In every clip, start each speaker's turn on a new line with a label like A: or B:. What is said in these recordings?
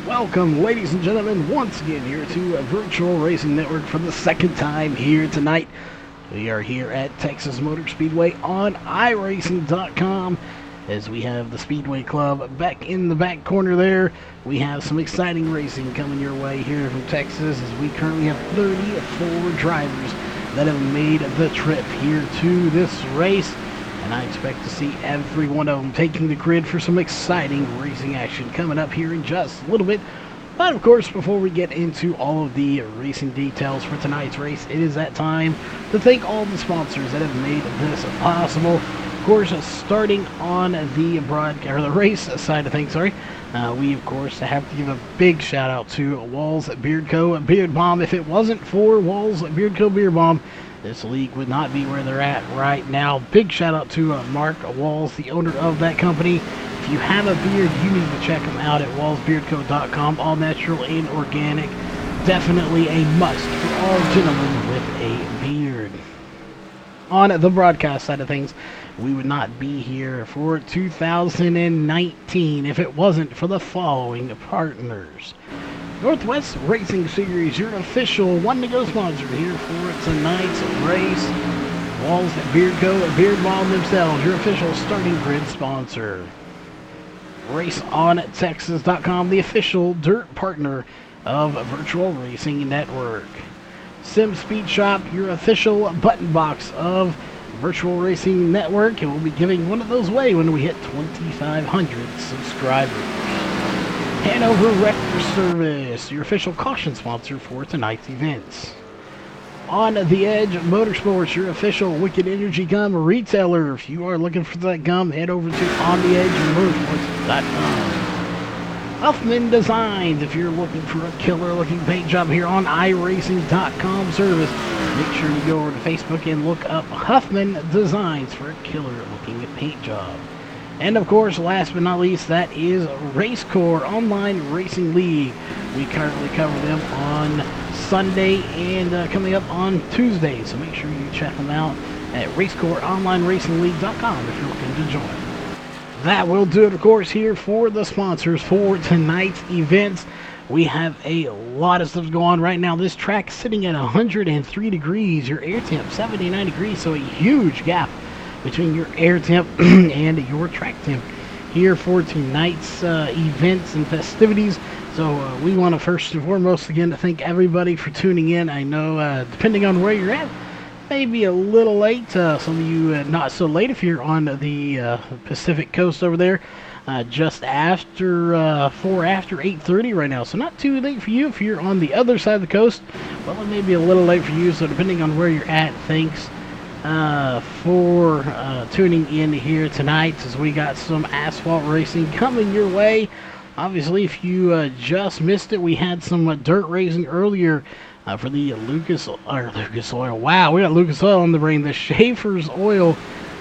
A: Welcome, ladies and gentlemen, once again here to Virtual Racing Network for the second time here tonight. We are here at Texas Motor Speedway on iRacing.com as we have the Speedway Club back in the back corner there. We have some exciting racing coming your way here from Texas as we currently have 34 drivers that have made the trip here to this race. And I expect to see every one of them taking the grid for some exciting racing action coming up here in just a little bit. But of course, before we get into all of the racing details for tonight's race, it is that time to thank all the sponsors that have made this possible. Of course, starting on the the race side of things, we of course have to give a big shout out to Walls Beard Co. Beard Bomb. If it wasn't for Walls Beard Co. Beard Bomb, this league would not be where they're at right now. Big shout out to Mark Walls, the owner of that company. If you have a beard, you need to check them out at wallsbeardco.com. All natural and organic. Definitely a must for all gentlemen with a beard. On the broadcast side of things, we would not be here for 2019 if it wasn't for the following partners. Northwest Racing Series, your official one-to-go sponsor here for tonight's race. Walls Beard Co. Beard Bomb themselves, your official starting grid sponsor. RaceOnTexas.com, the official dirt partner of Virtual Racing Network. Sim Speed Shop, your official button box of Virtual Racing Network, and we'll be giving one of those away when we hit 2,500 subscribers. Hanover Wrecker Service, your official caution sponsor for tonight's events. On the Edge Motorsports, your official Wicked Energy Gum retailer. If you are looking for that gum, head over to ontheedgemotorsports.com. Huffman Designs, if you're looking for a killer-looking paint job here on iRacing.com service, make sure you go over to Facebook and look up Huffman Designs for a killer-looking paint job. And of course, last but not least, that is RaceCore Online Racing League. We currently cover them on Sunday and coming up on Tuesday. So make sure you check them out at RaceCoreOnlineRacingLeague.com if you're looking to join. That will do it, of course, here for the sponsors for tonight's events. We have a lot of stuff going on right now. This track is sitting at 103 degrees. Your air temp 79 degrees, so a huge gap between your air temp and your track temp here for tonight's events and festivities. So we want to first and foremost again to thank everybody for tuning in. I know depending on where you're at, maybe a little late. Some of you not so late if you're on the Pacific Coast over there. Just after 8:30 right now, so not too late for you if you're on the other side of the coast. Well, it may be a little late for you, so depending on where you're at, thanks for tuning in here tonight as we got some asphalt racing coming your way. Obviously, if you just missed it, we had some dirt racing earlier for the Lucas Oil. Wow, we got Lucas Oil on the brain. The Schaefer's Oil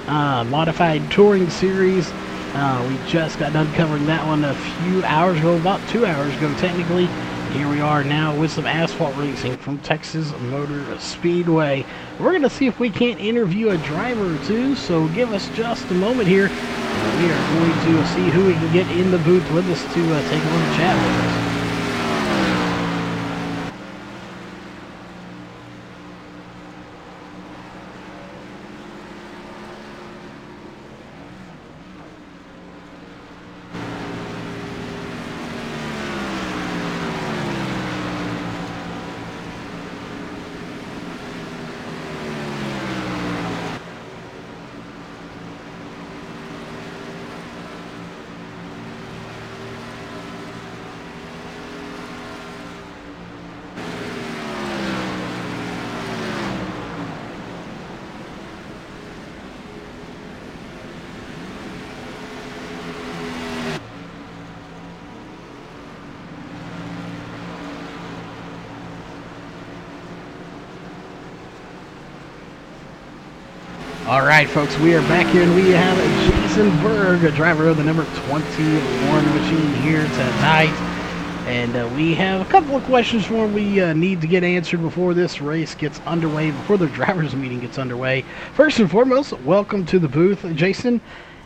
A: Modified Touring Series. We just got done covering that one a few hours ago, about 2 hours ago technically. Here we are now with some asphalt racing from Texas Motor Speedway. We're going to see if we can't interview a driver or two, so give us just a moment here. We are going to see who we can get in the booth with us to take a little chat with us. All right, folks, we are back here, and we have Jason Berg, a driver of the number 21 machine here tonight. And we have a couple of questions for him we need to get answered before this race gets underway, before the drivers' meeting gets underway. First and foremost, welcome to the booth, Jason.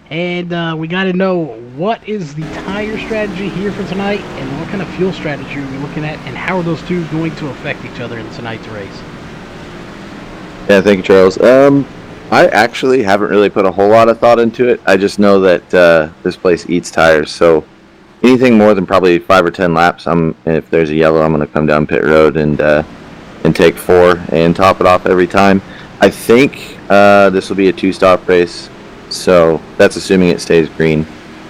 A: And we got to know what is the tire strategy here for tonight, and what kind of fuel strategy are we looking at, and how are those two going to affect each other in tonight's race?
B: Yeah, thank you, Charles. I actually haven't really put a whole lot of thought into it. I just know that this place eats tires, so anything more than probably 5 or 10 laps, if there's a yellow, I'm going to come down pit road and take 4 and top it off every time. I think this will be a 2-stop race, so that's assuming it stays green.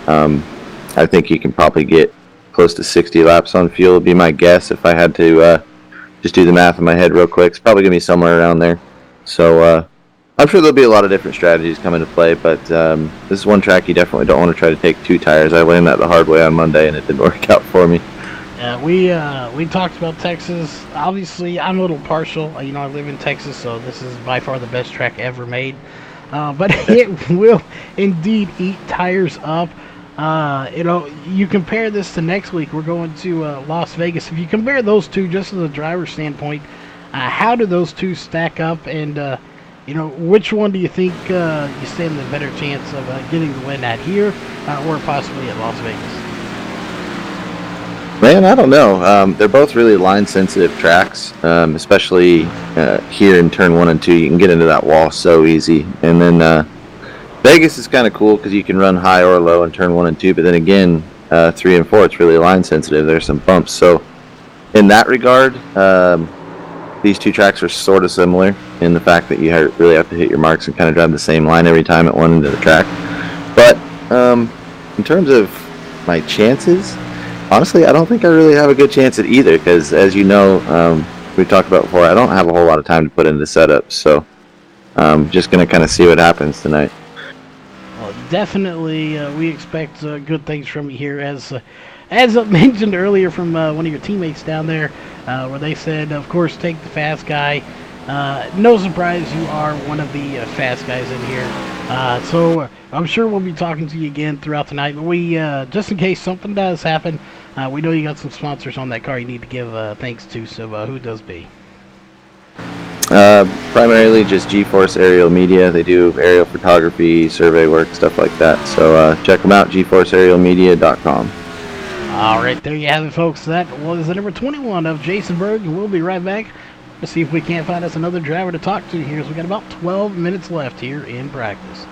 B: I think you can probably get close to 60 laps on fuel, would be my guess if I had to just do the math in my head real quick. It's probably going to be somewhere around there. So I'm sure there'll be a lot of different strategies come into play, but this is one track you definitely don't want to try to take 2 tires. I learned that the hard way on Monday, and it didn't work out for me.
A: We talked about Texas. Obviously, I'm a little partial. I live in Texas, so this is by far the best track ever made. But it will indeed eat tires up. You compare this to next week. We're going to Las Vegas. If you compare those two, just as a driver's standpoint, how do those two stack up? And which one do you think you stand the better chance of getting the win at here, or possibly at Las Vegas?
B: Man, I don't know. They're both really line-sensitive tracks, especially here in turn 1 and 2. You can get into that wall so easy. And then Vegas is kind of cool because you can run high or low in turn 1 and 2. But then again, 3 and 4, it's really line-sensitive. There's some bumps. So in that regard, these two tracks are sort of similar in the fact that you really have to hit your marks and kind of drive the same line every time at one end of the track. But in terms of my chances, honestly, I don't think I really have a good chance at either because, as you know, we've talked about before, I don't have a whole lot of time to put into setups. So I'm just going to kind of see what happens tonight.
A: Well, definitely, we expect good things from you here. As mentioned earlier from one of your teammates down there, where they said, of course, take the fast guy. No surprise, you are one of the fast guys in here. So I'm sure we'll be talking to you again throughout the night. But we, just in case something does happen, we know you got some sponsors on that car you need to give thanks to. So who does be?
B: Primarily just GeForce Aerial Media. They do aerial photography, survey work, stuff like that. So check them out, GeForceAerialMedia.com.
A: All right, there you have it, folks. That was the number 21 of Jason Berg, and we'll be right back to see if we can't find us another driver to talk to here. So we got about 12 minutes left here in practice.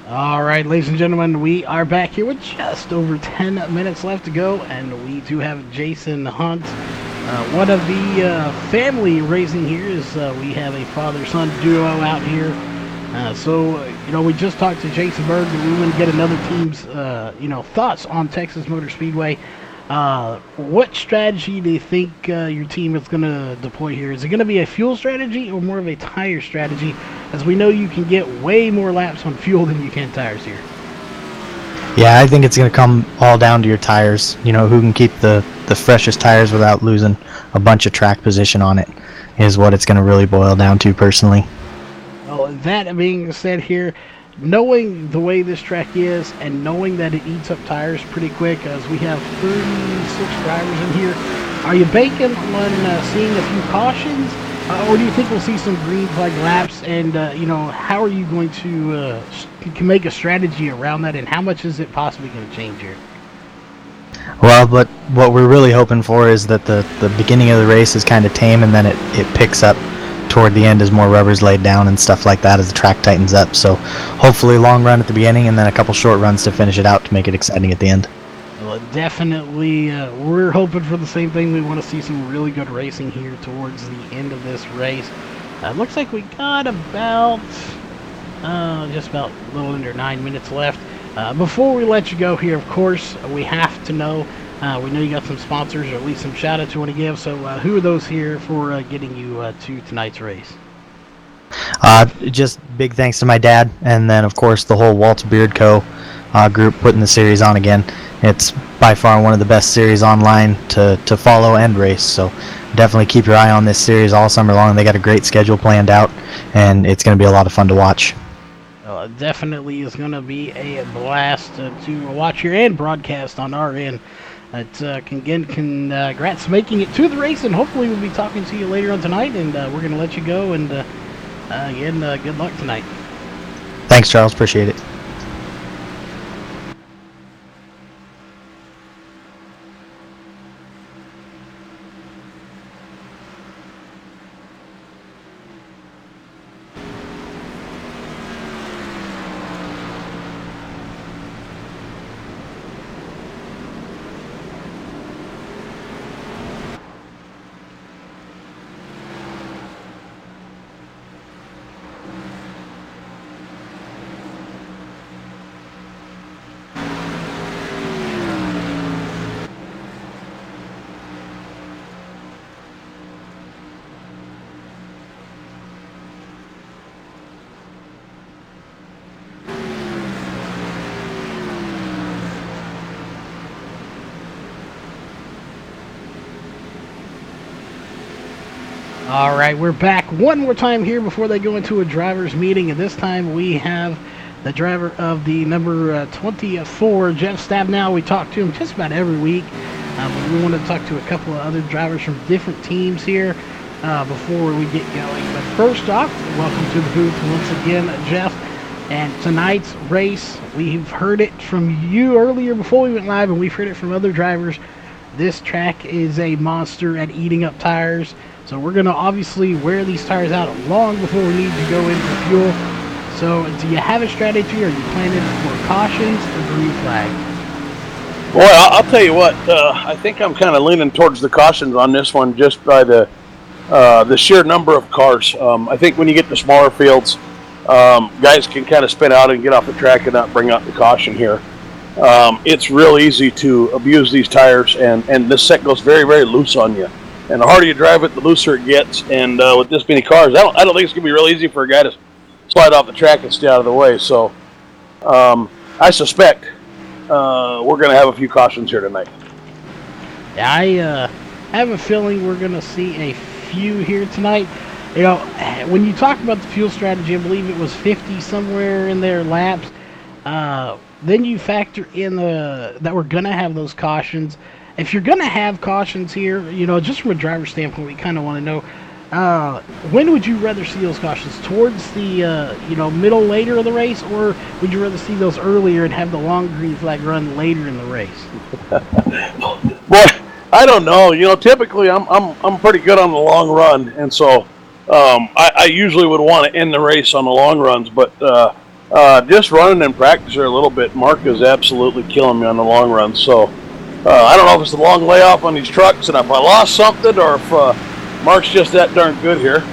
A: All right, ladies and gentlemen, we are back here with just over 10 minutes left to go, and we do have Jason Hunt. One of the family racing here is we have a father-son duo out here. We just talked to Jason Berg, and we want to get another team's, thoughts on Texas Motor Speedway. What strategy do you think your team is going to deploy here? Is it going to be a fuel strategy or more of a tire strategy? As we know, you can get way more laps on fuel than you can tires here.
C: Yeah, I think it's going to come all down to your tires. Who can keep the freshest tires without losing a bunch of track position on it is what it's going to really boil down to personally.
A: Well, that being said here, knowing the way this track is and knowing that it eats up tires pretty quick, as we have 36 drivers in here, are you banking on seeing a few cautions, or do you think we'll see some green flag laps? And how are you going to make a strategy around that, and how much is it possibly going to change here?
C: Well, but what we're really hoping for is that the beginning of the race is kind of tame, and then it picks up toward the end as more rubber's laid down and stuff like that as the track tightens up. So hopefully long run at the beginning and then a couple short runs to finish it out to make it exciting at the end.
A: Well, definitely, we're hoping for the same thing. We want to see some really good racing here towards the end of this race. Looks like we got about just about a little under 9 minutes left. Before we let you go here, of course, we have to know, we know you got some sponsors, or at least some shout-outs you want to give, so who are those here for getting you to tonight's race?
C: Just big thanks to my dad, and then, of course, the whole Waltz Beard Co. Group putting the series on again. It's by far one of the best series online to follow and race, so definitely keep your eye on this series all summer long. They got a great schedule planned out, and it's going to be a lot of fun to watch.
A: It definitely is going to be a blast to watch here and broadcast on our end. Congrats making it to the race, and hopefully we'll be talking to you later on tonight, and we're going to let you go, and again, good luck tonight.
C: Thanks, Charles. Appreciate it.
A: All right, we're back one more time here before they go into a driver's meeting, and this time we have the driver of the number 24, Jeff Stabnow. We talk to him just about every week, but we want to talk to a couple of other drivers from different teams here before we get going. But first off, welcome to the booth once again, Jeff. And tonight's race, we've heard it from you earlier before we went live, and we've heard it from other drivers. This track is a monster at eating up tires. So we're going to obviously wear these tires out long before we need to go in for fuel. So do you have a strategy? Are you planning for cautions or green flag?
D: Well, I'll tell you what. I think I'm kind of leaning towards the cautions on this one, just by the sheer number of cars. I think when you get to smaller fields, guys can kind of spin out and get off the track and not bring out the caution here. It's real easy to abuse these tires, and this set goes very, very loose on you. And the harder you drive it, the looser it gets. And with this many cars, I don't think it's going to be real easy for a guy to slide off the track and stay out of the way. So I suspect we're going to have a few cautions here tonight.
A: Yeah, I have a feeling we're going to see a few here tonight. You know, when you talk about the fuel strategy, I believe it was 50 somewhere in their laps. Then you factor in that we're going to have those cautions. If you're going to have cautions here, you know, just from a driver's standpoint, we kind of want to know, when would you rather see those cautions? Towards the, middle, later of the race, or would you rather see those earlier and have the long green flag run later in the race?
D: Boy, I don't know. You know, typically I'm pretty good on the long run, and so I usually would want to end the race on the long runs, but just running in practice here a little bit, Mark is absolutely killing me on the long runs, so I don't know if it's the long layoff on these trucks and if I lost something or if Mark's just that darn good here.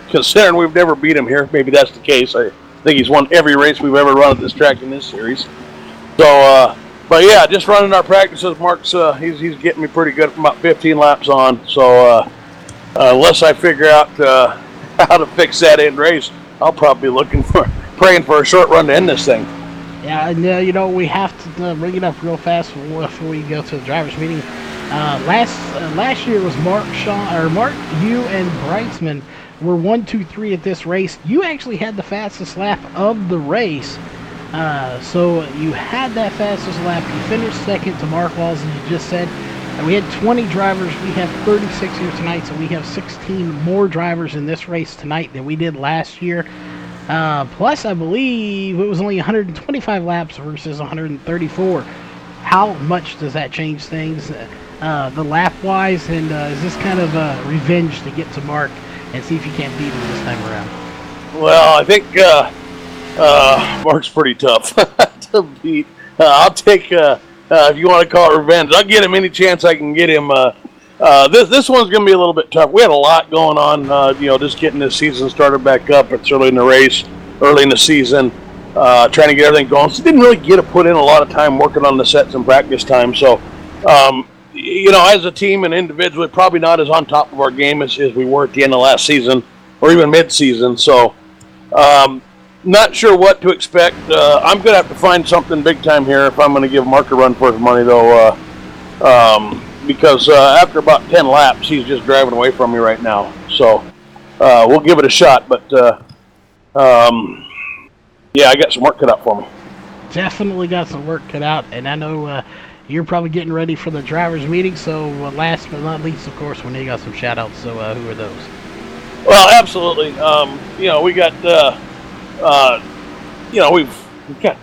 D: Considering we've never beat him here, maybe that's the case. I think he's won every race we've ever run at this track in this series. So, but yeah, just running our practices, Mark's he's getting me pretty good from about 15 laps on. So unless I figure out how to fix that end race, I'll probably be praying for a short run to end this thing.
A: Yeah, and we have to bring it up real fast before we go to the drivers' meeting. Last year was Mark, you, and Brightsman were 1, 2, 3 at this race. You actually had the fastest lap of the race. So you had that fastest lap. You finished second to Mark Walls, as you just said. And we had 20 drivers. We have 36 here tonight, so we have 16 more drivers in this race tonight than we did last year. Plus, I believe it was only 125 laps versus 134. How much does that change things, the lap-wise? And is this kind of revenge to get to Mark and see if you can't beat him this time around?
D: Well, I think Mark's pretty tough to beat. I'll take, if you want to call it revenge, I'll get him any chance I can get him. This one's going to be a little bit tough. We had a lot going on, just getting this season started back up. It's early in the race, early in the season, trying to get everything going. So didn't really get to put in a lot of time working on the sets and practice time. So, as a team and individually, probably not as on top of our game as we were at the end of last season or even mid-season. So, not sure what to expect. I'm going to have to find something big time here if I'm going to give Mark a run for his money, though, because after about 10 laps, he's just driving away from me right now. So we'll give it a shot. But, I got some work cut out for me.
A: Definitely got some work cut out, and I know you're probably getting ready for the drivers' meeting. So last but not least, of course, we got some shout-outs. So who are those?
D: Well, absolutely. We got... we've got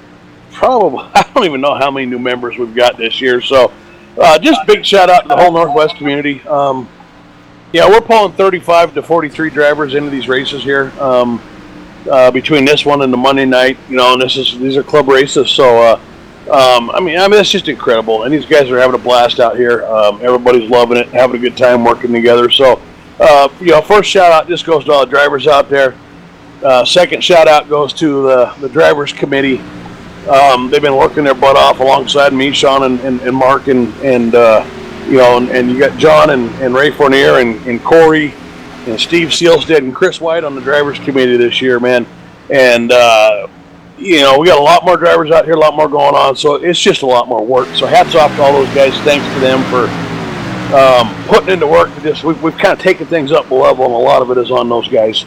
D: probably, I don't even know how many new members we've got this year. So, just big shout out to the whole Northwest community. We're pulling 35 to 43 drivers into these races here, between this one and the Monday night, and these are club races. So, that's just incredible. And these guys are having a blast out here. Everybody's loving it, having a good time working together. So, first shout out just goes to all the drivers out there. Second shout out goes to the drivers committee. They've been working their butt off alongside me, Sean and Mark, and you got John and Ray Fournier and Corey and Steve Sealstead and Chris White on the drivers committee this year, man. And we got a lot more drivers out here, a lot more going on, so it's just a lot more work. So hats off to all those guys. Thanks to them for putting into work. We've kind of taken things up a level, and a lot of it is on those guys.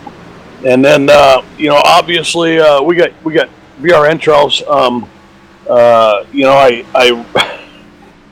D: And then, obviously, we got VRN Charles. I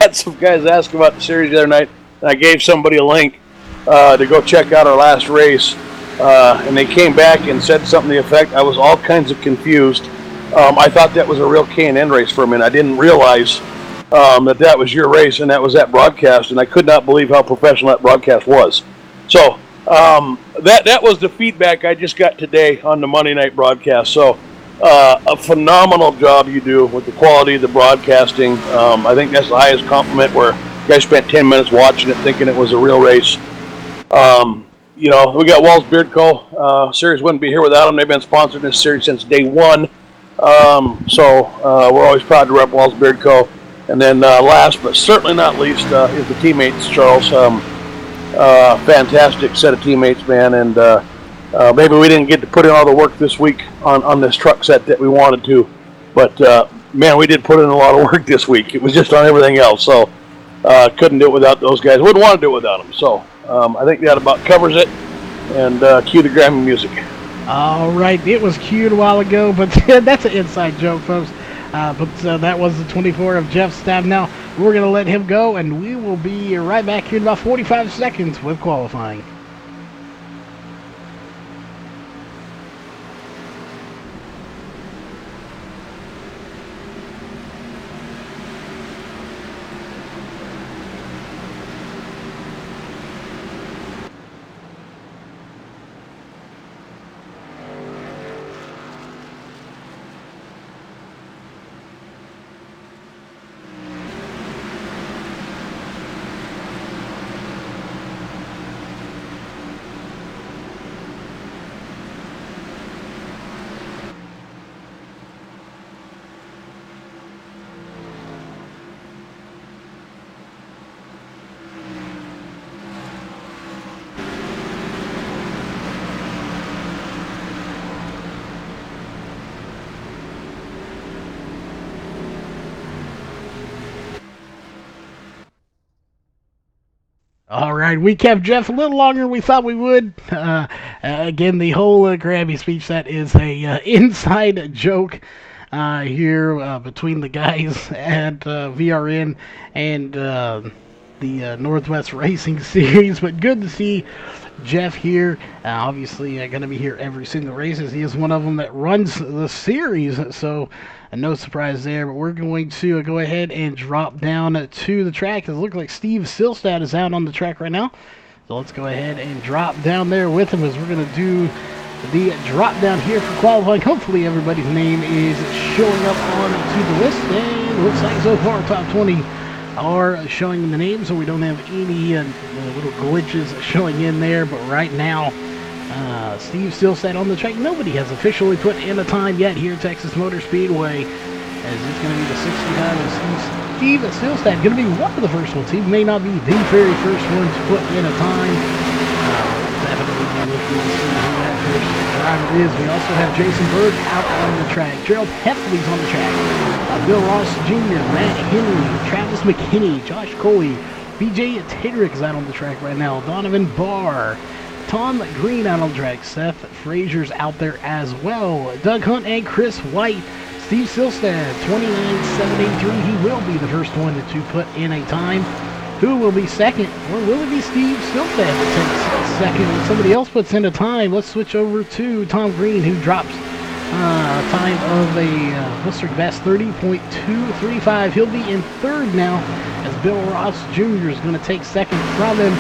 D: had some guys ask about the series the other night, and I gave somebody a link to go check out our last race. And they came back and said something to the effect, I was all kinds of confused. I thought that was a real K&N race for a minute. I didn't realize that was your race, and that was that broadcast, and I could not believe how professional that broadcast was. So, that was the feedback I just got today on the Monday night broadcast. So a phenomenal job you do with the quality of the broadcasting. I think that's the highest compliment, where you guys spent 10 minutes watching it thinking it was a real race. We got Walls Beard Co. Series wouldn't be here without them. They've been sponsoring this series since day one. So we're always proud to rep Walls Beard Co. And then last but certainly not least is the teammates, Charles. Fantastic set of teammates, man, and maybe we didn't get to put in all the work this week on this truck set that we wanted to, but man, we did put in a lot of work this week. It was just on everything else, so couldn't do it without those guys. Wouldn't want to do it without them. So I think that about covers it, and cue the Grammy music.
A: All right, it was cued a while ago, but that's an inside joke, folks. But that was the 24 of Jeff Stab. Now, we're going to let him go, and we will be right back here in about 45 seconds with qualifying. All right, we kept Jeff a little longer than we thought we would. Again, the whole Krabby speech, that is a inside joke here between the guys at VRN and the Northwest Racing Series. But good to see Jeff here. Obviously, going to be here every single race, as he is one of them that runs the series. So no surprise there. But we're going to go ahead and drop down to the track. It looks like Steve Silstad is out on the track right now. So let's go ahead and drop down there with him, as we're going to do the drop down here for qualifying. Hopefully everybody's name is showing up on to the list. And looks like so far top 20 are showing the names, so we don't have any little glitches showing in there. But right now, Steve Silstad on the track. Nobody has officially put in a time yet here at Texas Motor Speedway, as it's going to be the 65 and Steve Silstad going to be one of the first ones. He may not be the very first one to put in a time. Definitely be looking to see who that first driver is. We also have Jason Berg out on the track. Gerald Heffley's on the track. Bill Ross Jr., Matt Henry, Travis McKinney, Josh Coley, BJ Tadrick is out on the track right now. Donovan Barr, Tom Green out on the track. Seth Frazier's out there as well. Doug Hunt and Chris White. Steve Silstad, 29.783. He will be the first one to put in a time. Who will be second? Or will it be Steve Silstad that takes second when somebody else puts in a time? Let's switch over to Tom Green, who drops a time of a district best 30.235. He'll be in third now, as Bill Ross Jr. is going to take second from him.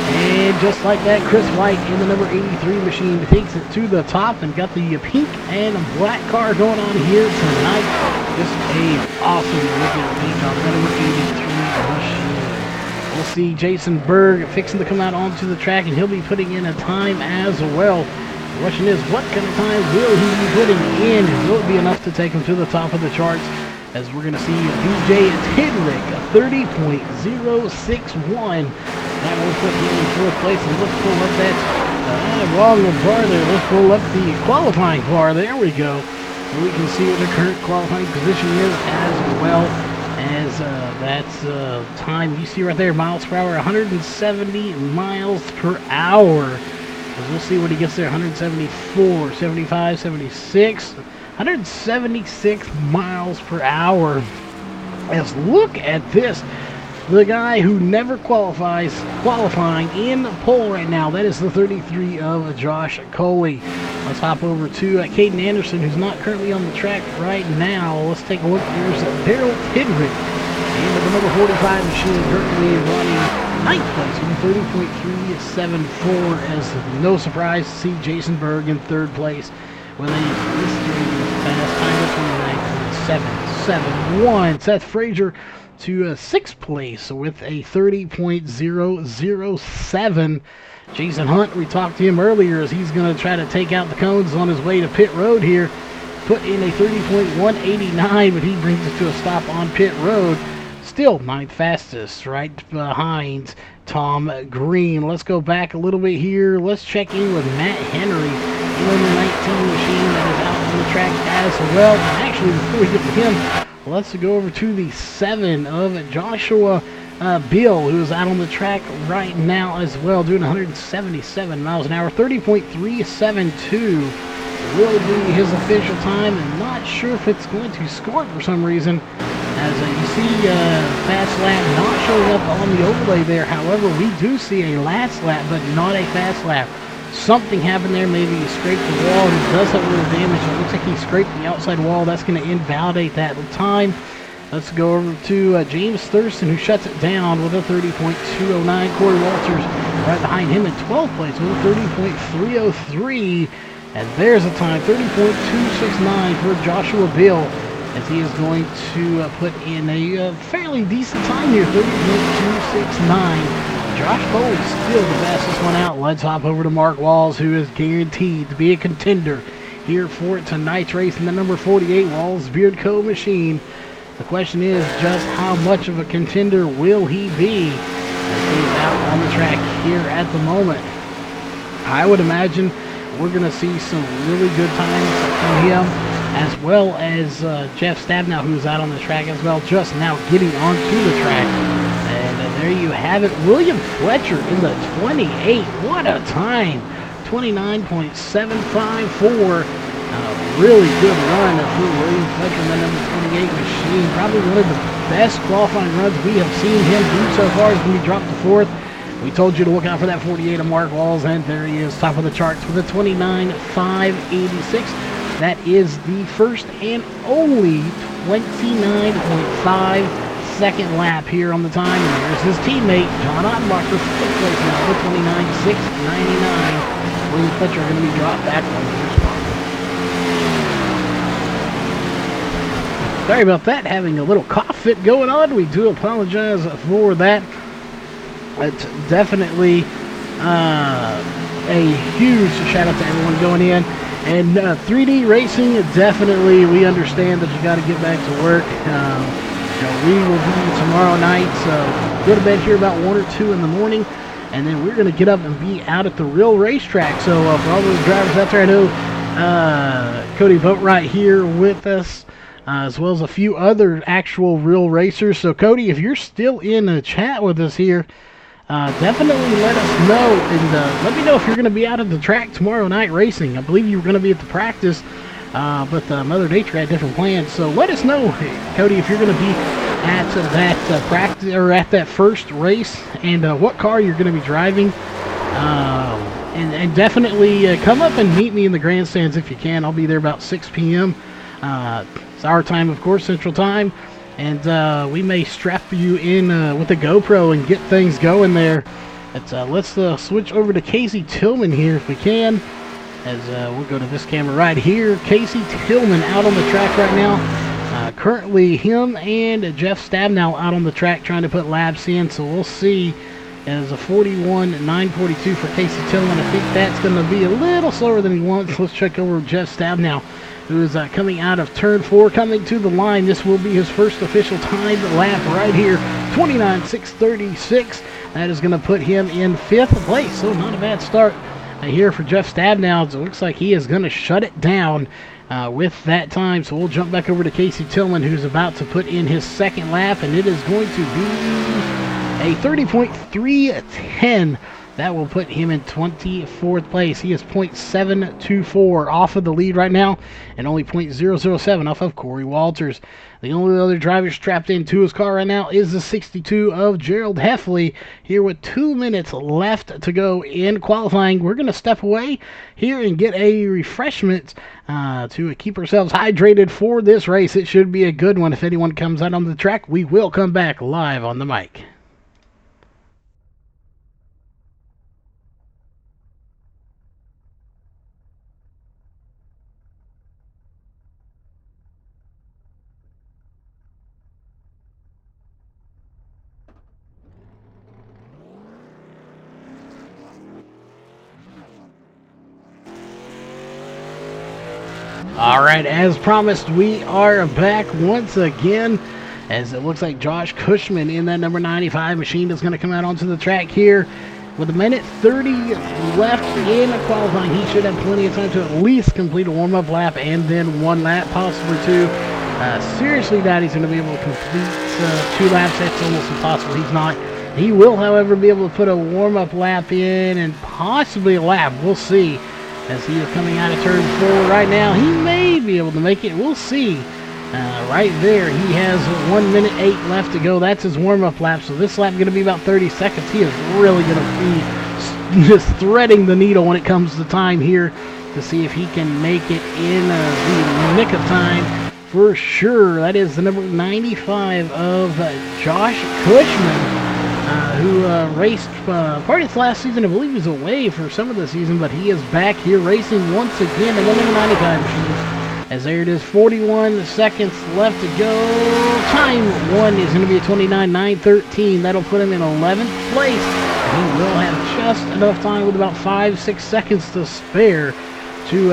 A: And just like that, Chris White in the number 83 machine takes it to the top, and got the pink and black car going on here tonight. Just a awesome looking paint on the number 83 machine. We'll see Jason Berg fixing to come out onto the track, and he'll be putting in a time as well. The question is, what kind of time will he be putting in? Will it be enough to take him to the top of the charts? As we're going to see BJ Tidrick, a 30.061. That will put him in fourth place. And let's pull up that wrong bar there. Let's pull up the qualifying bar. There we go. So we can see what the current qualifying position is, as well as that's time you see right there, miles per hour, 170 miles per hour. We'll see what he gets there, 174, 75, 76, 176 miles per hour. Let's look at this. The guy who never qualifying in pole right now, that is the 33 of Josh Coley. Let's hop over to Caden Anderson, who's not currently on the track right now. Let's take a look. There's Daryl Tidrick, and the number 45 machine currently running 9th place with 30.374, as no surprise to see Jason Berg in 3rd place with a mystery fast time of 29.771. Seth Frazier to 6th place with a 30.007. Jason Hunt, we talked to him earlier, as he's going to try to take out the cones on his way to pit road here. Put in a 30.189, but he brings it to a stop on pit road. Still 9th fastest, right behind Tom Green. Let's go back a little bit here. Let's check in with Matt Henry in the 19 machine that is out on the track as well. And actually, before we get to him, let's go over to the 7 of Joshua Bill, who is out on the track right now as well, doing 177 miles an hour. 30.372 will be his official time, and not sure if it's going to score for some reason, as you see fast lap not showing up on the overlay there. However, we do see a last lap, but not a fast lap. Something happened there. Maybe he scraped the wall, and he does have a little damage. It looks like he scraped the outside wall. That's going to invalidate that time. Let's go over to James Thurston, who shuts it down with a 30.209. Corey Walters right behind him in 12th place with a 30.303. And there's a time, 30.269 for Joshua Bill, as he is going to put in a fairly decent time here, 30.269. Josh Coley still the fastest one out. Let's hop over to Mark Walls, who is guaranteed to be a contender here for tonight's race in the number 48 Walls Beard Co. machine. The question is just how much of a contender will he be, as he is out on the track here at the moment. I would imagine we're going to see some really good times from him, as well as Jeff Stabnow, who's out on the track as well, just now getting onto the track. And there you have it. William Fletcher in the 28. What a time. 29.754. Really good run for William Fletcher in that number 28 machine. Probably one of the best qualifying runs we have seen him do so far as when he dropped to 4th. We told you to look out for that 48 of Mark Walls, and there he is, top of the charts with a 29.586. That is the first and only 29.5 second lap here on the time. And there's his teammate, John Ottenbacher, 5th place now with 29.699. William Fletcher going to be dropped back 1 spot. Sorry about that, having a little cough fit going on. We do apologize for that. It's definitely a huge shout out to everyone going in. And 3D Racing, definitely, we understand that you got to get back to work. We will be tomorrow night, so go to bed here about 1 or 2 in the morning, and then we're going to get up and be out at the real racetrack. So for all those drivers out there, I know Cody Boatwright here with us, as well as a few other actual real racers. So Cody, if you're still in the chat with us here, definitely let us know, and let me know if you're going to be out at the track tomorrow night racing. I believe you were going to be at the practice, but Mother Nature had different plans. So let us know, Cody, if you're going to be at that practice or at that first race, and what car you're going to be driving. And definitely come up and meet me in the grandstands if you can. I'll be there about 6 p.m. It's our time, of course, Central Time. And we may strap you in with a GoPro and get things going there. Let's switch over to Casey Tillman here if we can. As we'll go to this camera right here. Casey Tillman out on the track right now. Currently him and Jeff Stabnow out on the track trying to put laps in. So we'll see. As a 41.942 for Casey Tillman. I think that's going to be a little slower than he wants. Let's check over Jeff Stabnow, who is coming out of turn 4, coming to the line. This will be his first official timed lap right here, 29.636. That is going to put him in 5th place, so not a bad start here for Jeff Stabnow. It looks like he is going to shut it down with that time. So we'll jump back over to Casey Tillman, who's about to put in his second lap, and it is going to be a 30.310. That will put him in 24th place. He is 0.724 off of the lead right now, and only 0.007 off of Corey Walters. The only other driver strapped into his car right now is the 62 of Gerald Heffley. Here with 2 minutes left to go in qualifying, we're going to step away here and get a refreshment to keep ourselves hydrated for this race. It should be a good one. If anyone comes out on the track, we will come back live on the mic. All right, as promised, we are back once again, as it looks like Josh Cushman in that number 95 machine is going to come out onto the track here. With 1:30 left in qualifying, he should have plenty of time to at least complete a warm-up lap and then 1 lap, possibly 2. Seriously doubt he's going to be able to complete 2 laps. That's almost impossible. He's not. He will, however, be able to put a warm-up lap in and possibly a lap. We'll see. As he is coming out of turn 4 right now, he may be able to make it. We'll see. Right there, he has 1:08 left to go. That's his warm-up lap. So this lap is going to be about 30 seconds. He is really going to be just threading the needle when it comes to time here to see if he can make it in the nick of time for sure. That is the number 95 of Josh Cushman. Who raced part of his last season. I believe he was away for some of the season, but he is back here racing once again in the number 95 machine. As there it is, 41 seconds left to go. Time 1 is going to be a 29.913. That'll put him in 11th place. He will have just enough time with about 5-6 seconds to spare to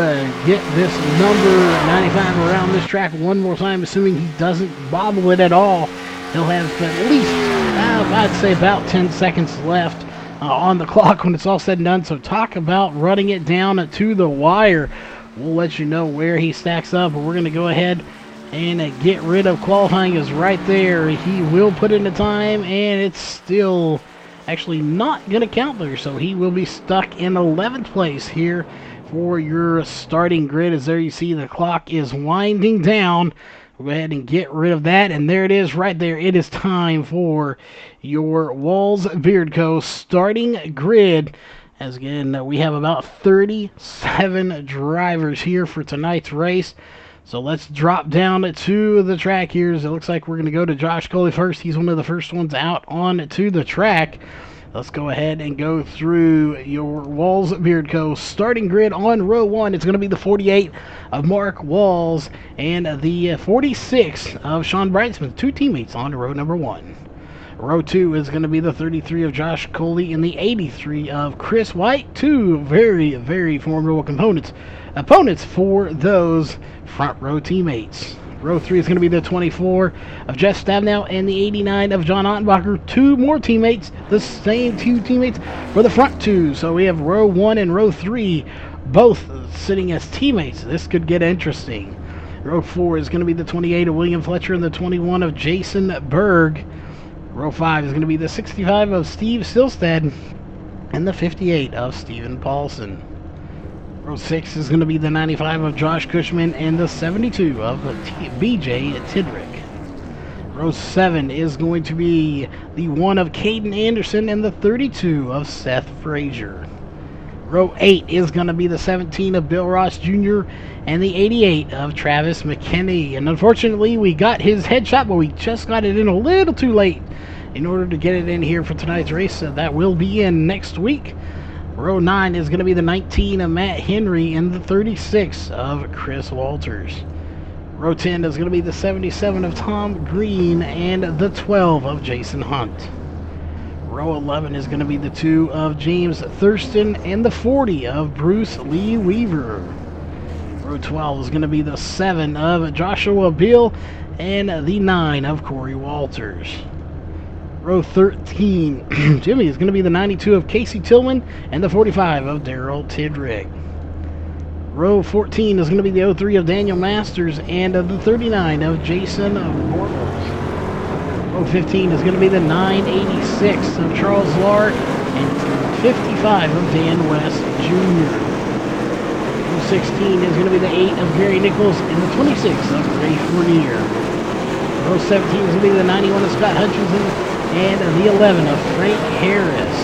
A: get this number 95 around this track one more time, assuming he doesn't bobble it at all. He'll have at least, I'd say about 10 seconds left on the clock when it's all said and done. So talk about running it down to the wire. We'll let you know where he stacks up, but we're going to go ahead and get rid of qualifying is right there. He will put in the time, and it's still actually not going to count there, so he will be stuck in 11th place here for your starting grid. As there you see the clock is winding down. We'll go ahead and get rid of that, and there it is right there. It is time for your Walls Beard Co. starting grid. As again, we have about 37 drivers here for tonight's race. So let's drop down to the track here. It looks like we're going to go to Josh Coley first. He's one of the first ones out on to the track. Let's go ahead and go through your Walls Beard Co. starting grid on row 1. It's going to be the 48 of Mark Walls and the 46 of Sean Brightsmith, 2 teammates on row number 1. Row 2 is going to be the 33 of Josh Coley and the 83 of Chris White. 2 very, very formidable opponents for those front row teammates. Row 3 is going to be the 24 of Jeff Stabnow and the 89 of John Ottenbacher. 2 more teammates, the same 2 teammates for the front 2. So we have row 1 and row 3 both sitting as teammates. This could get interesting. Row 4 is going to be the 28 of William Fletcher and the 21 of Jason Berg. Row 5 is going to be the 65 of Steve Silstad and the 58 of Stephen Paulson. Row 6 is going to be the 95 of Josh Cushman and the 72 of BJ Tidrick. Row 7 is going to be the 1 of Caden Anderson and the 32 of Seth Frazier. Row 8 is going to be the 17 of Bill Ross Jr. and the 88 of Travis McKinney. And unfortunately, we got his headshot, but we just got it in a little too late in order to get it in here for tonight's race. So that will be in next week. Row 9 is going to be the 19 of Matt Henry and the 36 of Chris Walters. Row 10 is going to be the 77 of Tom Green and the 12 of Jason Hunt. Row 11 is going to be the 2 of James Thurston and the 40 of Bruce Lee Weaver. Row 12 is going to be the 7 of Joshua Beal and the 9 of Corey Walters. Row 13, Jimmy, is going to be the 92 of Casey Tillman and the 45 of Daryl Tidrick. Row 14 is going to be the 03 of Daniel Masters and the 39 of Jason Bortles. Row 15 is going to be the 986 of Charles Lark and 55 of Dan West Jr. Row 16 is going to be the 8 of Gary Nichols and the 26 of Ray Fournier. Row 17 is going to be the 91 of Scott Hutchinson and the 11 of Frank Harris.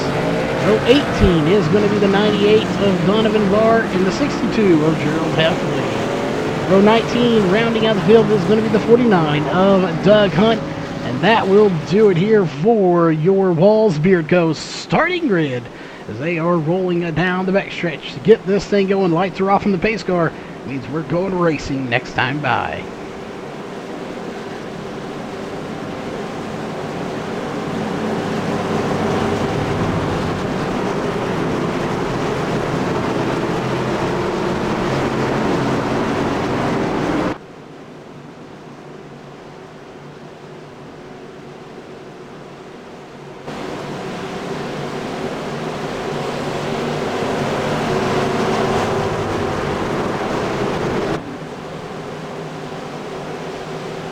A: Row 18 is going to be the 98 of Donovan Barr and the 62 of Gerald Heffley. Row 19, rounding out the field, is going to be the 49 of Doug Hunt. And that will do it here for your Walls Beard Co. starting grid as they are rolling down the backstretch to get this thing going. Lights are off in the pace car. It means we're going racing next time by.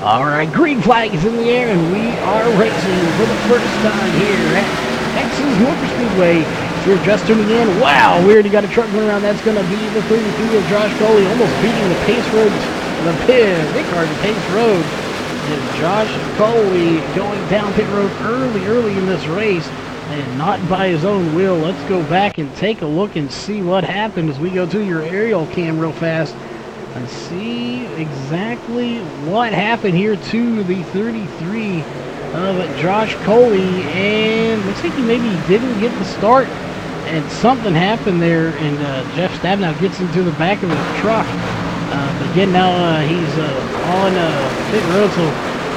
A: Alright, green flag is in the air and we are racing for the first time here at Texas Motor Speedway. If you're just tuning in, wow, we already got a truck going around. That's going to be the 33 of Josh Coley, almost beating the pace road, big car, the pace road. And Josh Coley going down pit road early in this race and not by his own will. Let's go back and take a look and see what happened as we go to your aerial cam real fast and see exactly what happened here to the 33 of Josh Coley. And looks like he maybe didn't get the start and something happened there, and Jeff Stabnow gets into the back of his truck. But again, now he's on pit road, so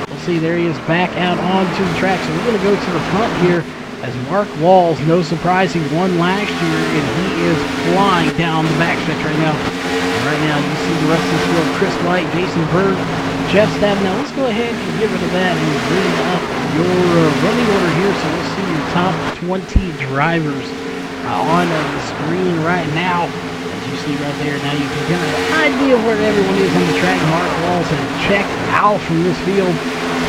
A: we'll see. There he is back out onto the track. So we're going to go to the front here as Mark Walls, no surprise, he won last year, and he is flying down the backstretch right now. Right now, you see the rest of this field: Chris White, Jason Berg, Jeff Stabnow. Let's go ahead and get rid of that and bring up your running order here. So we'll see your top 20 drivers on the screen right now. As you you see right there. Now you can get an idea of where everyone is on the track. Mark Walls and check out from this field.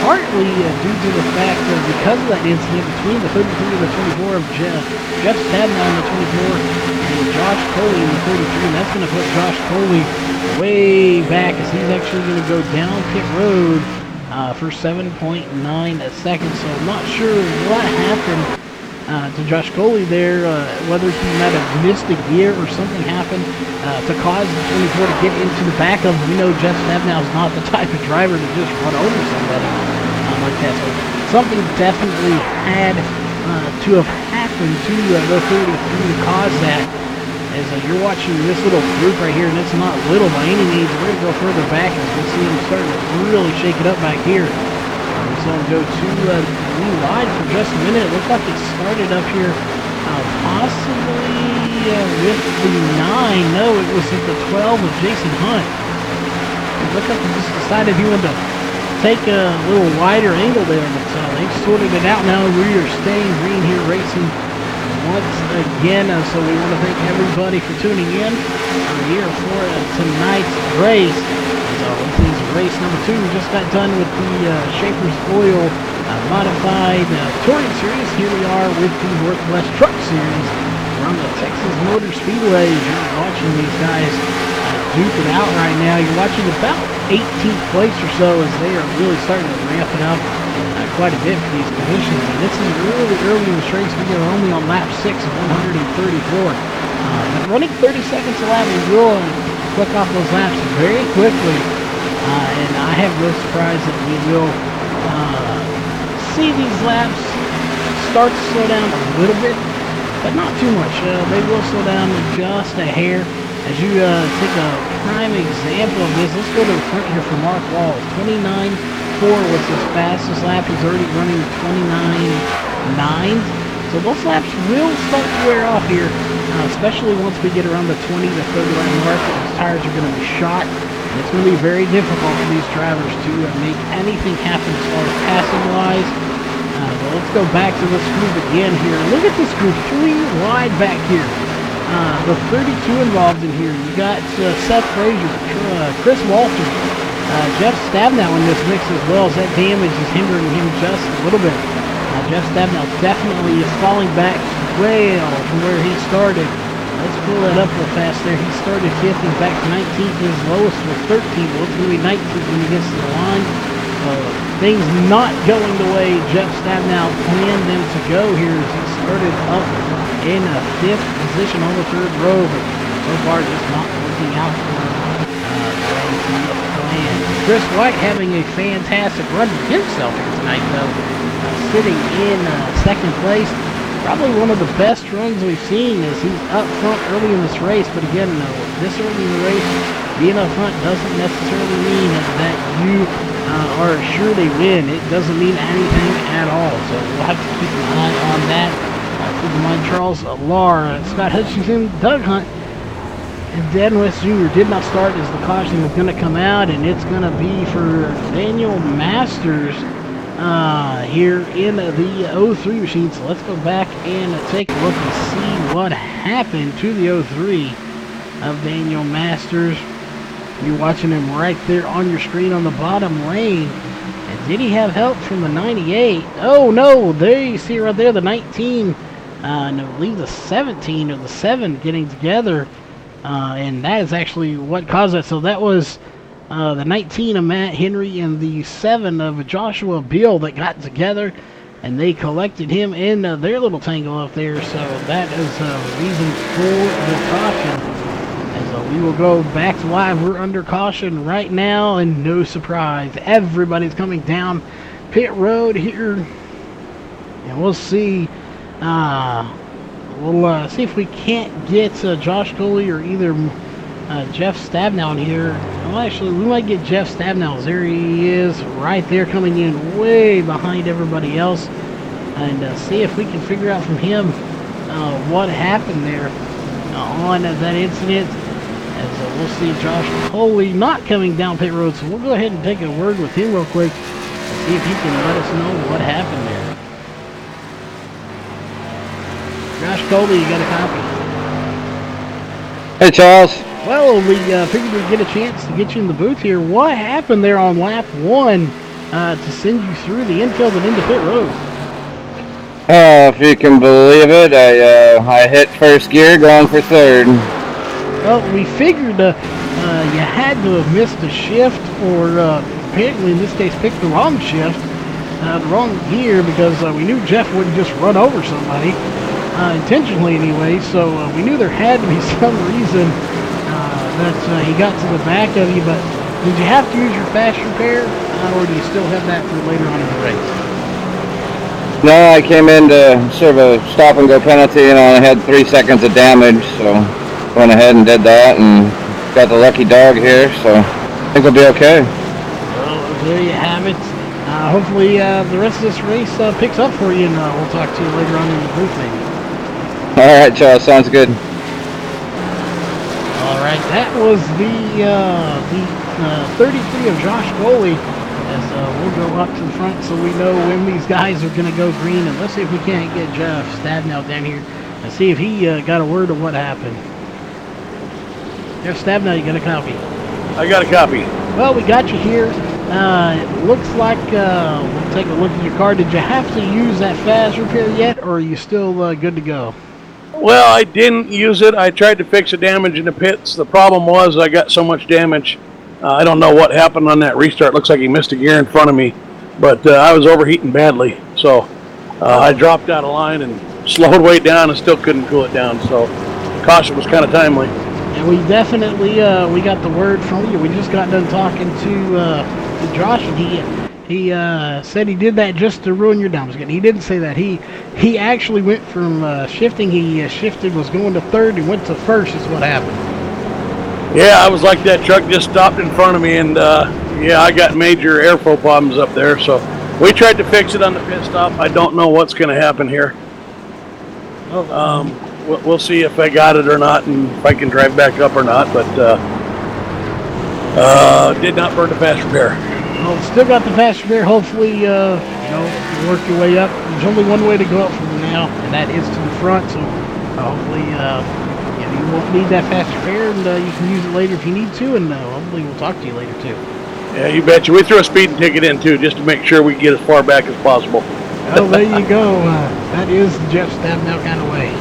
A: Partly due to the fact that because of that incident between the 33 and the 24 of Jeff Stabnow in the 24 and Josh Coley in the 33, and that's going to put Josh Coley way back as he's actually going to go down pit road for 7.9 seconds. So I'm not sure what happened to Josh Coley there, whether he might have missed a gear or something happened to cause the 24 to get into the back of him. We know Jeff Stabnow is not the type of driver to just run over somebody like that. So something definitely had to have happened to the 33 to cause that. As you're watching this little group right here, and it's not little by any means. We're going to go further back as we see him starting to really shake it up back here. We saw him go to the lead wide for just a minute. It looked like it started up here possibly with the 9. No, it was at the 12 of Jason Hunt. It looked like he just decided he wanted to take a little wider angle there, but they've sorted it out now. We are staying green here racing once again, so we want to thank everybody for tuning in here for tonight's race. So this is race number 2. We just got done with the Schaefer's Oil Modified Touring Series. Here we are with the Northwest Truck Series from the Texas Motor Speedway. You're watching these guys duke it out right now. You're watching about 18th place or so as they are really starting to ramp it up quite a bit for these positions. And this is really early in the race. We are only on lap 6 of 134. But running 30 seconds a lap, we will click off those laps very quickly. And I have no surprise that we will see these laps start to slow down a little bit, but not too much. They will slow down just a hair. As you take a prime example of this, let's go to the front here for Mark Walls. 29.4 was his fastest lap. He's already running 29.9. So those laps will start to wear off here, especially once we get around the 20 to 30 lap mark. Those tires are going to be shot, and it's going to be very difficult for these drivers to make anything happen as far as passing-wise. But let's go back to this group again here. Look at this group, 3 wide back here. The 32 involved in here. You got Seth Frazier, Chris Walter, Jeff Stabnow in this mix as well, as that damage is hindering him just a little bit. Jeff Stabnow definitely is falling back well from where he started. Let's pull that up real fast there. He started 5th, he's back to 19th. His lowest was 13th. Well, it's going to be 19th when he gets to the line. Things not going the way Jeff Stabnow planned them to go here as he started up in 5th position on the 3rd row, but so far just not working out for him the way he planned. Chris White having a fantastic run himself here tonight, though, sitting in 2nd place. Probably one of the best runs we've seen as he's up front early in this race, but again, this early in the race, being up front doesn't necessarily mean that you are sure they win. It doesn't mean anything at all, so we'll have to keep an eye on that. Keep in mind, Charles Lara, Scott Hutchinson, Doug Hunt, and Dan West Jr. did not start as the caution was going to come out, and it's going to be for Daniel Masters here in the 03 machine. So let's go back and take a look and see what happened to the 03 of Daniel Masters. You're watching him right there on your screen on the bottom lane. And did he have help from the 98? Oh no, there you see right there the 19, and I believe the 17 or the 7 getting together. And that is actually what caused it. So that was the 19 of Matt Henry and the 7 of Joshua Beal that got together, and they collected him in their little tangle up there. So that is the reason for the caution. As we will go back to live. We're under caution right now, and no surprise, everybody's coming down pit road here, and we'll see. We'll see if we can't get Josh Coley or either Jeff Stabnow in here. Well, actually, we might get Jeff Stabnow. There he is, right there, coming in way behind everybody else, and see if we can figure out from him what happened there on that incident. As we'll see Josh Coley not coming down pit road, so we'll go ahead and take a word with him real quick and see if he can let us know what happened there. Josh Coley, you got a copy?
E: Hey, Charles.
A: Well, we figured we'd get a chance to get you in the booth here. What happened there on lap 1 to send you through the infield and into pit road?
E: If you can believe it, I hit first gear going for third.
A: Well, we figured you had to have missed a shift, or apparently in this case picked the wrong shift, the wrong gear, because we knew Jeff wouldn't just run over somebody, intentionally anyway, so we knew there had to be some reason that he got to the back of you. But did you have to use your fast repair, or do you still have that for later on in the race?
E: No, I came in to serve a stop and go penalty and I only had 3 seconds of damage, so went ahead and did that and got the lucky dog here, so I think we'll be okay.
A: Well, there you have it. Hopefully the rest of this race picks up for you, and we'll talk to you later on in the booth maybe.
E: All right, Charles, sounds good.
A: All right, that was the 33 of Josh Goley. As we'll go up to the front so we know when these guys are going to go green, and let's see if we can't get Jeff Stabnow down here and see if he got a word of what happened. Jeff Stabnow, you got a copy?
D: I got a copy.
A: Well, we got you here. It looks like we'll take a look at your car. Did you have to use that fast repair yet, or are you still good to go?
D: Well, I didn't use it. I tried to fix the damage in the pits. The problem was I got so much damage. I don't know what happened on that restart. Looks like he missed a gear in front of me, but I was overheating badly. So I dropped out of line and slowed way down and still couldn't cool it down. So caution was kind of timely.
A: And we definitely we got the word from you. We just got done talking to Josh, and he said he did that just to ruin your down. He didn't say that. He actually went from shifting. He shifted, was going to third, and went to first is what happened.
D: Yeah, I was like that truck just stopped in front of me, and yeah, I got major airflow problems up there. So we tried to fix it on the pit stop. I don't know what's going to happen here. We'll see if I got it or not, and if I can drive back up or not. But did not burn the fast repair.
A: Well, still got the fast repair. Hopefully, you know, you work your way up. There's only one way to go up from now, and that is to the front. So hopefully, you won't need that fast repair, and you can use it later if you need to. And hopefully, we'll talk to you later too.
D: Yeah, you betcha. We threw a speeding ticket in too, just to make sure we get as far back as possible.
A: Well, there you go. That is the Jeff Stabnow kind of way.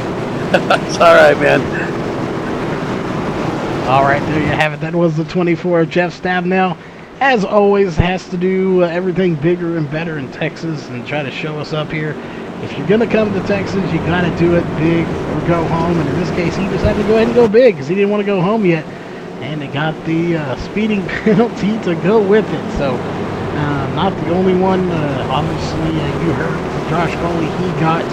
D: It's all right, man.
A: All right, there you have it. That was the 24 of Jeff Stabnow. As always, has to do everything bigger and better in Texas and try to show us up here. If you're going to come to Texas, you got to do it big or go home. And in this case, he just had to go ahead and go big because he didn't want to go home yet. And they got the speeding penalty to go with it. So, not the only one. Obviously, you heard from Josh Goley. He got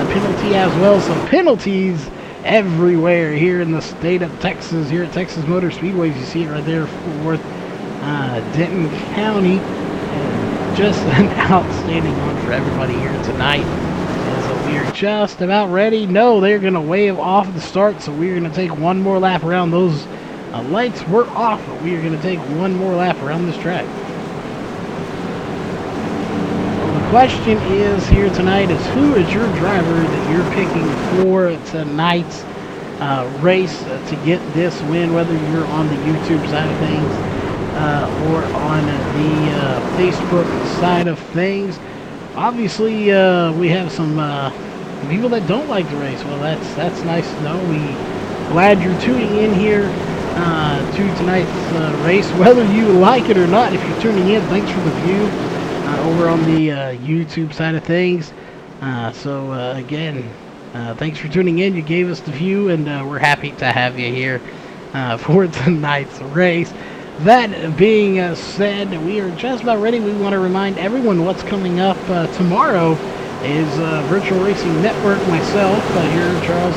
A: penalty as well. Some penalties everywhere here in the state of Texas. Here at Texas Motor Speedways, you see it right there, Fort Worth, Denton County. And just an outstanding one for everybody here tonight. As we are just about ready. No, they're going to wave off the start, so we're going to take one more lap around. Those lights were off, but we are going to take one more lap around this track. The question is here tonight is who is your driver that you're picking for tonight's race to get this win, whether you're on the YouTube side of things or on the Facebook side of things. Obviously, we have some people that don't like the race. Well, that's nice to know. Glad you're tuning in here to tonight's race, whether you like it or not. If you're tuning in, thanks for the view. Over on the YouTube side of things. Again, thanks for tuning in. You gave us the view, and we're happy to have you here for tonight's race. That being said, we are just about ready. We want to remind everyone what's coming up tomorrow is Virtual Racing Network, myself, here, Charles,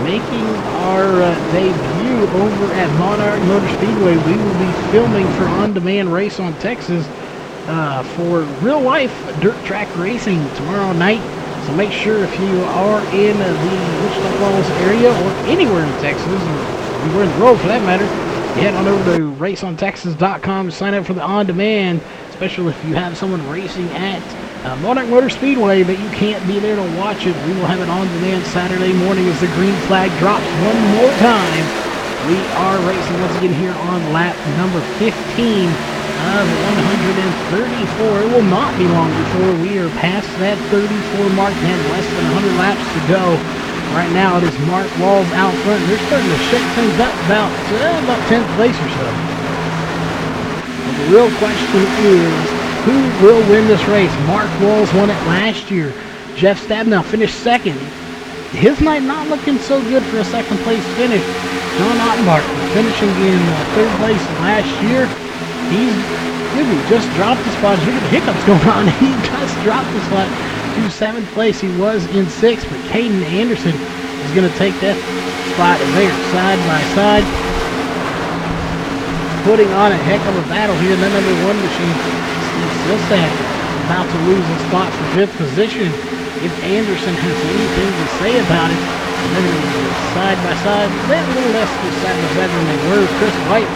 A: making our debut over at Monarch Motor Speedway. We will be filming for On Demand Race on Texas for real life dirt track racing tomorrow night. So make sure if you are in the Wichita Falls area or anywhere in Texas, or anywhere in the world for that matter, you head on over to raceontexas.com to sign up for the on demand, especially if you have someone racing at Monarch Motor Speedway but you can't be there to watch it. We will have it on demand Saturday morning as the green flag drops one more time We are racing once again here on lap number 15 of 134. It will not be long before we are past that 34 mark and have less than 100 laps to go. Right now it is Mark Walls out front. They're starting to shake things up about 10th place or so. But the real question is, who will win this race? Mark Walls won it last year. Jeff Stabnow finished second. His night not looking so good for a second place finish. John Ottenbach finishing in third place last year. He just dropped the spot. Look at the hiccups going on. He just dropped the spot to 7th place. He was in 6th, but Caden Anderson is going to take that spot there side by side. Putting on a heck of a battle here. The number 1 machine, Steve Silsack, about to lose a spot for 5th position. If Anderson has anything to say about it, they're going to be side by side. They're a little less side by side than they were. Chris White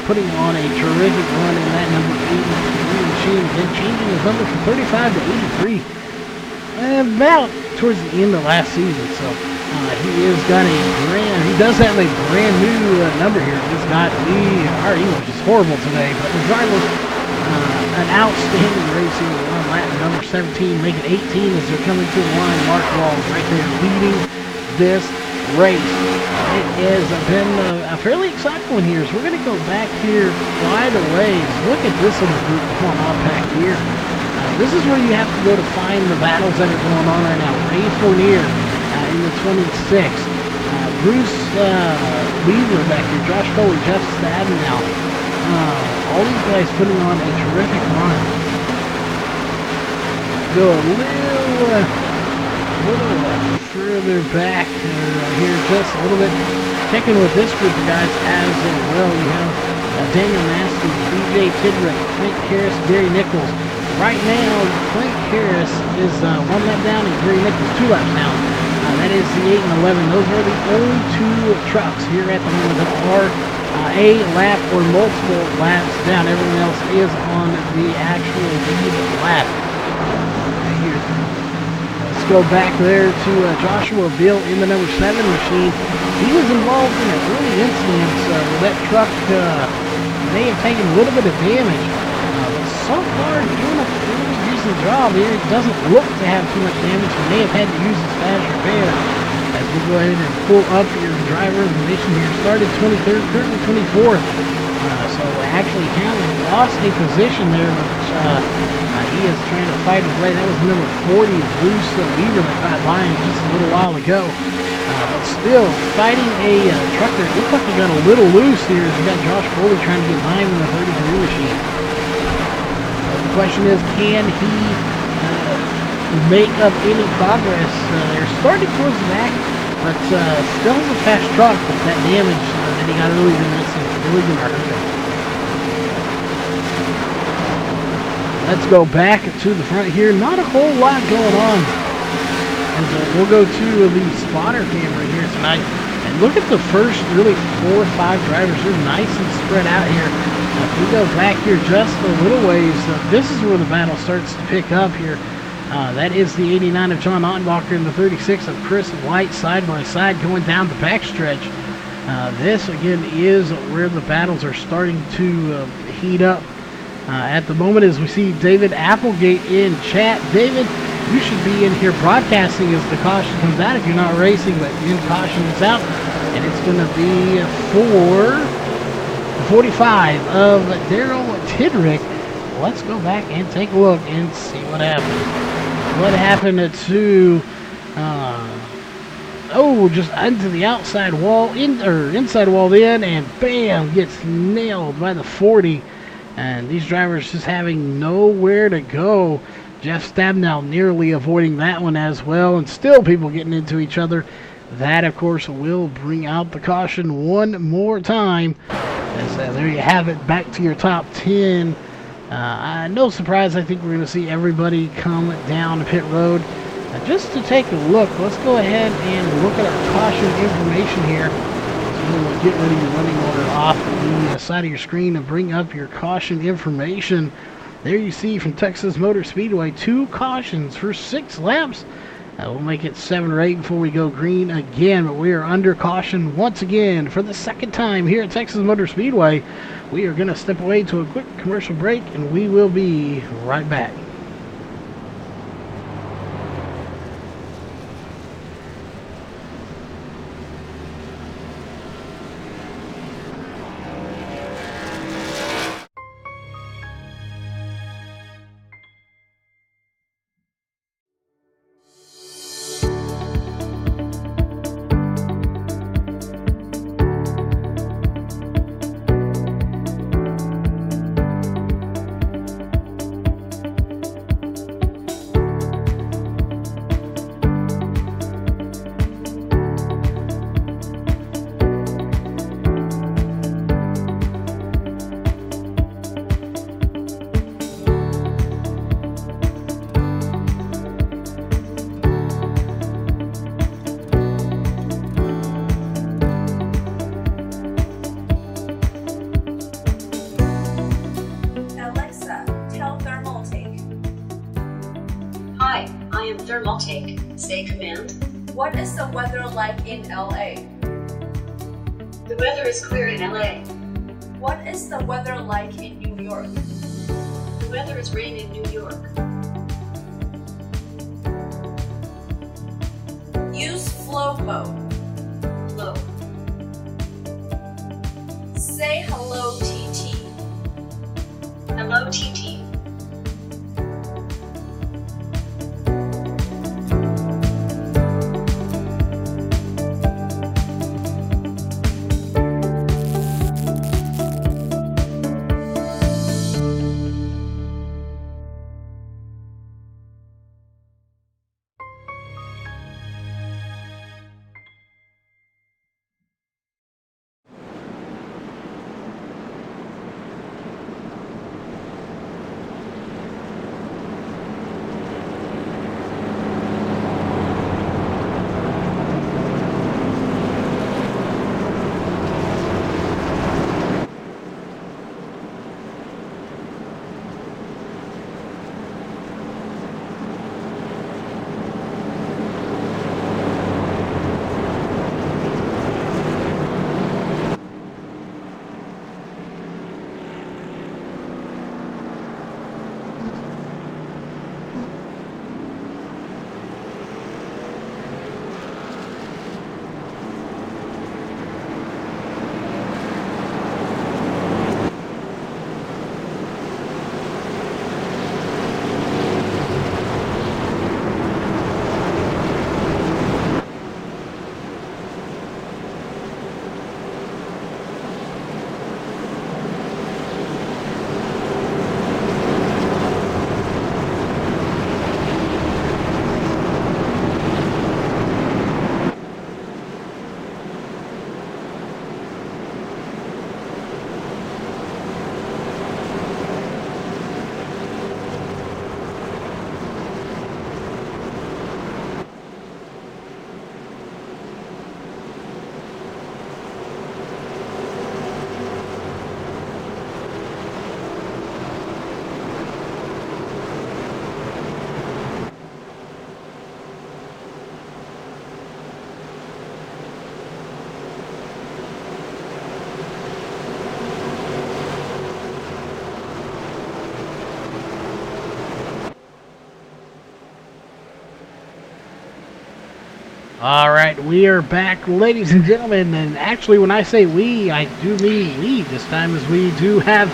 A: putting on a terrific run in that number 83 machine, then changing his number from 35 to 83 about towards the end of last season. So he does have a brand new number here. Our English is horrible today, but regardless, an outstanding racing on lap number 17, making 18 as they're coming to the line. Mark Walls right there leading this race. It has been a fairly exciting one here. So we're going to go back here quite a ways. Look at this little group going on back here. This is where you have to go to find the battles that are going on right now. Ray Fournier in the 26. Bruce Weaver back here. Josh Foley, Jeff Stadenow. All these guys putting on a terrific run. Go a little further back here, just a little bit. Checking with this group of guys as well. You have Daniel Masters, BJ Tidrick, Clint Harris, Gary Nichols. Right now, Clint Harris is 1 lap down and Gary Nichols 2 laps down. That is the 8 and 11. Those are the only 2 trucks here at the moment that are a lap or multiple laps down. Everyone else is on the actual lead lap. Here. Let's go back there to Joshua Bill in the number 7 machine. He was involved in an early incident where that truck may have taken a little bit of damage. But so far, doing a pretty decent job here. It doesn't look to have too much damage. He may have had to use his fast repair. As we go ahead and pull up your driver information here. Started 23rd, currently 24th. So actually Hamlin lost a position there, which he is trying to fight his way. That was number 40, Bruce Weaver, that got by him just a little while ago. But still, fighting a trucker. It looks like he got a little loose here as we got Josh Foley trying to get by him in the 33 machine. The question is, can he make up any progress? They're starting towards the back, but still has a fast truck, but that damage that he got earlier in this is really going to hurt him. Let's go back to the front here. Not a whole lot going on. And we'll go to the spotter camera here tonight. And look at the first really 4 or 5 drivers. They're nice and spread out here. If we go back here just a little ways, this is where the battle starts to pick up here. That is the 89 of John Ottenbacher and the 36 of Chris White side by side going down the backstretch. This again is where the battles are starting to heat up. At the moment as we see David Applegate in chat. David, you should be in here broadcasting as the caution comes out if you're not racing, but in caution is out. And it's going to be for 45 of Daryl Tidrick. Let's go back and take a look and see what happened. What happened to just into the outside wall, inside wall in, and bam, gets nailed by the 40. And these drivers just having nowhere to go. Jeff Stabnow nearly avoiding that one as well, and still people getting into each other. That, of course, will bring out the caution one more time. As there you have it, back to your top 10. No surprise, I think we're going to see everybody come down pit road. Just to take a look, let's go ahead and look at our caution information here. We'll get rid of your running order off the side of your screen and bring up your caution information. There you see from Texas Motor Speedway, 2 cautions for 6 laps. We'll make it 7 or 8 before we go green again, but we are under caution once again for the second time here at Texas Motor Speedway. We are going to step away to a quick commercial break, and we will be right back.
F: Thermaltake. Say command.
G: What is the weather like in LA?
F: The weather is clear in LA.
G: What is the weather like in New York?
F: The weather is rain in New York.
G: Use flow mode.
F: Low.
G: Say hello, TT.
F: Hello, TT.
A: All right, we are back, ladies and gentlemen, and actually when I say we, I do mean we this time, as we do have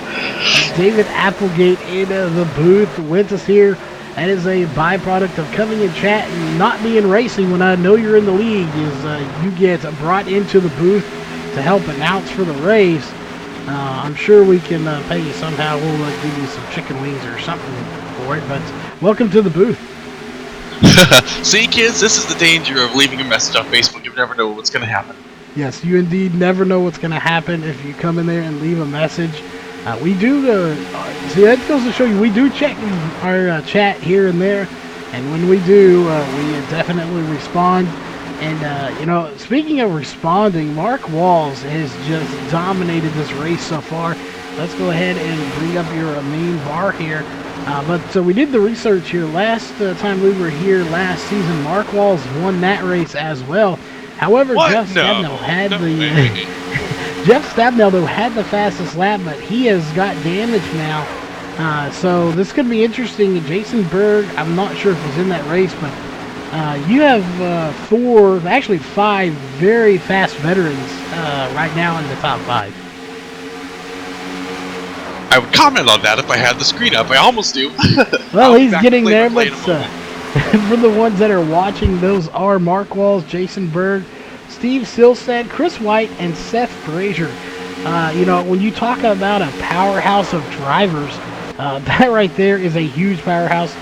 A: David Applegate in the booth with us here. That is a byproduct of coming in chat and not being racing when I know you're in the league, is you get brought into the booth to help announce for the race. I'm sure we can pay you somehow. We'll give you some chicken wings or something for it, but welcome to the booth.
H: See, kids, this is the danger of leaving a message on Facebook. You never know what's going to happen.
A: Yes, you indeed never know what's going to happen if you come in there and leave a message. We do, see, that goes to show you, we do check our chat here and there, and when we do, we definitely respond. And, you know, speaking of responding, Mark Walls has just dominated this race so far. let's go ahead and bring up your main bar here. But we did the research here. Last time we were here last season, Mark Walls won that race as well. However,
H: What?
A: Jeff
H: No.
A: Stabnell had
H: No
A: the
H: way.
A: Jeff Stabnell though had the fastest lap, but he has got damage now. So this could be interesting. Jason Berg, I'm not sure if he's in that race, but you have 5 very fast veterans right now in the top 5.
H: I would comment on that if I had the screen up. I almost do.
A: Well,
H: I'll be
A: he's
H: back
A: getting
H: to
A: there,
H: play
A: but
H: in a moment.
A: for the ones that are watching, those are Mark Walls, Jason Berg, Steve Silstad, Chris White, and Seth Frazier. When you talk about a powerhouse of drivers, that right there is a huge powerhouse.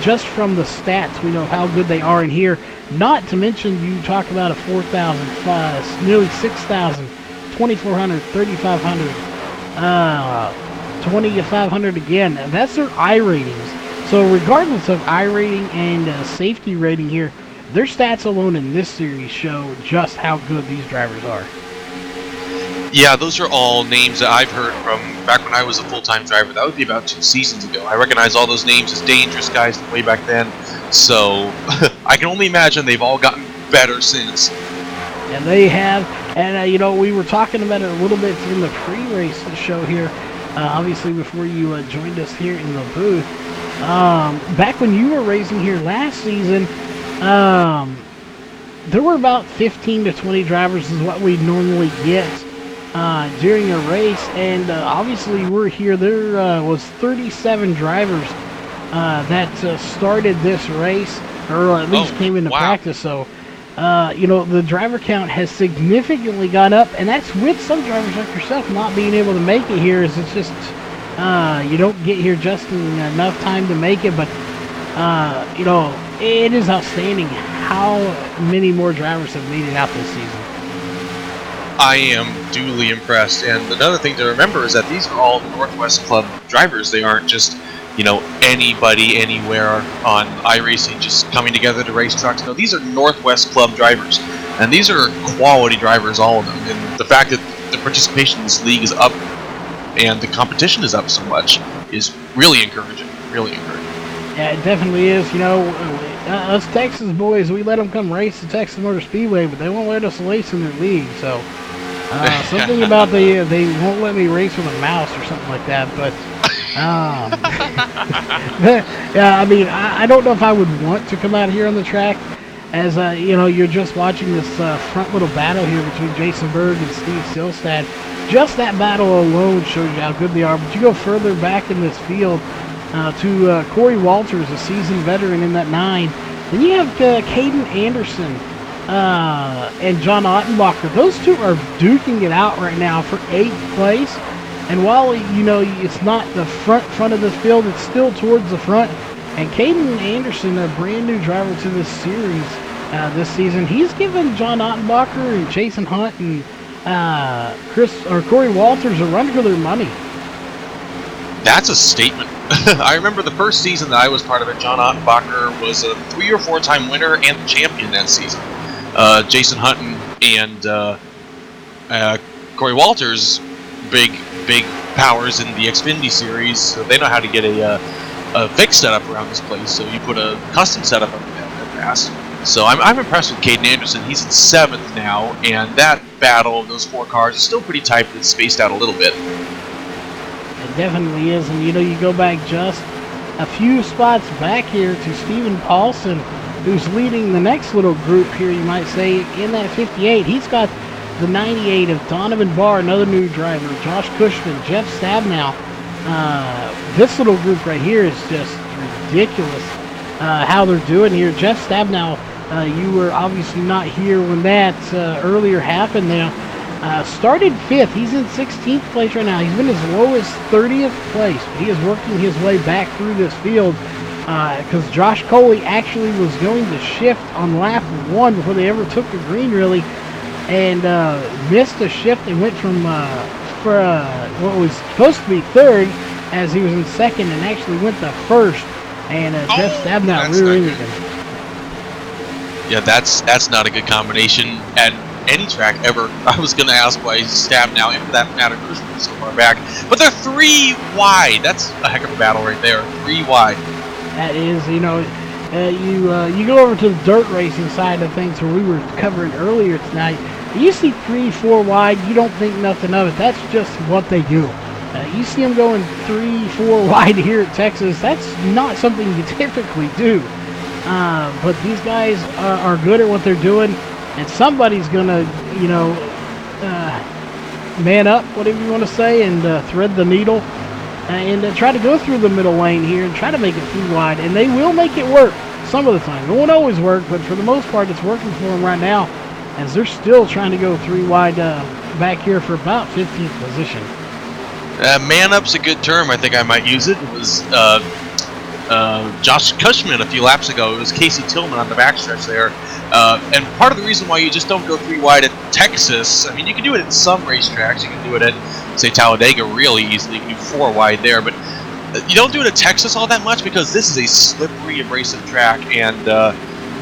A: Just from the stats, we know how good they are in here. Not to mention, you talk about a 4,000, nearly 6,000, 2,400, 3,500, 2,500 again. That's their I ratings. So regardless of I rating and safety rating here, their stats alone in this series show just how good these drivers are.
H: Yeah, those are all names that I've heard from back when I was a full-time driver. That would be about 2 seasons ago. I recognize all those names as dangerous guys way back then. So I can only imagine they've all gotten better since.
A: And they have. And, we were talking about it a little bit in the pre-race show here. Obviously, before you joined us here in the booth. Back when you were racing here last season, there were about 15 to 20 drivers is what we normally get during a race, and obviously we're here. There was 37 drivers that started this race, or at least came into practice. So, the driver count has significantly gone up, and that's with some drivers like yourself not being able to make it here. It's just you don't get here just in enough time to make it, but it is outstanding how many more drivers have made it out this season.
H: I am duly impressed, and another thing to remember is that these are all Northwest Club drivers. They aren't just, anybody anywhere on iRacing just coming together to race trucks. No, these are Northwest Club drivers, and these are quality drivers, all of them. And the fact that the participation in this league is up and the competition is up so much is really encouraging. Really encouraging.
A: Yeah, it definitely is. Us Texas boys, we let them come race the Texas Motor Speedway, but they won't let us race in their league. So something about they won't let me race with a mouse or something like that. But yeah, I don't know if I would want to come out here on the track, as you're just watching this front little battle here between Jason Berg and Steve Silstad. Just that battle alone shows you how good they are. But you go further back in this field to Corey Walters, a seasoned veteran in that 9. Then you have Caden Anderson and John Ottenbacher. Those two are duking it out right now for 8th place. And while, it's not the front of this field, it's still towards the front. And Caden Anderson, a brand new driver to this series this season, he's given John Ottenbacher and Jason Hunt and Corey Walters a run for their money.
H: That's a statement. I remember the first season that I was part of it, John Ottenbacher was a 3 or 4 time winner and champion that season. Jason Hutton and Corey Walters, big powers in the Xfinity series, so they know how to get a fixed setup around this place. So you put a custom setup up that fast. So I'm impressed with Caden Anderson. He's in 7th now, and that battle of those 4 cars is still pretty tight, but it's spaced out a little bit.
A: It definitely is, and you go back just a few spots back here to Steven Paulson, who's leading the next little group here, you might say, in that 58. He's got the 98 of Donovan Barr, another new driver, Josh Cushman, Jeff Stabnow. This little group right here is just ridiculous how they're doing here. Jeff Stabnow, you were obviously not here when that earlier happened there. Started 5th. He's in 16th place right now. He's been as low as 30th place, but he is working his way back through this field because Josh Coley actually was going to shift on lap 1 before they ever took the green, really, and missed a shift and went from what was supposed to be 3rd as he was in 2nd and actually went to 1st, and Jeff Stabnow rear-ended him.
H: Yeah, that's not a good combination. And any track ever. I was going to ask why Stab now, and for that matter, Cruise is so far back. But they're 3 wide. That's a heck of a battle right there. 3 wide.
A: That is, you know, you go over to the dirt racing side of things where we were covering earlier tonight. You see 3, 4 wide, you don't think nothing of it. That's just what they do. You see them going 3, 4 wide here at Texas. That's not something you typically do. But these guys are good at what they're doing, and somebody's gonna, you know, man up, whatever you want to say, and thread the needle, and try to go through the middle lane here and try to make it 3 wide. And they will make it work some of the time. It won't always work, but for the most part, it's working for them right now, as they're still trying to go 3 wide back here for about 15th position.
H: Man up's a good term. I think I might use it. It was Josh Cushman a few laps ago. It was Casey Tillman on the backstretch there. And part of the reason why you just don't go 3 wide at Texas, I mean, you can do it at some racetracks. You can do it at, say, Talladega really easily. You can do 4 wide there. But you don't do it at Texas all that much because this is a slippery, abrasive track. And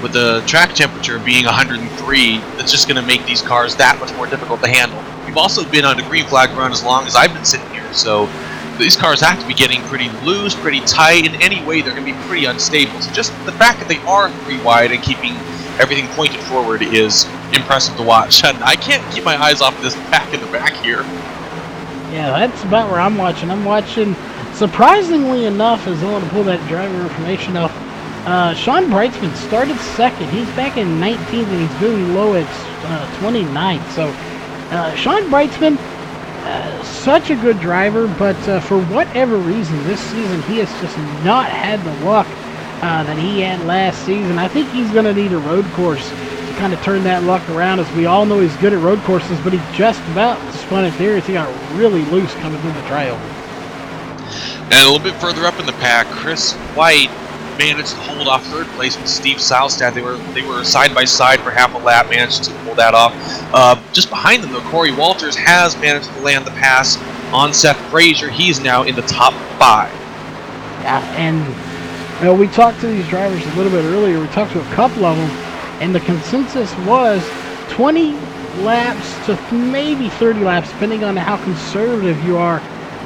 H: with the track temperature being 103, it's just going to make these cars that much more difficult to handle. We've also been on a green flag run as long as I've been sitting here. So these cars have to be getting pretty loose, pretty tight. In any way, they're going to be pretty unstable. So just the fact that they are 3 wide and keeping everything pointed forward is impressive to watch. And I can't keep my eyes off this pack in the back here.
A: Yeah, that's about where I'm watching. I'm watching, surprisingly enough, as I want to pull that driver information up, Sean Brightsman started second. He's back in 19th, and he's really low at 29th. So Sean Brightsman, such a good driver, but for whatever reason this season he has just not had the luck that he had last season. I think he's going to need a road course to kind of turn that luck around, as we all know he's good at road courses, but he just about spun it there as he got really loose coming through the trail.
H: And a little bit further up in the pack, Chris White managed to hold off 3rd place with Steve Saustad. They were side by side for half a lap, managed to pull that off. Just behind them, though, Corey Walters has managed to land the pass on Seth Frazier. He's now in the top 5.
A: Yeah, and you know, we talked to these drivers a little bit earlier. We talked to a couple of them, and the consensus was 20 laps to maybe 30 laps, depending on how conservative you are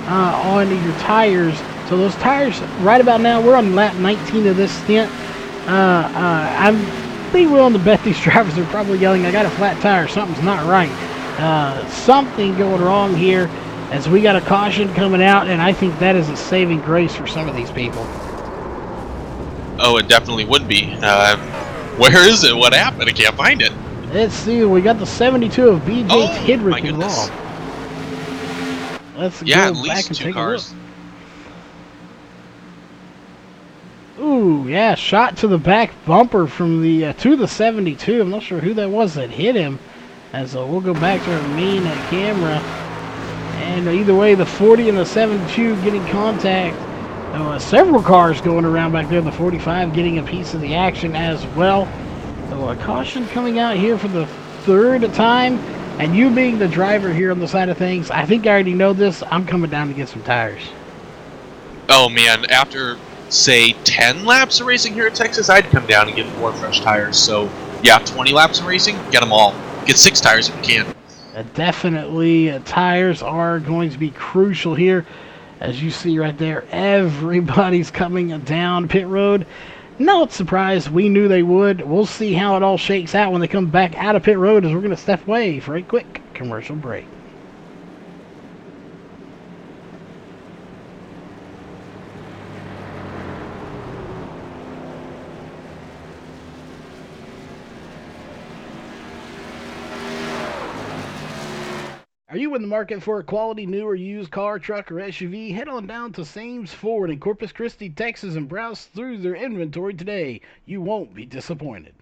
A: on your tires. So those tires, right about now, we're on lap 19 of this stint. I'm pretty willing to bet these drivers are probably yelling, I got a flat tire, something's not right. Something going wrong here, as we got a caution coming out, and I think that is a saving grace for some of these people.
H: Oh, it definitely would be. Where is it? What happened? I can't find it.
A: Let's see, we got the 72 of BJ Tidrick involved. Let's go
H: at
A: back
H: least
A: and
H: 2
A: take
H: cars.
A: a look. Ooh, yeah, shot to the back bumper from the to the 72. I'm not sure who that was that hit him. As we'll go back to our main camera. And either way, the 40 and the 72 getting contact. Several cars going around back there. The 45 getting a piece of the action as well. So a caution coming out here for the 3rd time. And you being the driver here on the side of things, I think I already know this. I'm coming down to get some tires.
H: Oh, man. After, say, 10 laps of racing here at Texas, I'd come down and get 4 fresh tires. So, yeah, 20 laps of racing, get them all. Get 6 tires if you can.
A: Definitely, tires are going to be crucial here. As you see right there, everybody's coming down pit road. Not surprised, we knew they would. We'll see how it all shakes out when they come back out of pit road, as we're going to step away for a quick commercial break. Are you in the market for a quality new or used car, truck, or SUV? Head on down to Sames Ford in Corpus Christi, Texas, and browse through their inventory today. You won't be disappointed.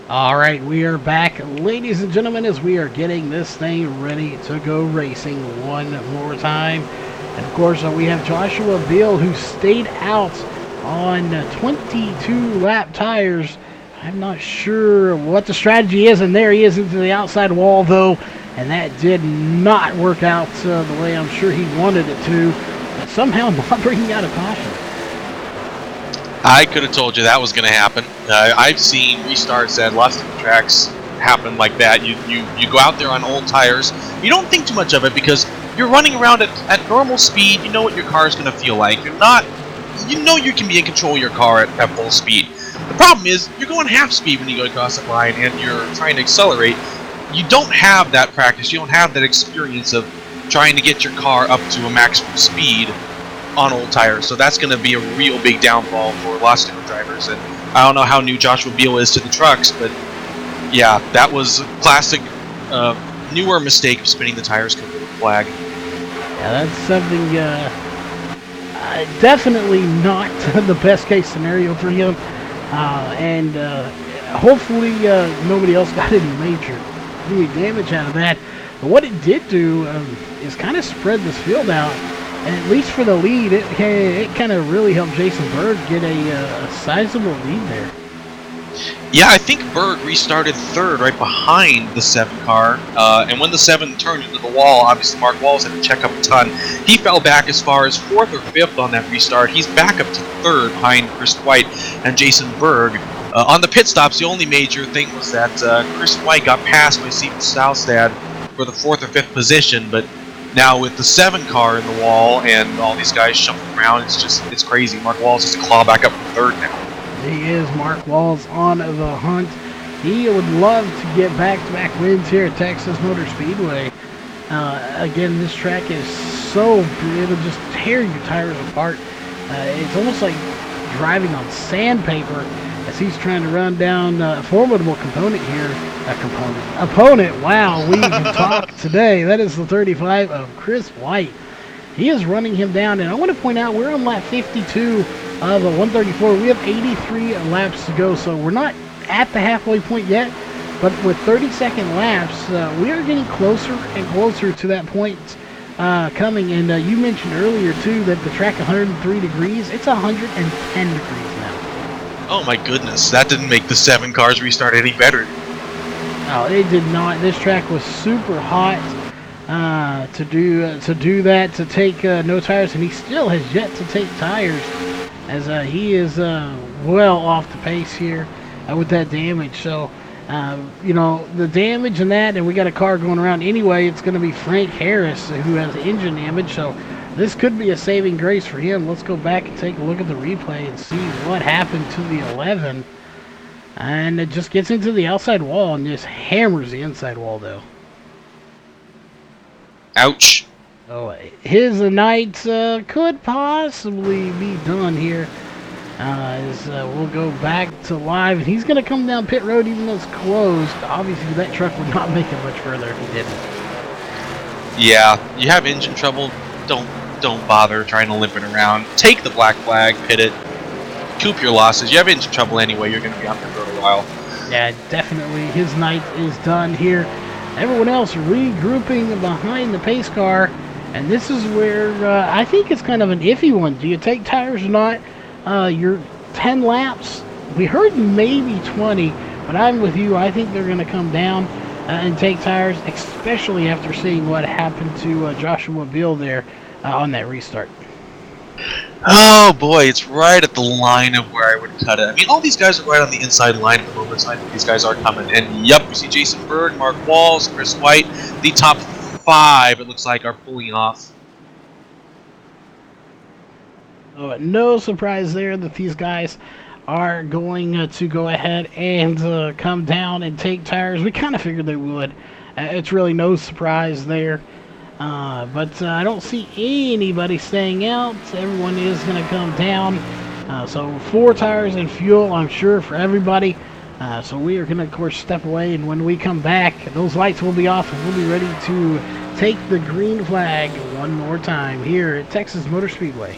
A: All right, we are back, ladies and gentlemen, as we are getting this thing ready to go racing one more time. And of course, we have Joshua Beal, who stayed out on 22 lap tires. I'm not sure what the strategy is, and there he is into the outside wall, though, and that did not work out the way I'm sure he wanted it to, but somehow not bringing out a caution.
H: I could have told you that was going to happen. I've seen restarts at lots of tracks happen like that. You go out there on old tires. You don't think too much of it because you're running around at normal speed. You know what your car is going to feel like. You know you can be in control of your car at full speed. The problem is you're going half speed when you go across the line and you're trying to accelerate. You don't have that practice. You don't have that experience of trying to get your car up to a maximum speed on old tires, so that's going to be a real big downfall for lots of different drivers. And I don't know how new Joshua Beal is to the trucks, but yeah, that was a classic newer mistake of spinning the tires because of the flag.
A: Yeah, that's something definitely not the best case scenario for him, and hopefully nobody else got any major damage out of that. But what it did do is kind of spread this field out. And at least for the lead, it kind of really helped Jason Berg get a sizable lead there.
H: Yeah, I think Berg restarted third right behind the 7 car. And when the 7 turned into the wall, obviously Mark Walls had to check up a ton. He fell back as far as 4th or 5th on that restart. He's back up to 3rd behind Chris White and Jason Berg. On the pit stops, the only major thing was that Chris White got passed by Steven Saustad for the 4th or 5th position, but now with the 7 car in the wall and all these guys shuffling around, it's crazy. Mark Walls has to claw back up from 3rd now.
A: He is. Mark Walls on the hunt. He would love to get back-to-back wins here at Texas Motor Speedway. Again, this track is so, it'll just tear your tires apart. It's almost like driving on sandpaper as he's trying to run down a formidable opponent here. Opponent, wow, we talk today. That is the 35 of Chris White. He is running him down, and I want to point out we're on lap 52 of the 134. We have 83 laps to go, so we're not at the halfway point yet, but with 30-second laps, we are getting closer and closer to that point coming. And you mentioned earlier, too, that the track 103 degrees. It's 110 degrees now.
H: Oh, my goodness. That didn't make the 7 cars restart any better.
A: Oh, it did not. This track was super hot to do that, to take no tires, and he still has yet to take tires, as he is well off the pace here with that damage. So, you know, the damage and that, and we got a car going around anyway. It's going to be Frank Harris who has engine damage, so this could be a saving grace for him. Let's go back and take a look at the replay and see what happened to the 11. And it just gets into the outside wall and just hammers the inside wall, though.
H: Ouch.
A: Oh, his night could possibly be done here. As we'll go back to live. And he's going to come down pit road even though it's closed. Obviously, that truck would not make it much further if he didn't.
H: Yeah, you have engine trouble. Don't bother trying to limp it around. Take the black flag, pit it. Coop your losses. You have engine trouble anyway. You're going to be on there for a while.
A: Yeah, definitely. His night is done here. Everyone else regrouping behind the pace car. And this is where I think it's kind of an iffy one. Do you take tires or not? You're 10 laps. We heard maybe 20, but I'm with you. I think they're going to come down and take tires, especially after seeing what happened to Joshua Beal there on that restart.
H: Oh boy, it's right at the line of where I would cut it. I mean, all these guys are right on the inside line at the moment, so I think these guys are coming. And yep, we see Jason Berg, Mark Walls, Chris White. The top 5, it looks like, are pulling off.
A: Oh, no surprise there that these guys are going to go ahead and come down and take tires. We kind of figured they would. It's really no surprise there. But I don't see anybody staying out. Everyone is going to come down. So 4 tires and fuel, I'm sure, for everybody. So we are going to, of course, step away. And when we come back, those lights will be off. And we'll be ready to take the green flag one more time here at Texas Motor Speedway.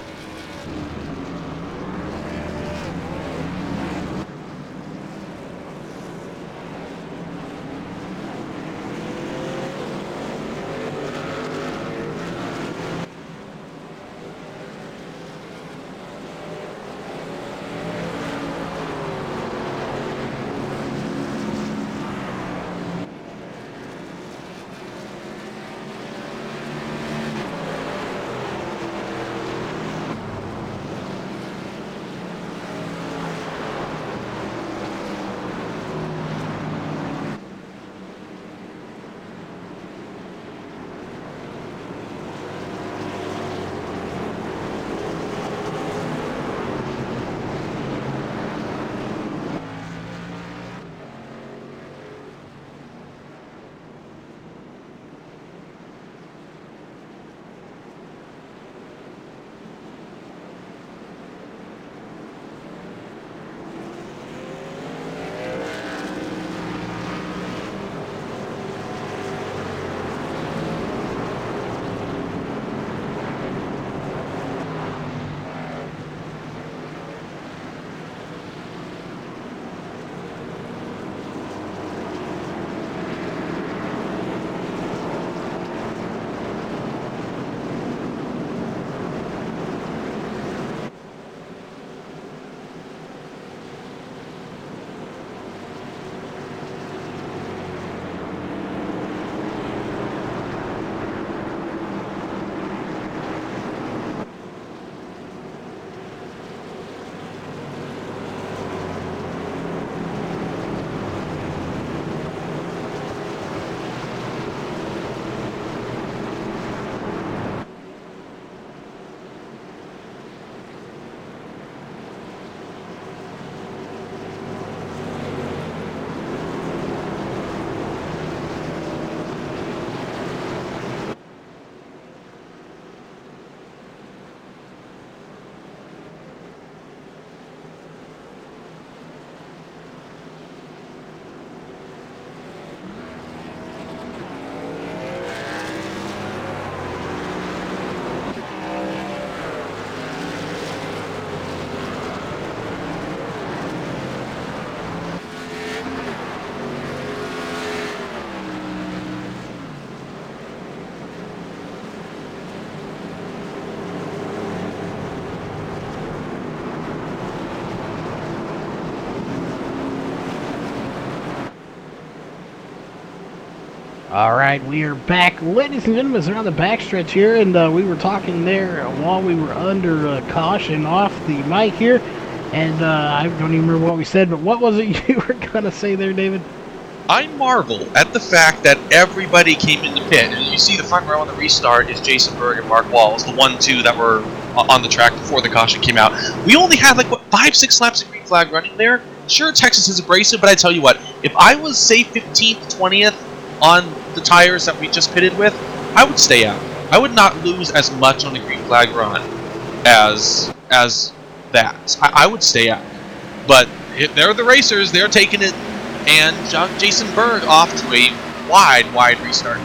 A: All right, we are back, ladies and gentlemen. It's around the backstretch here, and we were talking there while we were under caution off the mic here, and I don't even remember what we said, but what was it you were gonna say there, David?
H: I marvel at the fact that everybody came in the pit, and you see the front row on the restart is Jason Berg and Mark Walls, the 1-2 that were on the track before the caution came out. We only had like, what, 5-6 laps of green flag running there? Sure, Texas is abrasive, but I tell you what, if I was, say, 15th, 20th on the tires that we just pitted with, I would stay out. I would not lose as much on the green flag run as that. I would stay out. But they're the racers, they're taking it, and Jason Berg off to a wide restart.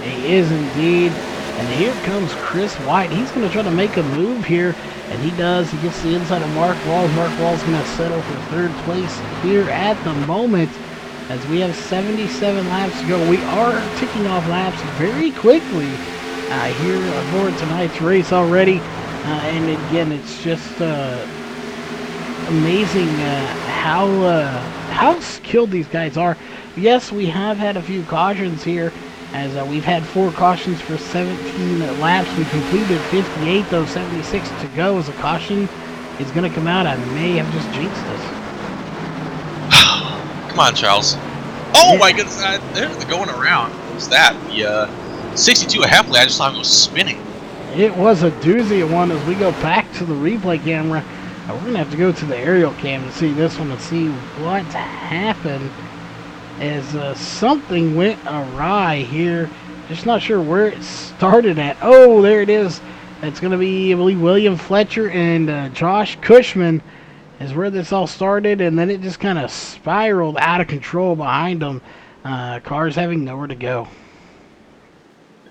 A: He is indeed. And here comes Chris White. He's going to try to make a move here, and he does. He gets the inside of Mark Walls. Mark Walls going to settle for third place here at the moment, as we have 77 laps to go. We are ticking off laps very quickly here aboard tonight's race already. And again, it's just amazing how skilled these guys are. Yes, we have had a few cautions here, as we've had 4 cautions for 17 laps. We completed 58, though 76 to go. As a caution is going to come out, I may have just jinxed us.
H: Come on, Charles. Oh my goodness, there's the going around. What was that? The 62 half lap, I just saw him go spinning.
A: It was a doozy of one. As we go back to the replay camera, we're going to have to go to the aerial cam to see this one and see what happened, as something went awry here. Just not sure where it started at. Oh, there it is. It's going to be, I believe, William Fletcher and Josh Cushman is where this all started, and then it just kind of spiraled out of control behind them. Cars having nowhere to go.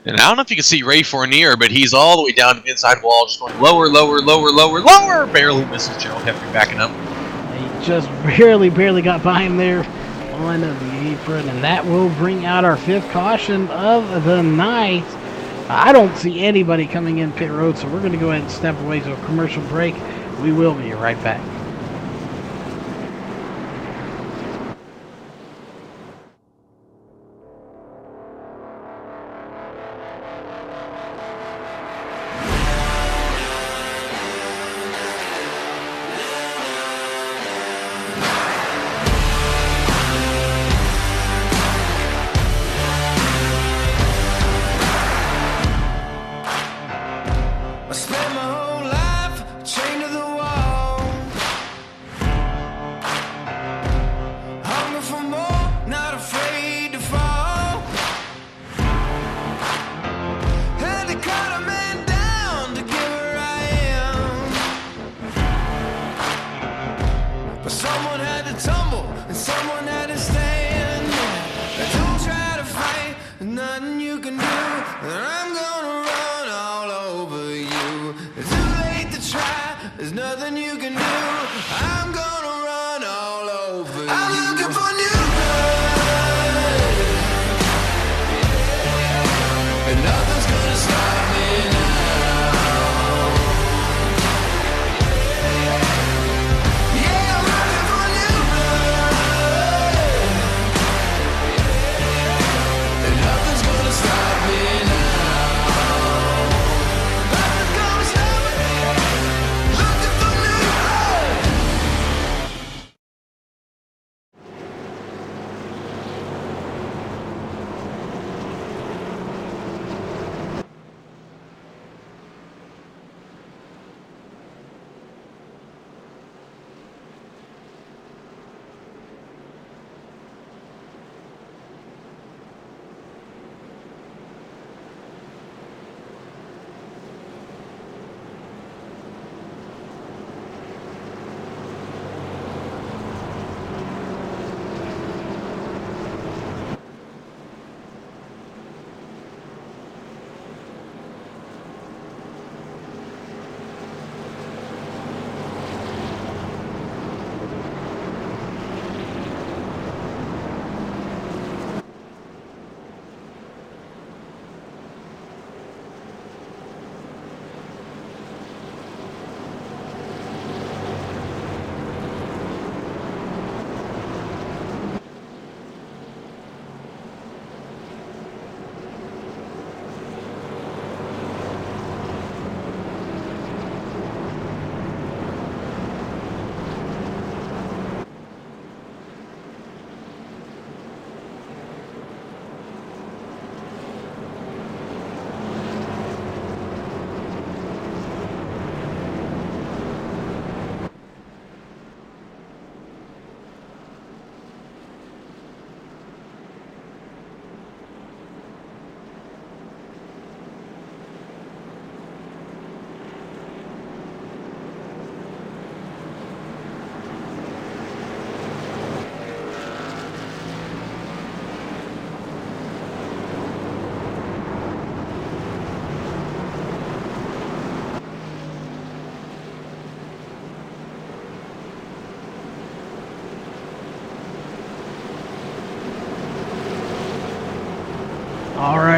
H: And I don't know if you can see Ray Fournier, but he's all the way down to the inside wall, just going lower, lower, lower, lower, lower. Barely misses Gerald Heffrey backing up.
A: He just barely got by him there on the apron, and that will bring out our 5th caution of the night. I don't see anybody coming in pit road, so we're going to go ahead and step away to a commercial break. We will be right back.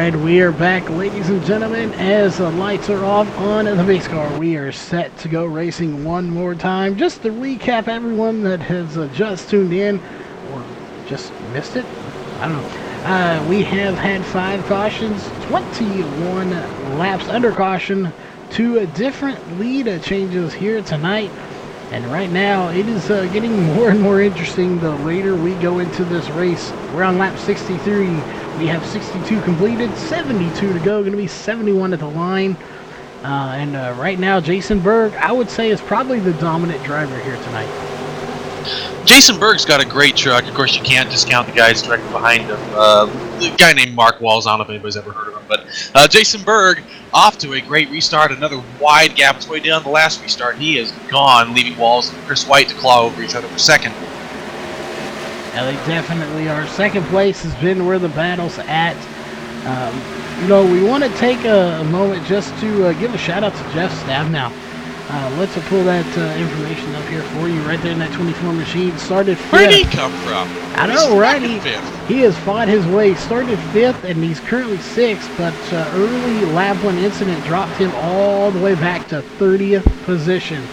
A: Alright, we are back, ladies and gentlemen. As the lights are off on the base car, we are set to go racing one more time. Just to recap, everyone that has just tuned in or just missed it, I don't know. We have had 5 cautions, 21 laps under caution, 2 different lead changes here tonight. And right now, it is getting more and more interesting the later we go into this race. We're on lap 63. We have 62 completed, 72 to go. Going to be 71 at the line. And right now, Jason Berg, I would say, is probably the dominant driver here tonight.
H: Jason Berg's got a great truck. Of course, you can't discount the guys directly behind him. The guy named Mark Walls, I don't know if anybody's ever heard of him, but Jason Berg off to a great restart. Another wide gap. It's way down the last restart. He is gone, leaving Walls and Chris White to claw over each other for second.
A: Yeah, they definitely are. Second place has been where the battle's at. You know, we want to take a moment just to give a shout out to Jeff Stabnow. Let's pull that information up here for you. Right there in that 24 machine. Started 5th.
H: Where'd he come from?
A: I know, right? He has fought his way. Started 5th, and he's currently 6th, but early lap 1 incident dropped him all the way back to 30th position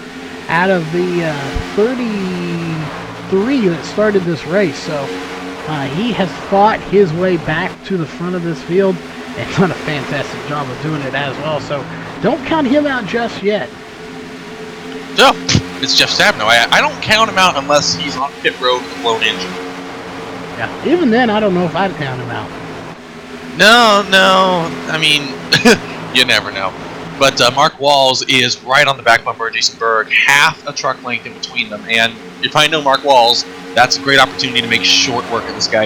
A: out of the 33 that started this race. So he has fought his way back to the front of this field and done a fantastic job of doing it as well. So don't count him out just yet.
H: No, it's Jeff Stabnow. I don't count him out unless he's on pit road with a blown engine.
A: Yeah, even then, I don't know if I'd count him out.
H: No. I mean, you never know. But Mark Walls is right on the back bumper of Jason Berg, half a truck length in between them. And if I know Mark Walls, that's a great opportunity to make short work of this guy.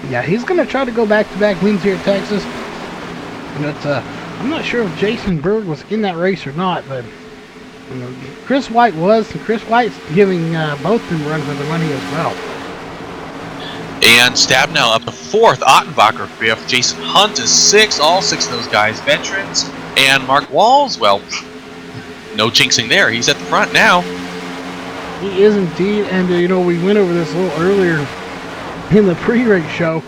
A: Yeah, he's going to try to go back-to-back wins here at Texas. But I'm not sure if Jason Berg was in that race or not, but Chris White was. And Chris White's giving both of them run for the money as well.
H: And Stabnow up to 4th, Ottenbacher 5th, Jason Hunt is 6th, all 6 of those guys veterans. And Mark Walls, well, no jinxing there. He's at the front now.
A: He is indeed, and you know, we went over this a little earlier in the pre-race show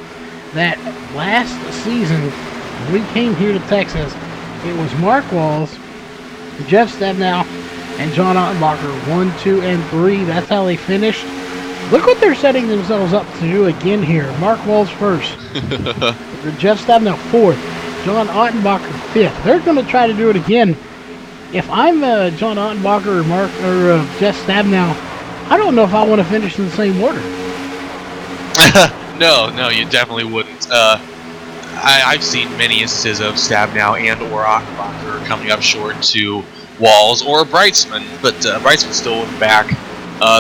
A: that last season when we came here to Texas, it was Mark Walls, Jeff Stabnow, and John Ottenbacher 1, 2, and 3. That's how they finished. Look what they're setting themselves up to do again here. Mark Walls 1st, Jeff Stabnow 4th, John Ottenbacher 5th. They're going to try to do it again. If I'm John Ottenbacher or Jeff Stabnow, I don't know if I want to finish in the same order.
H: No, you definitely wouldn't. I've seen many instances of Stabnow and or Ottenbacher coming up short to Walls or Brightsman, but Brightsman's still in the back.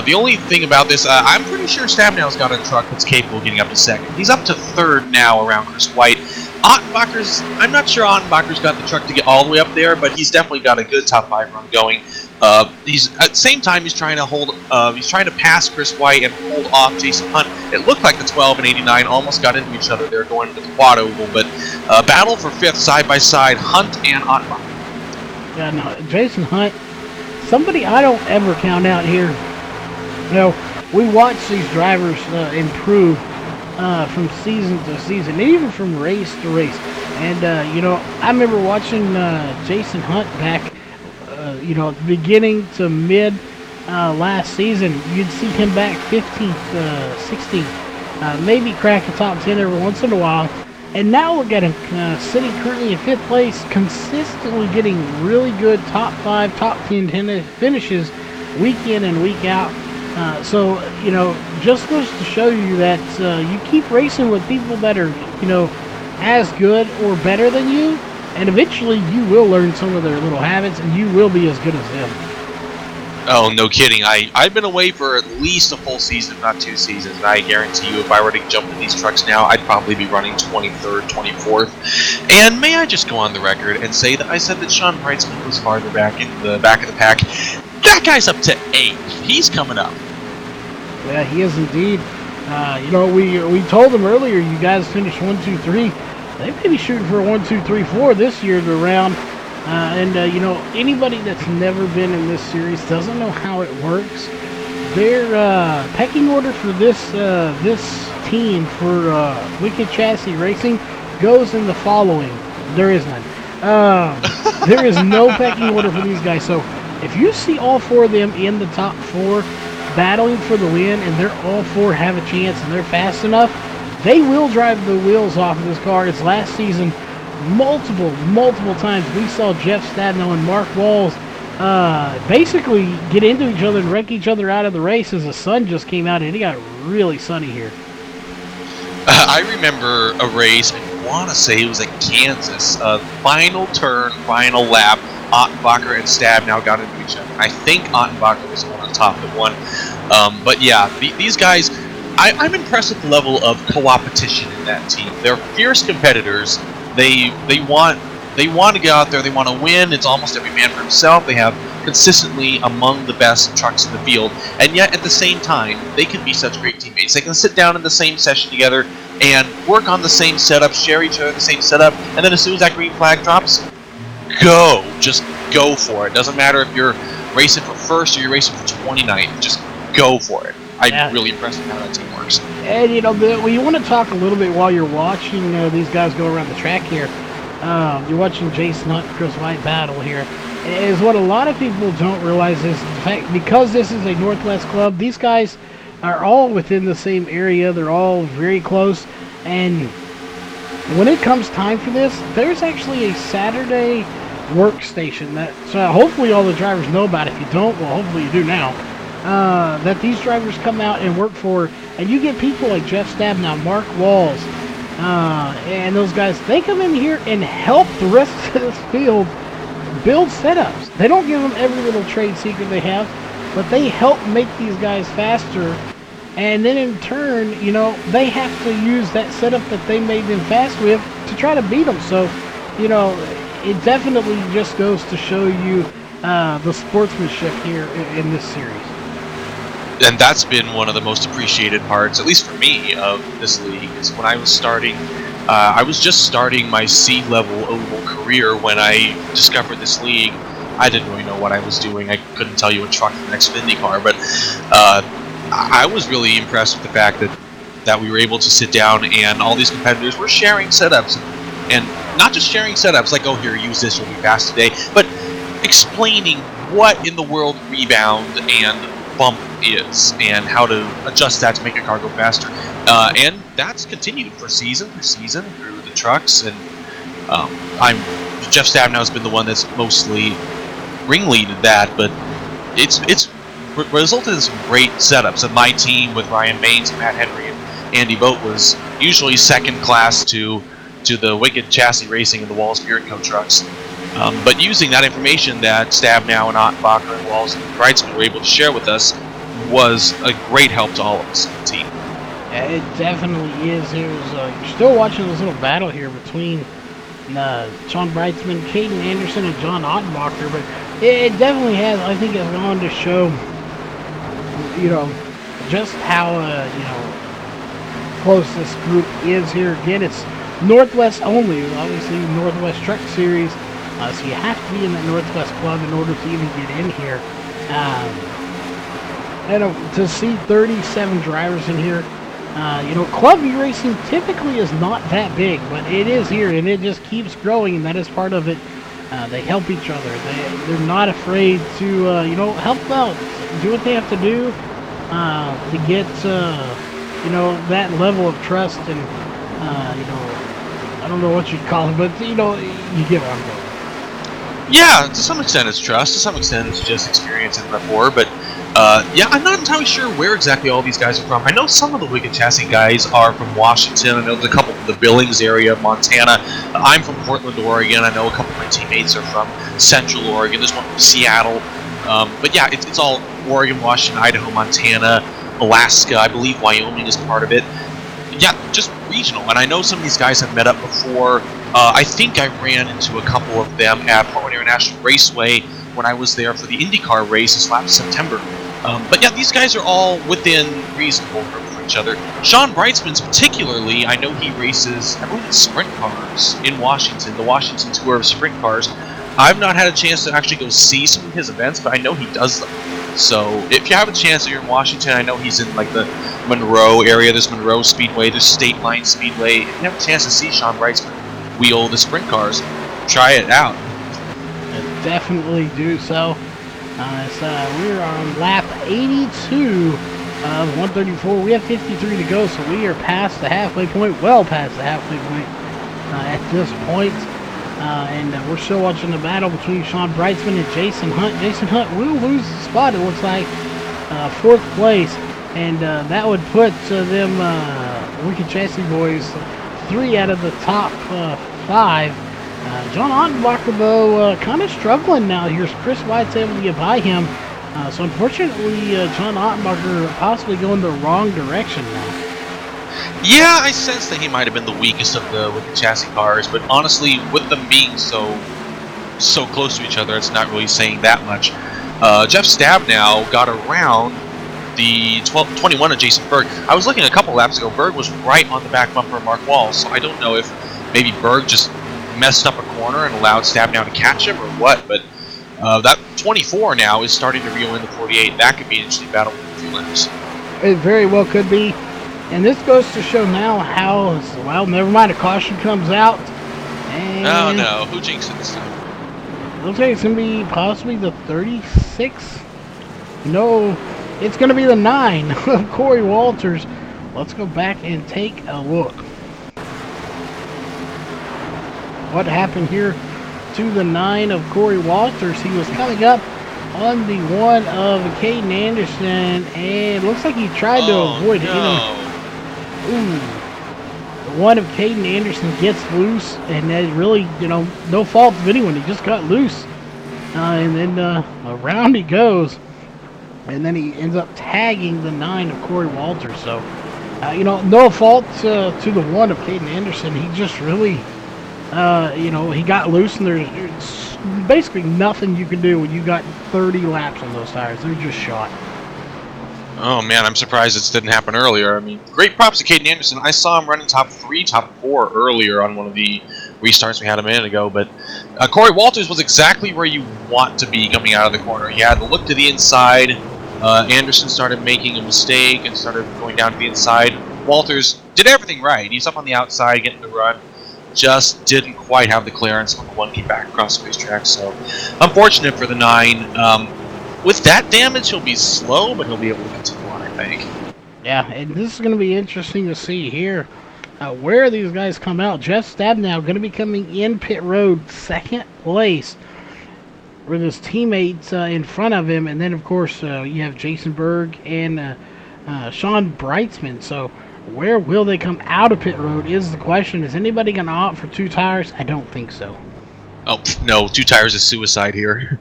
H: The only thing about this, I'm pretty sure Stabnow's got a truck that's capable of getting up to 2nd. He's up to 3rd now around Chris White. I'm not sure Ottenbacher's got the truck to get all the way up there, but he's definitely got a good top 5 run going. He's at the same time he's trying to pass Chris White and hold off Jason Hunt. It looked like the 12 and 89 almost got into each other there going into the quad oval, but battle for 5th side by side, Hunt and Ottenbacher.
A: Yeah, no, Jason Hunt, somebody I don't ever count out here. You know, we watch these drivers improve from season to season, and even from race to race. And, you know, I remember watching Jason Hunt back, you know, beginning to mid last season. You'd see him back 15th, 16th, maybe crack a top 10 every once in a while. And now look at him sitting currently in 5th place, consistently getting really good top 5, top 10 finishes week in and week out. So, you know, just goes to show you that you keep racing with people that are, you know, as good or better than you, and eventually you will learn some of their little habits, and you will be as good as them.
H: Oh, no kidding. I've been away for at least a full season, if not 2 seasons, and I guarantee you if I were to jump in these trucks now, I'd probably be running 23rd, 24th. And may I just go on the record and say that I said that Sean Brightsman was farther back in the back of the pack. That guy's up to 8th. He's coming up.
A: Yeah, he is indeed. You know, we told them earlier, you guys finished 1, 2, 3. They may be shooting for a 1, 2, 3, 4 this year around. You know, anybody that's never been in this series doesn't know how it works. Their pecking order for this team for Wicked Chassis Racing goes in the following. There is none. There is no pecking order for these guys. So if you see all four of them in the top four battling for the win, and they're all four have a chance and they're fast enough, they will drive the wheels off of this car. It's last season, multiple times we saw Jeff Stabno and Mark Walls basically get into each other and wreck each other out of the race as the sun just came out, and it got really sunny here.
H: I remember a race, I want to say it was at Kansas, final turn, final lap, Ottenbacher and Stabno got into each other. I think Ottenbacher was the one on top that won. But yeah, these guys, I'm impressed with the level of co-opetition in that team. They're fierce competitors. They want to get out there. They want to win. It's almost every man for himself. They have consistently among the best trucks in the field, and yet at the same time, they can be such great teammates. They can sit down in the same session together and work on the same setup, share each other the same setup, and then as soon as that green flag drops, just go for it. Doesn't matter if you're racing for first or you're racing for 29th. Just go for it. I'm really impressed with how that team works.
A: And you want to talk a little bit while you're watching these guys go around the track here. You're watching Jason Hunt and Chris White battle here. Is what a lot of people don't realize is the fact, because this is a Northwest club, these guys are all within the same area. They're all very close, and when it comes time for this, there's actually a Saturday workstation that hopefully all the drivers know about. If you don't, well, hopefully you do now. That these drivers come out and work for, and you get people like Jeff Stabnow, Mark Walls, and those guys. They come in here and help the rest of this field build setups. They don't give them every little trade secret they have, but they help make these guys faster, and then in turn, they have to use that setup that they made them fast with to try to beat them. So, it definitely just goes to show you the sportsmanship here in this series.
H: And that's been one of the most appreciated parts, at least for me, of this league, is when I was starting. I was just starting my C-level oval career when I discovered this league. I didn't really know what I was doing. I couldn't tell you a truck in the next Xfinity car, but I was really impressed with the fact that we were able to sit down and all these competitors were sharing setups, and not just sharing setups like, oh, here, use this, you'll be fast today, but explaining what in the world rebound and bump is and how to adjust that to make a car go faster. And that's continued for season through the trucks, and Jeff Stabnow has been the one that's mostly ringleaded that, but it's resulted in some great setups. And my team with Ryan Baines, Matt Henry, and Andy Vogt was usually second class to the Wicked Chassis Racing and the Wallace Beard Co. trucks. But using that information that Stabnow and Ottenbacher and Walls and Breitzman were able to share with us was a great help to all of us on the team.
A: It definitely is. You're still watching this little battle here between Sean Breitzman, Caden Anderson, and John Ottenbacher, but it definitely has, I think, has gone to show, just how, close this group is here. Again, it's Northwest only, obviously Northwest Truck Series, so you have to be in that Northwest club in order to even get in here. And to see 37 drivers in here, Club V Racing typically is not that big, but it is here, and it just keeps growing, and that is part of it. They help each other. They're not afraid to, help out, do what they have to do to get, that level of trust, and, I don't know what you'd call it, but, you get what I'm going.
H: Yeah, to some extent it's trust, to some extent it's just experience and rapport, but I'm not entirely sure where exactly all these guys are from. I know some of the Wicked Chassis guys are from Washington. I know there's a couple from the Billings area of Montana. I'm from Portland, Oregon. I know a couple of my teammates are from Central Oregon. There's one from Seattle. But yeah, it's all Oregon, Washington, Idaho, Montana, Alaska. I believe Wyoming is part of it. Yeah, just regional. And I know some of these guys have met up before. I think I ran into a couple of them at Portland International Raceway when I was there for the IndyCar race this last September. But yeah, these guys are all within reasonable group for each other. Sean Breitzman's particularly, I know he races, I believe it's sprint cars in Washington, the Washington Tour of Sprint Cars. I've not had a chance to actually go see some of his events, but I know he does them. So if you have a chance that you're in Washington, I know he's in like the Monroe area. There's Monroe Speedway, there's State Line Speedway. If you have a chance to see Sean Brightsman wheel the sprint cars, try it out.
A: Definitely do so. We're on lap 82 of 134. We have 53 to go, so we are past the halfway point, well past the halfway point at this point. And we're still watching the battle between Sean Brightsman and Jason Hunt. Jason Hunt will lose the spot, it looks like, 4th place. And that would put them, Wicked Chassis Boys, 3 out of the top 5. John Ottenbacher, though, kind of struggling now here. Chris White's able to get by him. So unfortunately, John Ottenbacher possibly going the wrong direction now.
H: Yeah, I sense that he might have been the weakest of the Wicked Chassis cars, but honestly, with them being so close to each other, it's not really saying that much. Jeff Stabnow got around the 21 of Jason Berg. I was looking a couple laps ago. Berg was right on the back bumper of Mark Walls, so I don't know if maybe Berg just messed up a corner and allowed Stabnow to catch him or what, but that 24 now is starting to reel in the 48. That could be an interesting battle for a few laps.
A: It very well could be. And this goes to show now how, well, never mind, a caution comes out. And
H: oh no, who jinxed it this time?
A: Looks like it's going to be possibly the 36. No, it's going to be the 9 of Corey Walters. Let's go back and take a look. What happened here to the 9 of Corey Walters? He was coming up on the 1 of Caden Anderson, and looks like he tried to avoid it. Ooh. The 1 of Caden Anderson gets loose, and that really, no fault of anyone. He just got loose. And then around he goes. And then he ends up tagging the 9 of Corey Walters. So, no fault to the 1 of Caden Anderson. He just really, he got loose, and there's basically nothing you can do when you got 30 laps on those tires. They're just shot.
H: Oh man, I'm surprised this didn't happen earlier. I mean, great props to Caden Anderson. I saw him running top 3, top 4 earlier on one of the restarts we had a minute ago, but Corey Walters was exactly where you want to be coming out of the corner. He had the look to the inside. Anderson started making a mistake and started going down to the inside. Walters did everything right. He's up on the outside, getting the run. Just didn't quite have the clearance when the 1 came back across the racetrack, so unfortunate for the 9. With that damage, he'll be slow, but he'll be able to continue on, I think.
A: Yeah, and this is going to be interesting to see here where these guys come out. Jeff Stabnow going to be coming in pit road 2nd place with his teammates in front of him. And then, of course, you have Jason Berg and Sean Brightsman. So where will they come out of pit road is the question. Is anybody going to opt for 2 tires? I don't think so.
H: Oh, no, 2 tires is suicide here.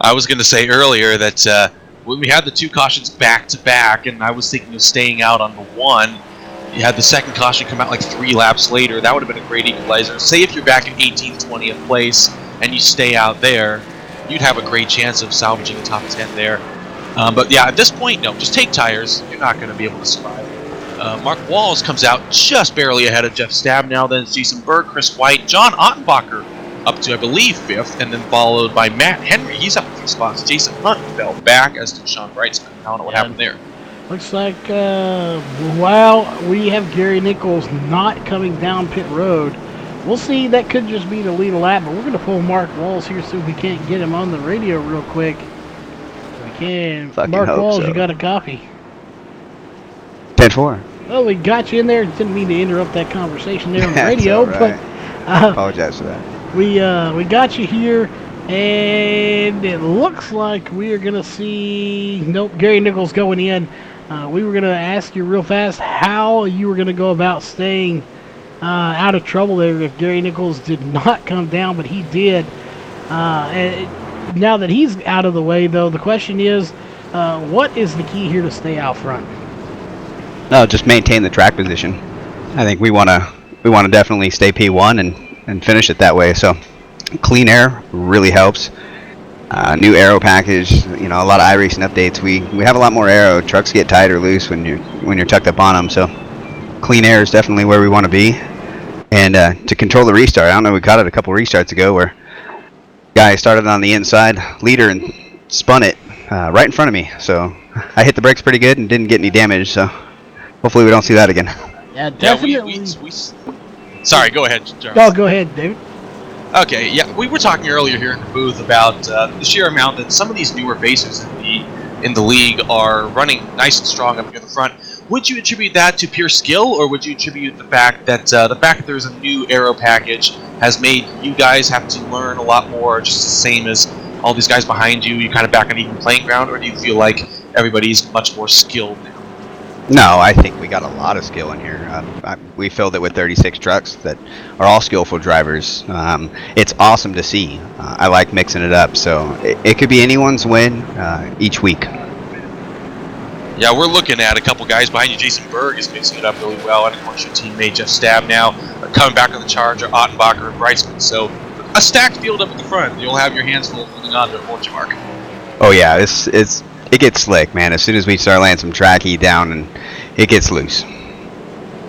H: I was going to say earlier that when we had the 2 cautions back-to-back, and I was thinking of staying out on the 1, you had the 2nd caution come out like 3 laps later. That would have been a great equalizer. Say if you're back in 18th, 20th place, and you stay out there, you'd have a great chance of salvaging a top 10 there. But yeah, at this point, no, just take tires. You're not going to be able to survive. Mark Walls comes out just barely ahead of Jeff Stabnow, then it's Jason Berg, Chris White, John Ottenbacher up to, I believe, 5th, and then followed by Matt Henry. He's up a few spots. Jason Hunt fell back, as did Sean Brightsman. I don't know what happened there.
A: Looks like, we have Gary Nichols not coming down pit road. We'll see. That could just be the lead a lap, but we're going to pull Mark Walls here, see if we can't get him on the radio real quick. We can. Mark Walls, you got a copy?
I: 10-4.
A: Well, we got you in there. Didn't mean to interrupt that conversation there on the radio,
I: right.
A: But
I: Apologize for that.
A: We got you here, and it looks like we are gonna see. Nope, Gary Nichols going in. We were gonna ask you real fast how you were gonna go about staying out of trouble there if Gary Nichols did not come down, but he did. And now that he's out of the way, though, the question is, what is the key here to stay out front?
I: No, just maintain the track position. I think we want to definitely stay P1 and finish it that way. So clean air really helps. New aero package, a lot of iRacing updates. We have a lot more aero. Trucks get tight or loose when you're tucked up on them. So clean air is definitely where we want to be. And to control the restart, I don't know, we caught it a couple restarts ago where guy started on the inside leader and spun it right in front of me. So I hit the brakes pretty good and didn't get any damage. So hopefully we don't see that again.
A: Yeah, definitely.
H: Sorry, go ahead, Charles.
A: Oh, go ahead, David.
H: Okay, yeah, we were talking earlier here in the booth about the sheer amount that some of these newer bases in the league are running nice and strong up near the front. Would you attribute that to pure skill, or would you attribute the fact that there's a new aero package has made you guys have to learn a lot more, just the same as all these guys behind you? You kind of back on even playing ground, or do you feel like everybody's much more skilled now?
I: No, I think we got a lot of skill in here. We filled it with 36 trucks that are all skillful drivers. It's awesome to see. I like mixing it up, so it could be anyone's win each week.
H: Yeah, we're looking at a couple guys behind you. Jason Berg is mixing it up really well, and of course your teammate Jeff Stab now coming back on the charge are Ottenbacher and Breisman. So a stacked field up at the front. You'll have your hands full holding on to a fortune mark.
I: Oh yeah, it gets slick, man. As soon as we start laying some track heat down, and it gets loose.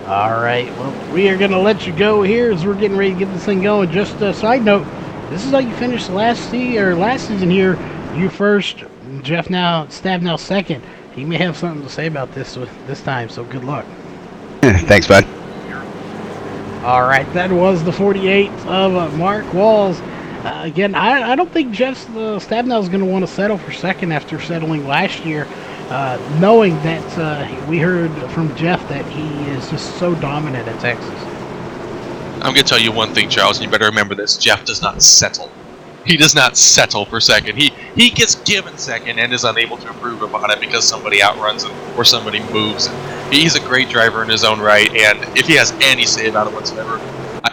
A: All right, well, we are going to let you go here as we're getting ready to get this thing going. Just a side note, this is how you finished last season here. You first, Stab now second. He may have something to say about this time, so good luck.
I: Thanks, bud.
A: All right, that was the 48 of Mark Walls. Again, I don't think Jeff Stabnow is going to want to settle for second after settling last year, knowing that we heard from Jeff that he is just so dominant at Texas.
H: I'm going to tell you one thing, Charles, and you better remember this. Jeff does not settle. He does not settle for second. He gets given second and is unable to improve upon it because somebody outruns him or somebody moves him. He's a great driver in his own right, and if he has any say about it whatsoever,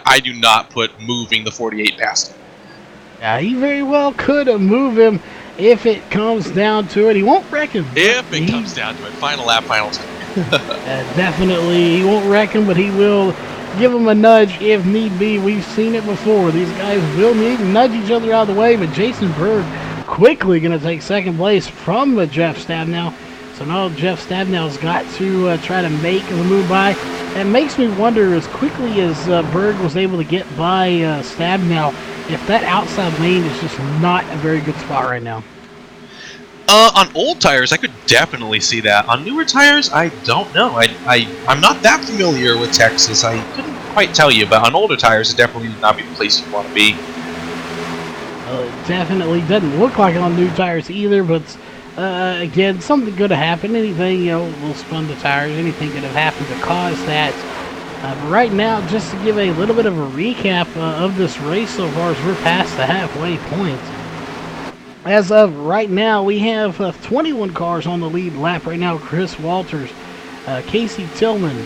H: I do not put moving the 48 past him.
A: Yeah, he very well could move him if it comes down to it. He won't wreck him.
H: If it comes down to it. Final lap, final time.
A: Definitely, he won't wreck him, but he will give him a nudge if need be. We've seen it before. These guys will need to nudge each other out of the way, but Jason Berg quickly going to take second place from Jeff Stabnow. So now Jeff Stabnow's got to try to make the move by. It makes me wonder, as quickly as Berg was able to get by Stabnow, if that outside lane is just not a very good spot right now.
H: On old tires, I could definitely see that. On newer tires, I don't know. I'm not that familiar with Texas. I couldn't quite tell you, but on older tires, it definitely would not be the place you want to be.
A: It definitely doesn't look like on new tires either, but again, something could have happened. Anything, will spun the tires. Anything could have happened to cause that. But right now, just to give a little bit of a recap of this race so far as we're past the halfway point. As of right now, we have 21 cars on the lead lap right now. Chris Walters, Casey Tillman,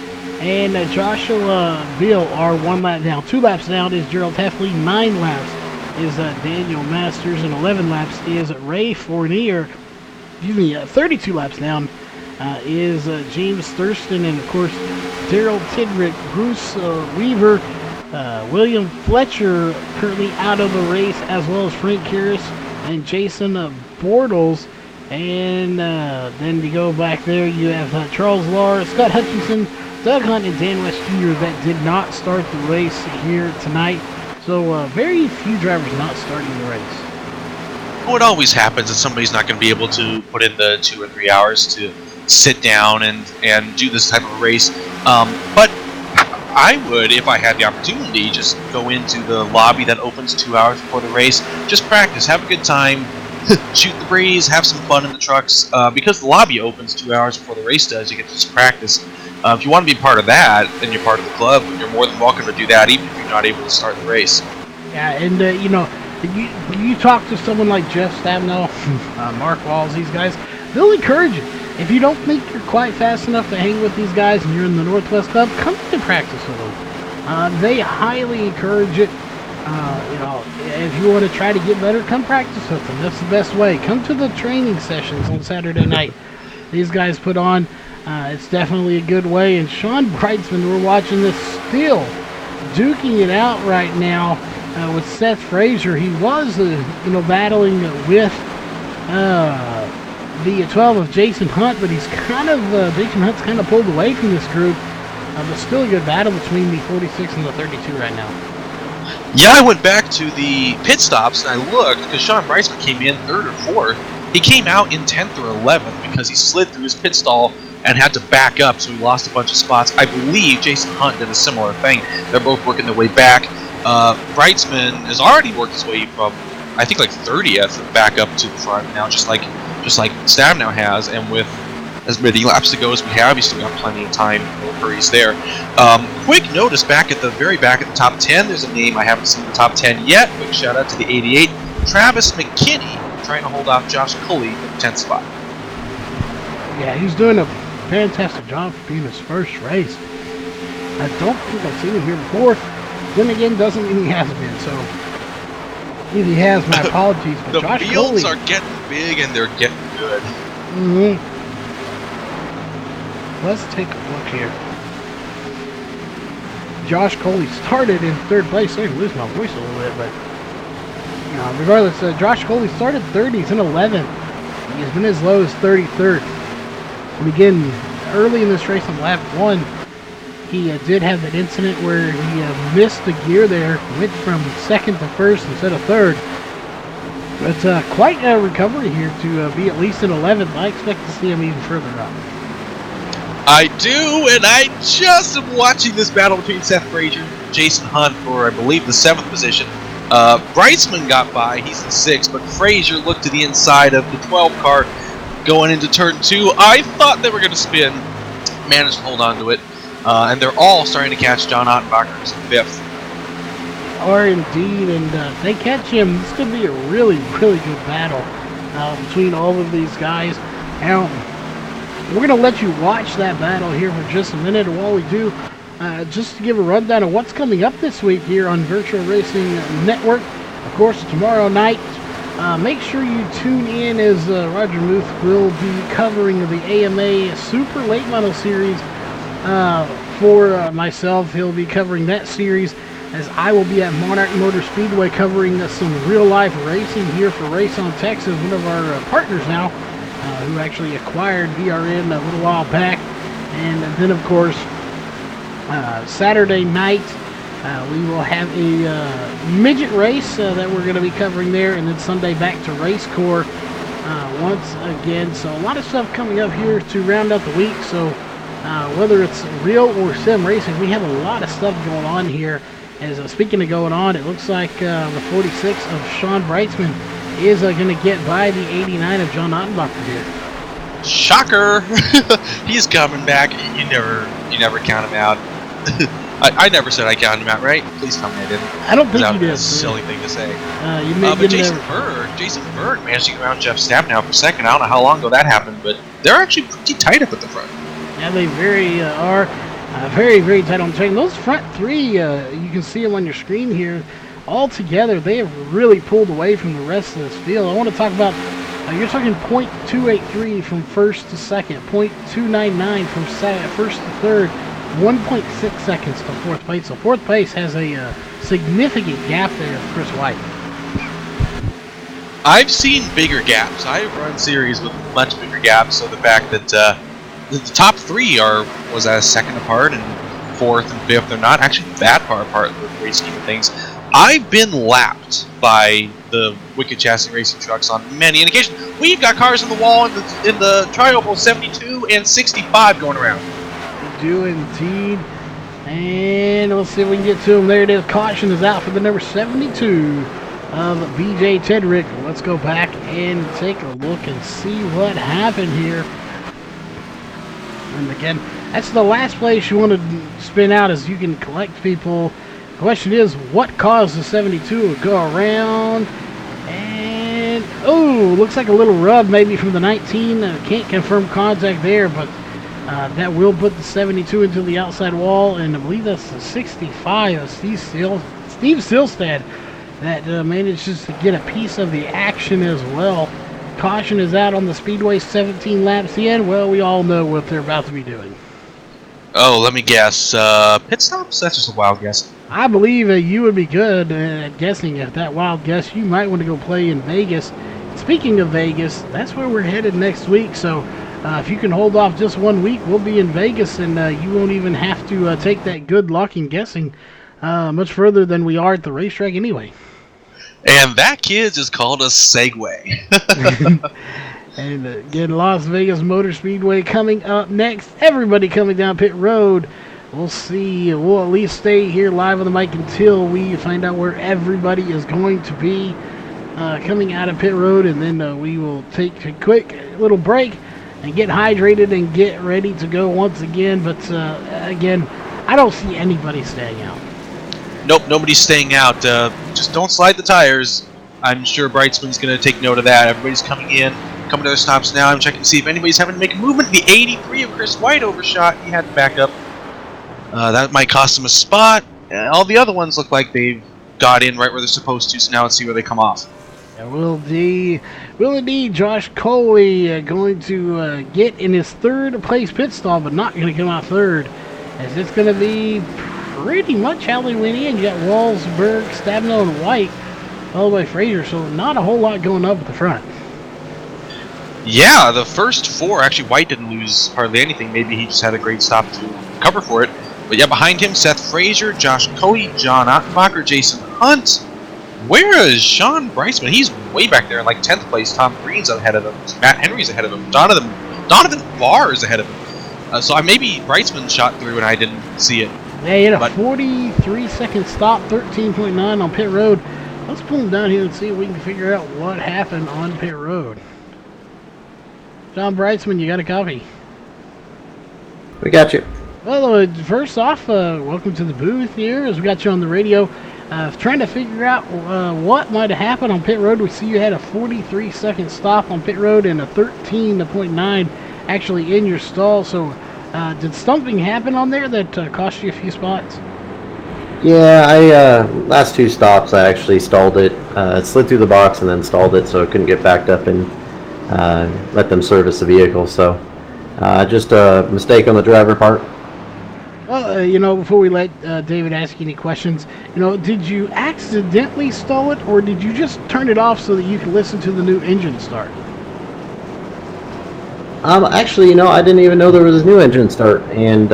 A: and Joshua Bill are 1 lap down. 2 laps down is Gerald Heffley. 9 laps is Daniel Masters, and 11 laps is Ray Fournier. 32 laps down is James Thurston, and of course Daryl Tidrick, Bruce Weaver, William Fletcher currently out of the race, as well as Frank Karras and Jason Bortles. And then you go back there, you have Charles Lahr, Scott Hutchinson, Doug Hunt, and Dan West Jr. that did not start the race here tonight. So very few drivers not starting the race.
H: What always happens is somebody's not going to be able to put in the 2 or 3 hours to sit down and do this type of race. But I would, if I had the opportunity, just go into the lobby that opens 2 hours before the race. Just practice, have a good time, shoot the breeze, have some fun in the trucks. Because the lobby opens 2 hours before the race does, you get to just practice. If you want to be part of that, and you're part of the club, you're more than welcome to do that, even if you're not able to start the race.
A: Yeah, and you talk to someone like Jeff Stabnow, Mark Walls, these guys, they'll encourage you. If you don't think you're quite fast enough to hang with these guys and you're in the Northwest Club, come to practice with them. They highly encourage it. If you want to try to get better, come practice with them. That's the best way. Come to the training sessions on Saturday night. These guys put on. It's definitely a good way. And Sean Brightsman, we're watching this still duking it out right now with Seth Frazier. He was, battling with the 12 of Jason Hunt, but he's Jason Hunt's kind of pulled away from this group. But still a good battle between the 46 and the 32 right now.
H: Yeah, I went back to the pit stops and I looked because Sean Brightsman came in 3rd or 4th, He came out in 10th or 11th because he slid through his pit stall and had to back up, so he lost a bunch of spots. I believe Jason Hunt did a similar thing. They're both working their way back. Breitzman has already worked his way from, I think, like 30th back up to the front now, just like Stabnow has, and with as many laps to go as we have, he's still got plenty of time. No hurries there. Quick notice back at the very back at the top 10, there's a name I haven't seen in the top 10 yet. Quick shout out to the 88, Travis McKinney, trying to hold off Josh Cully for the 10th spot.
A: Yeah, he's doing a fantastic job for being his first race. I don't think I've seen him here before. Then again, doesn't mean he hasn't been. So if he has, my apologies. But
H: The
A: Josh
H: fields
A: Coley,
H: are getting big and they're getting good.
A: Let's take a look here. Josh Coley started in third place. I'm losing my voice a little bit, but regardless, Josh Coley started third. He's in 11th. He's been as low as 33rd. And again, early in this race on lap 1, he did have that incident where he missed the gear there, went from second to first instead of third. But quite a recovery here to be at least in 11th. I expect to see him even further up.
H: I do, and I just am watching this battle between Seth Frazier and Jason Hunt for, I believe, the 7th position. Breitzman got by, he's in 6th, but Frazier looked to the inside of the 12 car going into turn 2. I thought they were going to spin, managed to hold on to it, and they're all starting to catch John Ottenbacher who's in 5th.
A: Are indeed, and if they catch him, this could be a really, really good battle between all of these guys. Now, we're going to let you watch that battle here for just a minute, and while we do, just to give a rundown of what's coming up this week here on Virtual Racing Network. Of course, tomorrow night, make sure you tune in as Roger Muth will be covering the AMA Super Late Model Series. For myself, he'll be covering that series, as I will be at Monarch Motor Speedway covering some real-life racing here for Race On Texas, one of our partners now, who actually acquired VRN a little while back. And then, of course, Saturday night, we will have a midget race that we're going to be covering there, and then Sunday back to Race Corps once again. So a lot of stuff coming up here to round out the week. So whether it's real or sim racing, we have a lot of stuff going on here. As speaking of going on, it looks like the 46 of Sean Breitzman is going to get by the 89 of John Ottenbacher here.
H: Shocker! He's coming back. You never count him out. I never said I counted him out, right? Please tell me I didn't.
A: I don't think you did.
H: That's a silly thing to say.
A: But
H: Jason Berg managed to get around Jeff Stabnow for second. I don't know how long ago that happened, but they're actually pretty tight up at the front.
A: Yeah, they very are. Very, very tight on the train. Those front three, you can see them on your screen here. All together, they have really pulled away from the rest of this field. I want to talk about, you're talking .283 from first to second, .299 from first to third, 1.6 seconds to fourth place. So fourth place has a significant gap there of Chris White.
H: I've seen bigger gaps. I've run series with much bigger gaps, so the fact that the top three was a second apart, and fourth and fifth are not actually that far apart in the great scheme of things. I've been lapped by the Wicked Chassis Racing trucks on many an occasion. We've got cars in the wall in the Tri-Oval 72 and 65 going around.
A: We do indeed. And let's see if we can get to them. There it is. Caution is out for the number 72 of BJ Tedrick. Let's go back and take a look and see what happened here. And again, that's the last place you want to spin out, as you can collect people. The question is, what caused the 72 to go around? And, oh, looks like a little rub maybe from the 19. Can't confirm contact there, but that will put the 72 into the outside wall. And I believe that's the 65 of Steve Silstad that manages to get a piece of the action as well. Caution is out on the speedway, 17 laps in. Well, we all know what they're about to be doing.
H: Oh, let me guess. Pit stops? That's just a wild guess.
A: I believe you would be good at guessing at that wild guess. You might want to go play in Vegas. Speaking of Vegas, that's where we're headed next week. So if you can hold off just 1 week, we'll be in Vegas, and you won't even have to take that good luck in guessing much further than we are at the racetrack anyway.
H: And that, kids, is called a Segway.
A: And again, Las Vegas Motor Speedway coming up next. Everybody coming down pit road. We'll see. We'll at least stay here live on the mic until we find out where everybody is going to be coming out of pit road. And then we will take a quick little break and get hydrated and get ready to go once again. But again, I don't see anybody staying out.
H: Nope, nobody's staying out. Just don't slide the tires. I'm sure Brightsman's going to take note of that. Everybody's coming to their stops now. I'm checking to see if anybody's having to make a movement. The 83 of Chris White overshot. He had to back up. That might cost him a spot. All the other ones look like they've got in right where they're supposed to, so now let's see where they come off.
A: Will indeed Josh Coley going to get in his third place pit stall, but not going to come out third, as it's going to be pretty much how they went in. You got Walsberg, Stabno, and White, followed by Frazier, so not a whole lot going up at the front.
H: Yeah, the first four, actually White didn't lose hardly anything. Maybe he just had a great stop to cover for it. But yeah, behind him, Seth Frazier, Josh Cody, John Ottenbacher, Jason Hunt. Where is Sean Brightsman? He's way back there in like 10th place. Tom Green's ahead of him. Matt Henry's ahead of him. Donovan Barr is ahead of him. So maybe Brightsman shot through and I didn't see it.
A: Yeah, he had a 43-second stop, 13.9 on pit road. Let's pull him down here and see if we can figure out what happened on pit road. John Brightsman, you got a copy?
J: We got you.
A: Well, first off, welcome to the booth here, as we got you on the radio. Trying to figure out what might have happened on pit road. We see you had a 43-second stop on pit road and a 13.9 actually in your stall. So did something happen on there that cost you a few spots?
J: Yeah, I last two stops I actually stalled it. Slid through the box and then stalled it, so I couldn't get backed up and let them service the vehicle. So just a mistake on the driver part.
A: Well, before we let David ask you any questions, did you accidentally stall it, or did you just turn it off so that you could listen to the new engine start?
J: Actually, I didn't even know there was a new engine start, and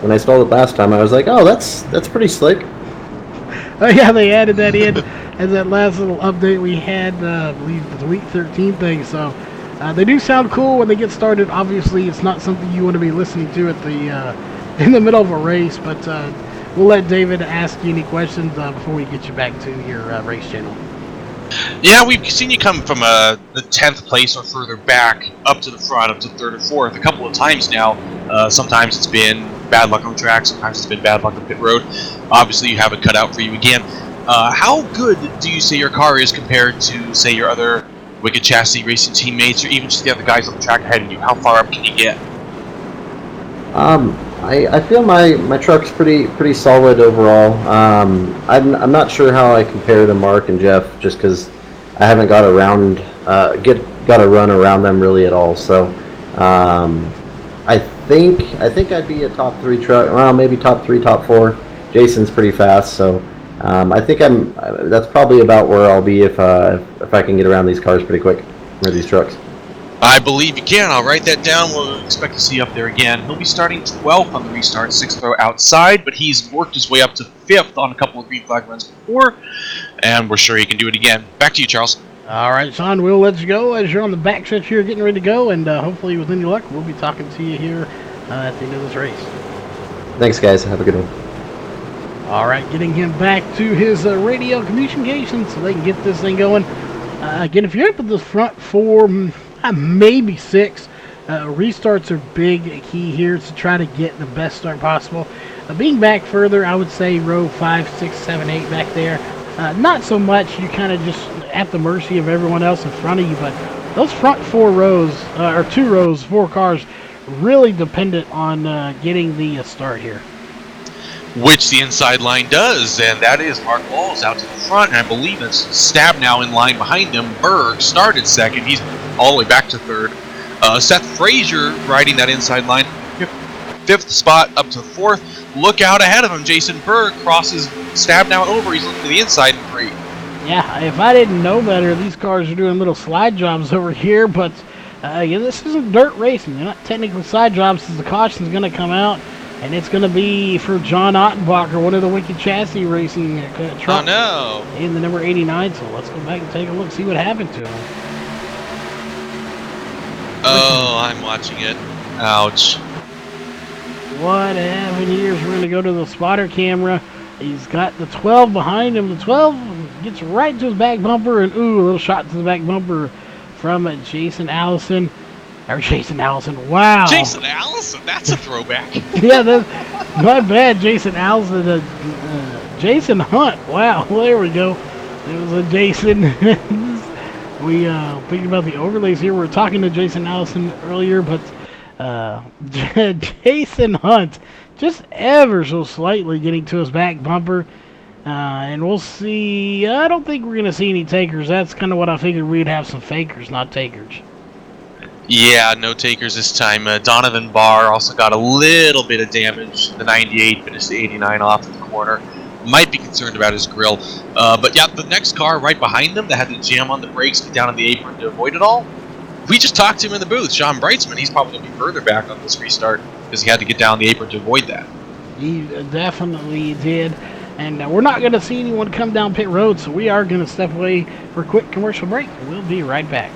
J: when I stalled it last time, I was like, oh, that's pretty slick.
A: Oh yeah, they added that in as that last little update we had, I believe the week 13 thing. So they do sound cool when they get started. Obviously, it's not something you want to be listening to at the in the middle of a race, but we'll let David ask you any questions before we get you back to your race channel.
H: Yeah, we've seen you come from the 10th place or further back up to the front, up to 3rd or 4th a couple of times now. Sometimes it's been bad luck on track, sometimes it's been bad luck on pit road. Obviously, you have it cut out for you again. How good do you say your car is compared to, say, your other Wicked Chassis racing teammates, or even just the other guys on the track ahead of you? How far up can you get?
J: I feel my truck's pretty solid overall. I'm not sure how I compare to Mark and Jeff, just because I haven't got around got a run around them really at all. So I think I'd be a top 3 truck. Well, maybe top 3, top 4. Jason's pretty fast, so I think that's probably about where I'll be if I can get around these cars pretty quick, or these trucks.
H: I believe you can. I'll write that down. We'll expect to see you up there again. He'll be starting 12th on the restart, 6th row outside, but he's worked his way up to 5th on a couple of green flag runs before, and we're sure he can do it again. Back to you, Charles.
A: All right, Sean, we'll let you go as you're on the back stretch here getting ready to go, and hopefully with any luck, we'll be talking to you here at the end of this race.
J: Thanks, guys. Have a good one.
A: All right, getting him back to his radio communications so they can get this thing going. Again, if you're up at the front 4, maybe 6, restarts are big key here to try to get the best start possible. Being back further, I would say row 5, 6, 7, 8 back there. Not so much. You're kind of just at the mercy of everyone else in front of you, but those front 4 rows, or 2 rows, 4 cars, really dependent on getting the start here.
H: Which the inside line does, and that is Mark Walls out to the front, and I believe it's Stab now in line behind him. Berg started 2nd. He's all the way back to 3rd. Seth Frazier riding that inside line, 5th spot up to 4th. Look out ahead of him. Jason Berg crosses Stab now over. He's looking to the inside and 3.
A: Yeah, if I didn't know better, these cars are doing little slide jobs over here, but this isn't dirt racing. They're not technically side jobs, as the caution's going to come out. And it's going to be for John Ottenbacher, one of the Wicked Chassis Racing trucks.
H: Oh, no.
A: In the number 89, so let's go back and take a look, see what happened to him.
H: Oh, I'm watching it. Ouch.
A: What happened here is we're going to go to the spotter camera. He's got the 12 behind him. The 12 gets right to his back bumper, and ooh, a little shot to the back bumper from Jason Allison. Or Jason Allison, wow.
H: Jason Allison, that's a throwback.
A: Yeah, that's not bad, Jason Allison. Jason Hunt, wow, well, there we go. It was a Jason. We thinking about the overlays here. We were talking to Jason Allison earlier, but Jason Hunt just ever so slightly getting to his back bumper. And we'll see. I don't think we're going to see any takers. That's kind of what I figured. We'd have some fakers, not takers.
H: Yeah, no takers this time. Donovan Barr also got a little bit of damage. The 98 finished the 89 off the corner. Might be concerned about his grill. But yeah, the next car right behind them that had to jam on the brakes, get down on the apron to avoid it all. We just talked to him in the booth, Sean Brightsman. He's probably going to be further back on this restart because he had to get down the apron to avoid that.
A: He definitely did. And we're not going to see anyone come down pit road, so we are going to step away for a quick commercial break. We'll be right back.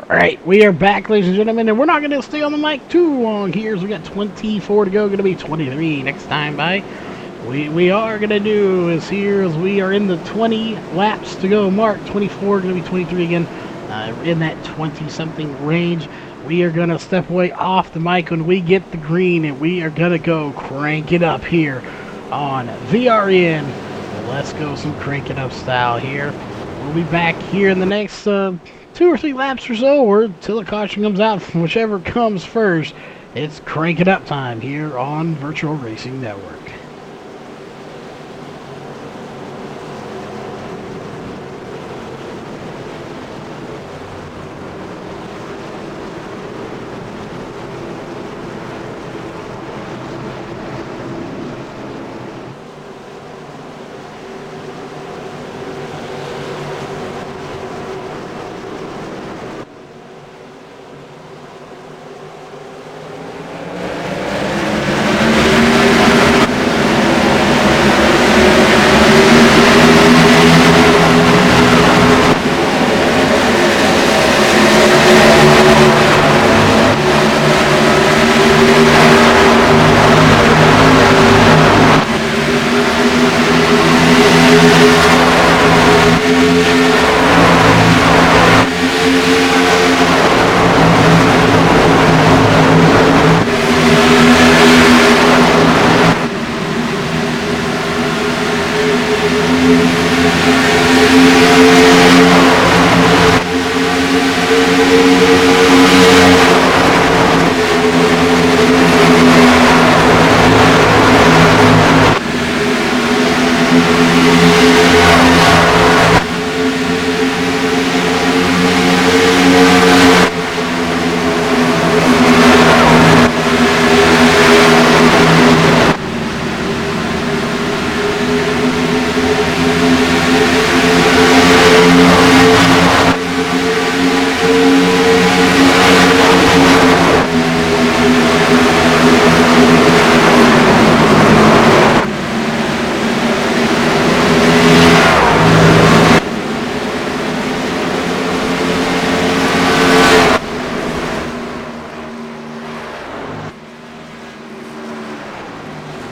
A: Alright, we are back, ladies and gentlemen, and we're not going to stay on the mic too long here. So we got 24 to go, going to be 23 next time by. We are going to do is here as we are in the 20 laps to go mark. 24, going to be 23 again, in that 20-something range. We are going to step away off the mic when we get the green, and we are going to go crank it up here on VRN. Let's go some crank it up style here. We'll be back here in the next 2 or 3 laps or so, or until the caution comes out, from whichever comes first. It's crank it up time here on Virtual Racing Network.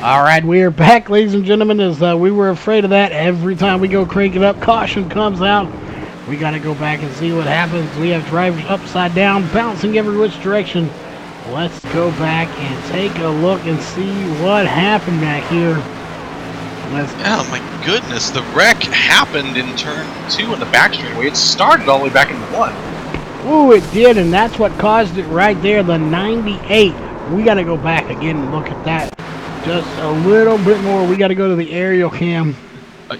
A: All right, we are back, ladies and gentlemen, as we were afraid of that. Every time we go crank it up, caution comes out. We got to go back and see what happens. We have drivers upside down, bouncing every which direction. Let's go back and take a look and see what happened back here.
H: Oh my goodness, the wreck happened in turn 2 in the back straightaway. It started all the way back in 1.
A: Ooh, it did, and that's what caused it right there, the 98. We got to go back again and look at that. Just a little bit more. We got to go to the aerial cam.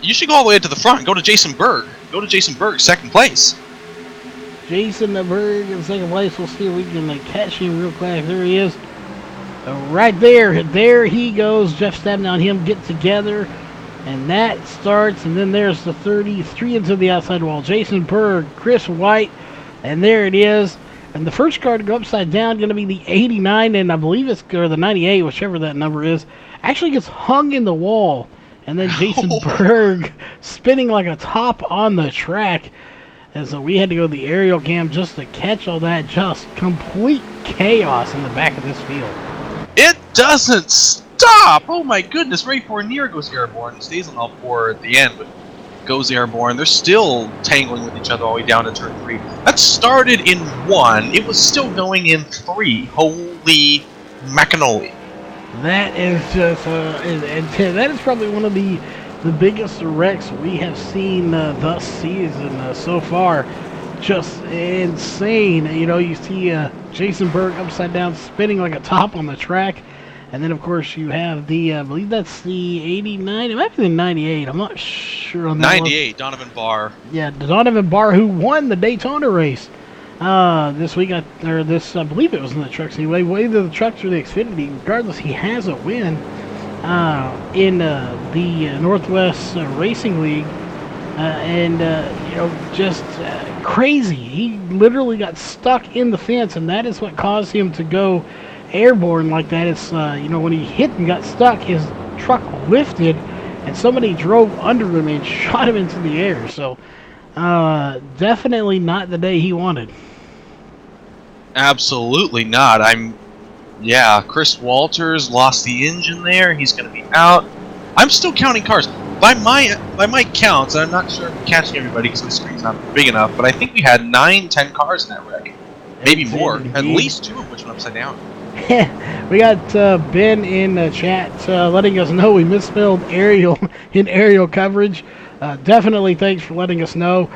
H: You should go all the way to the front. Go to Jason Berg. Go to Jason Berg, second place.
A: Jason Berg in second place. We'll see if we can catch him real quick. There he is. Right there. There he goes. Jeff Stabenow and him get together. And that starts. And then there's the 33 into the outside wall. Jason Berg, Chris White. And there it is. And the first car to go upside down going to be the 89, and I believe it's or the 98, whichever that number is, actually gets hung in the wall. And then Jason Berg spinning like a top on the track. And so we had to go to the aerial cam just to catch all that. Just complete chaos in the back of this field.
H: It doesn't stop! Oh my goodness, Ray Fournier goes airborne. Stays on all four at the end, but goes airborne. They're still tangling with each other all the way down to turn 3. That started in 1. It was still going in 3. Holy macanoli.
A: That is just, that is probably one of the biggest wrecks we have seen this season so far. Just insane. You know, you see Jason Berg upside down spinning like a top on the track. And then, of course, you have the, I believe that's the 89. It might be the 98. I'm not sure on that
H: 98,
A: one.
H: Donovan Barr.
A: Yeah, Donovan Barr, who won the Daytona race this week. I believe it was in the trucks anyway. Whether the trucks or the Xfinity, regardless, he has a win in the Northwest Racing League. You know, just crazy. He literally got stuck in the fence, and that is what caused him to go airborne like that. It's you know, when he hit and got stuck, his truck lifted and somebody drove under him and shot him into the air. So definitely not the day he wanted.
H: Absolutely not. Chris Walters lost the engine there. He's going to be out. I'm still counting cars. By my counts, I'm not sure if I'm catching everybody because my screen's not big enough, but I think we had 9-10 cars in that wreck. Maybe more. At least 2 of which went upside down.
A: We got Ben in the chat letting us know we misspelled aerial in aerial coverage. Definitely thanks for letting us know.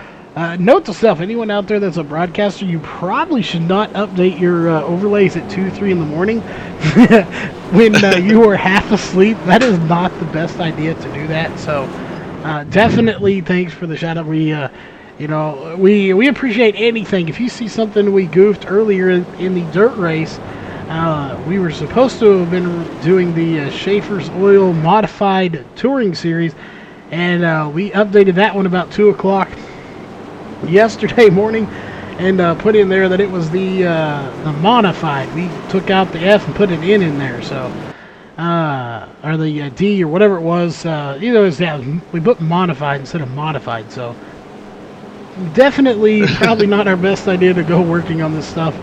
A: Note to self, anyone out there that's a broadcaster, you probably should not update your overlays at 2-3 in the morning when you are half asleep. That is not the best idea to do that. So definitely thanks for the shout out. We appreciate anything. If you see something we goofed earlier in the dirt race, we were supposed to have been doing the Schaefer's Oil Modified Touring Series, and we updated that one about 2 o'clock yesterday morning and put in there that it was the Modified. We took out the F and put an N in there, so or the D or whatever it was. We put Modified instead of Modified, so definitely probably not our best idea to go working on this stuff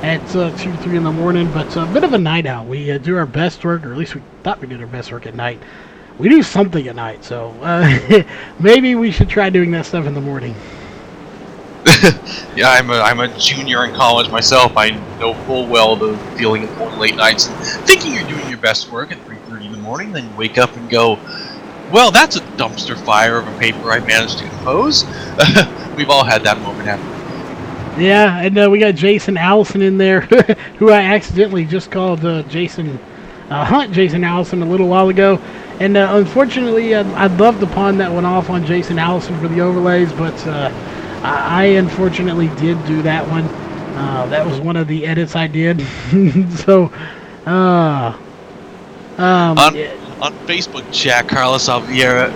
A: at 2-3 in the morning, but a bit of a night out. We do our best work, or at least we thought we did our best work at night. We do something at night, so maybe we should try doing that stuff in the morning.
H: Yeah, I'm a junior in college myself. I know full well the feeling of going late nights and thinking you're doing your best work at 3:30 in the morning, then you wake up and go, well, that's a dumpster fire of a paper I managed to compose. We've all had that moment, haven't we?
A: Yeah, and we got Jason Allison in there, who I accidentally just called Jason Allison a little while ago. And unfortunately, I'd love to pawn that one off on Jason Allison for the overlays, but I unfortunately did do that one. That was one of the edits I did. So,
H: On Facebook chat, Carlos Oliveira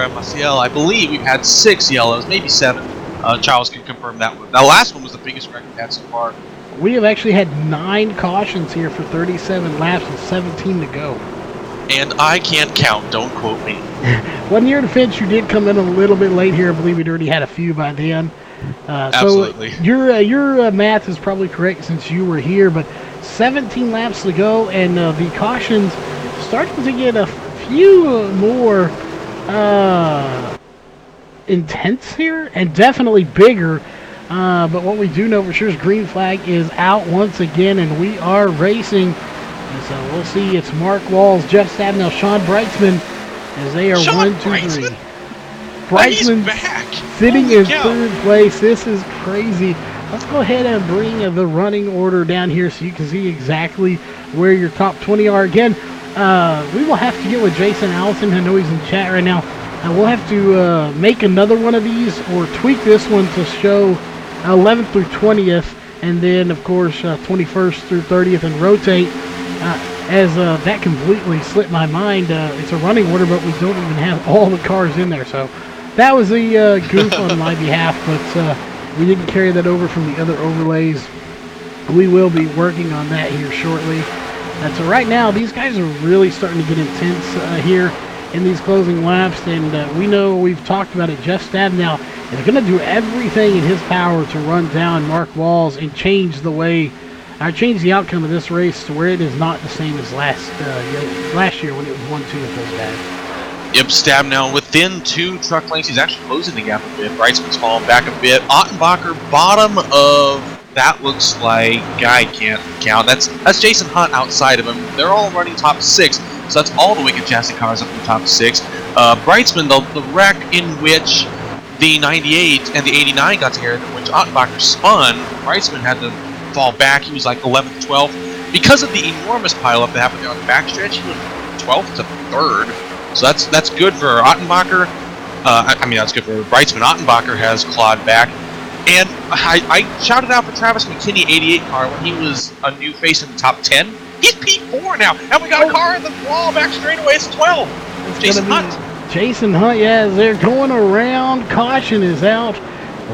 H: Maciel, I believe we've had 6 yellows, maybe 7. Charles can confirm that one. That last one was the biggest record we've had so far.
A: We have actually had 9 cautions here for 37 laps with 17 to go.
H: And I can't count, don't quote me.
A: Well, in your defense, you did come in a little bit late here. I believe we'd already had a few by then.
H: Absolutely.
A: So your math is probably correct since you were here, but 17 laps to go, and the cautions starting to get a few more intense here, and definitely bigger. But what we do know for sure is green flag is out once again, and we are racing. And so we'll see. It's Mark Walls, Jeff Stabnell, Sean Brightsman, as they are
H: Sean
A: 1, 2, 3.
H: He's
A: Brightsman
H: back.
A: sitting
H: Holy
A: in
H: cow.
A: 3rd place. This is crazy. Let's go ahead and bring the running order down here so you can see exactly where your top 20 are. Again, we will have to get with Jason Allison. I know he's in chat right now. We'll have to make another one of these or tweak this one to show 11th through 20th, and then, of course, 21st through 30th, and rotate. As that completely slipped my mind. It's a running order, but we don't even have all the cars in there. So that was a goof on my behalf, but we didn't carry that over from the other overlays. We will be working on that here shortly. So right now, these guys are really starting to get intense here in these closing laps, and we know we've talked about it. Jeff Stabnell is going to do everything in his power to run down Mark Walls and change the outcome of this race to where it is not the same as last year when it was 1-2 with those guys.
H: Yep, Stabnell within 2 truck lengths. He's actually closing the gap a bit. Brightsman's falling back a bit. Ottenbacher, bottom of that looks like I can't count. That's Jason Hunt outside of him. They're all running top 6, so that's all the Wicked Chassis cars up in the top 6. Brightsman, the wreck in which the 98 and the 89 got together, which Ottenbacher spun, Brightsman had to fall back. He was like 11th, 12th. Because of the enormous pileup that happened there on the backstretch, he went 12th to 3rd. So that's good for Ottenbacher. That's good for Brightsman. Ottenbacher has clawed back. And I shouted out for Travis McKinney 88 car when he was a new face in the top 10. He's P4 now. And we got a car in the wall back straightaway. It's 12. It's Jason Hunt.
A: Jason Hunt, yeah, they're going around. Caution is out.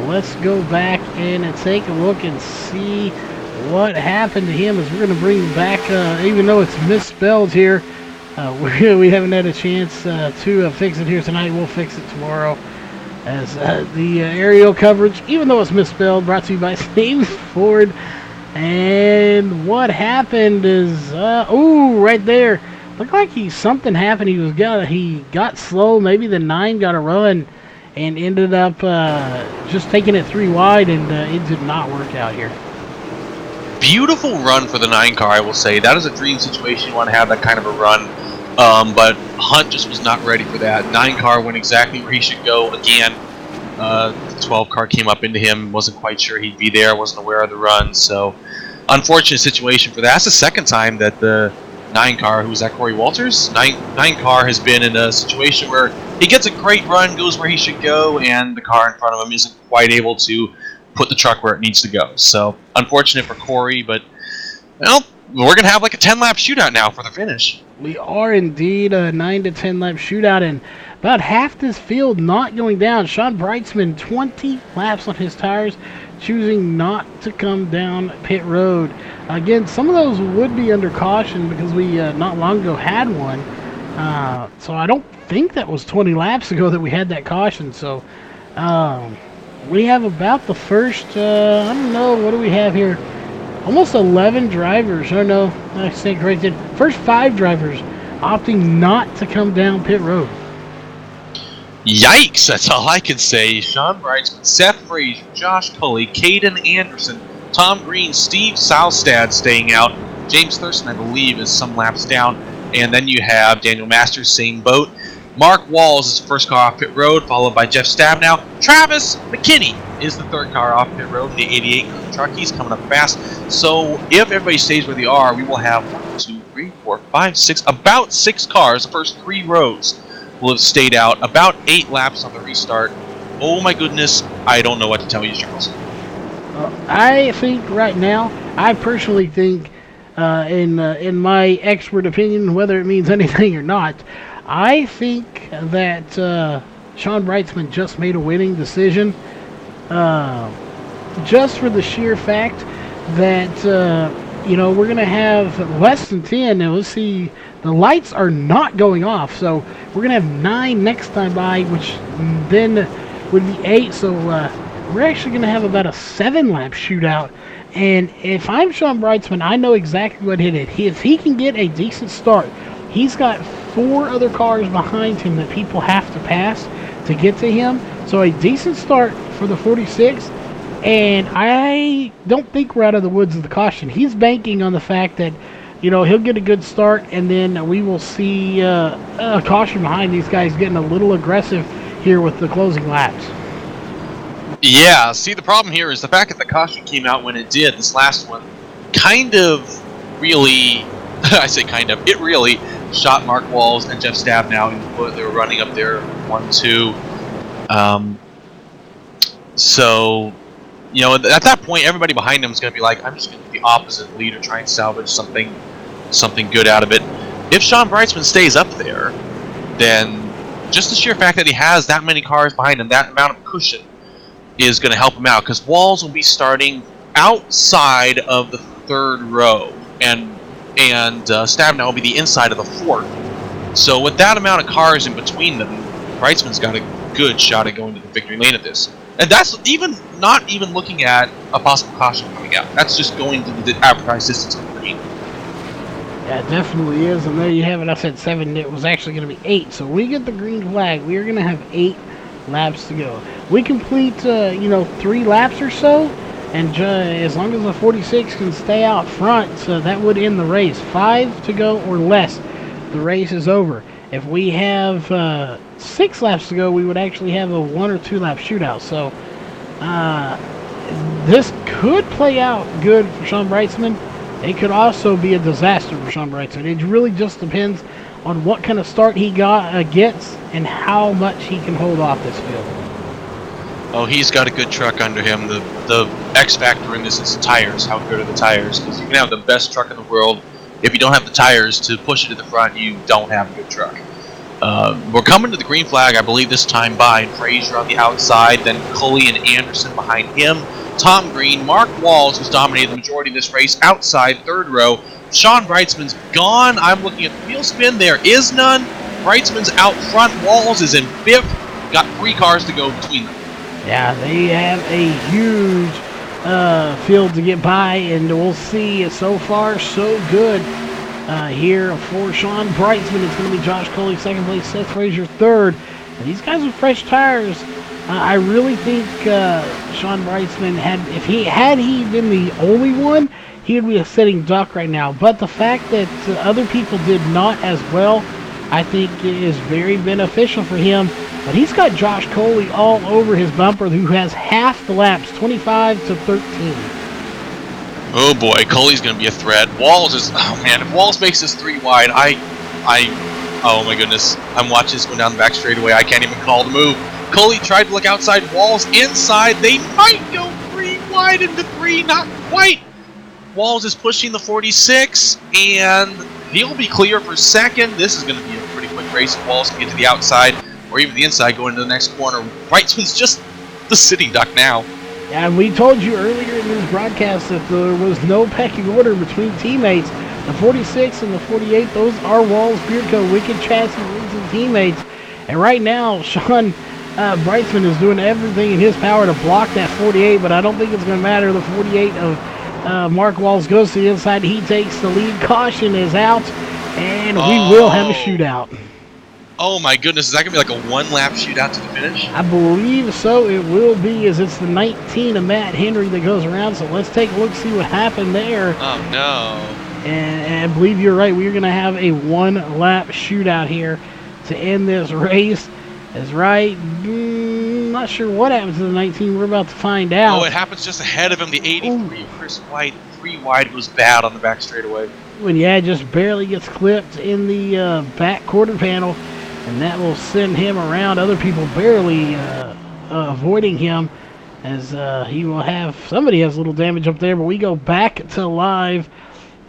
A: Let's go back and take a look and see what happened to him, as we're going to bring back, even though it's misspelled here, we haven't had a chance to fix it here tonight. We'll fix it tomorrow, as the aerial coverage, even though it's misspelled, brought to you by James Ford. And what happened is, right there, looked like something happened. He got slow. Maybe the 9 got a run and ended up just taking it 3 wide, and it did not work out here.
H: Beautiful run for the 9 car, I will say. That is a dream situation. You want to have that kind of a run. But Hunt just was not ready for that. 9 car went exactly where he should go again. The 12 car came up into him. Wasn't quite sure he'd be there. Wasn't aware of the run. So, unfortunate situation for that. That's the second time that the 9 car, who was that, Corey Walters? 9 car has been in a situation where he gets a great run, goes where he should go, and the car in front of him isn't quite able to put the truck where it needs to go. So, unfortunate for Corey, but, well, we're going to have like a 10-lap shootout now for the finish.
A: We are indeed a 9 to 10 lap shootout, and about half this field not going down. Sean Brightsman, 20 laps on his tires, choosing not to come down pit road. Again, some of those would be under caution because we not long ago had one. So I don't think that was 20 laps ago that we had that caution. So we have about the first, I don't know, what do we have here? Almost 11 drivers. Oh no, I stand corrected. First 5 drivers opting not to come down pit road.
H: Yikes, that's all I can say. Sean Brightsman, Seth Frazier, Josh Cully, Caden Anderson, Tom Green, Steve Salstad staying out. James Thurston, I believe, is some laps down. And then you have Daniel Masters, same boat. Mark Walls is the first car off pit road, followed by Jeff Stabnow. Travis McKinney is the third car off pit road in the 88 truck. He's coming up fast. So if everybody stays where they are, we will have 1, 2, 3, 4, 5, 6, about 6 cars. The first 3 rows will have stayed out. About 8 laps on the restart. Oh my goodness, I don't know what to tell you, Charles.
A: I think right now, I personally think, in my expert opinion, whether it means anything or not, I think that Sean Brightsman just made a winning decision, just for the sheer fact that we're gonna have less than 10. And let's see, the lights are not going off, so we're gonna have 9 next time by, which then would be 8. So we're actually gonna have about a 7-lap shootout. And if I'm Sean Brightsman, I know exactly what hit it. If he can get a decent start, he's got 4 other cars behind him that people have to pass to get to him. So a decent start for the 46. And I don't think we're out of the woods of the caution. He's banking on the fact that, he'll get a good start, and then we will see a caution behind these guys getting a little aggressive here with the closing laps.
H: Yeah, see, the problem here is the fact that the caution came out when it did, this last one, kind of really, I say kind of, it really shot Mark Walls and Jeff Stabnow in the foot. They were running up there 1-2. So, at that point, everybody behind him is going to be like, I'm just going to do the opposite lead or try and salvage something good out of it. If Sean Brightsman stays up there, then just the sheer fact that he has that many cars behind him, that amount of cushion, is going to help him out, because Walls will be starting outside of the 3rd row, and Stabnow will be the inside of the 4th. So with that amount of cars in between them, Brightsman's got a good shot at going to the victory lane at this. And that's not even looking at a possible caution coming out. That's just going to the advertised distance on the green.
A: Yeah, it definitely is. And there you have it. I said 7. It was actually going to be 8. So we get the green flag. We are going to have 8 laps to go. We complete 3 laps or so, and as long as the 46 can stay out front, so that would end the race. 5 to go or less, the race is over. If we have 6 laps to go, we would actually have a 1 or 2 lap shootout. So this could play out good for Sean Brightsman. It could also be a disaster for Sean Brightsman. It really just depends on what kind of start he gets and how much he can hold off this field.
H: Oh, he's got a good truck under him. The X factor in this is tires. How good are the tires? Because you can have the best truck in the world. If you don't have the tires to push it to the front, you don't have a good truck. We're coming to the green flag, I believe, this time by Frazier on the outside, then Cully and Anderson behind him. Tom Green, Mark Walls, who's dominated the majority of this race, outside 3rd row. Sean Brightsman's gone. I'm looking at the wheel spin. There is none. Brightsman's out front. Walls is in 5th. Got 3 cars to go between them.
A: Yeah, they have a huge field to get by, and we'll see. So far, so good here for Sean Brightsman. It's going to be Josh Coley 2nd place, Seth Frazier 3rd. And these guys with fresh tires, I really think Sean Brightsman had he been the only one, he would be a sitting duck right now. But the fact that other people did not as well, I think is very beneficial for him. But he's got Josh Coley all over his bumper, who has half the laps, 25 to 13.
H: Oh boy, Coley's going to be a threat. Walls is, oh man, if Walls makes this 3 wide, oh my goodness, I'm watching this going down the back straightaway. I can't even call the move. Coley tried to look outside, Walls inside. They might go 3 wide into 3, not quite. Walls is pushing the 46, and he'll be clear for 2nd. This is going to be a pretty quick race if Walls can get to the outside, or even the inside going to the next corner. Brightsman's just the sitting duck now.
A: Yeah, and we told you earlier in this broadcast that there was no pecking order between teammates. The 46 and the 48, those are Walls, Beardco, Wicked, Chassis, Reason teammates. And right now, Sean Brightsman is doing everything in his power to block that 48, but I don't think it's going to matter. The 48 of Mark Walls goes to the inside. He takes the lead. Caution is out, and we will have a shootout.
H: Oh my goodness, is that going to be like a 1-lap shootout to the finish?
A: I believe so. It will be, as it's the 19 of Matt Henry that goes around. So let's take a look, see what happened there.
H: Oh no.
A: And I believe you're right. We're going to have a 1-lap shootout here. to end this race. Is right. Not sure what happens to the 19. We're about to find out.
H: Oh, it happens just ahead of him. The 83, Chris White, 3 wide goes bad on the back straightaway.
A: When just barely gets clipped in the back quarter panel, and that will send him around. Other people barely avoiding him, as he will have, somebody has a little damage up there. But we go back to live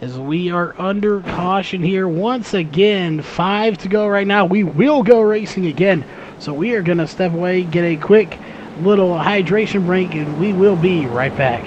A: as we are under caution here once again. 5 to go right now. We will go racing again, so we are going to step away, get a quick little hydration break, and we will be right back.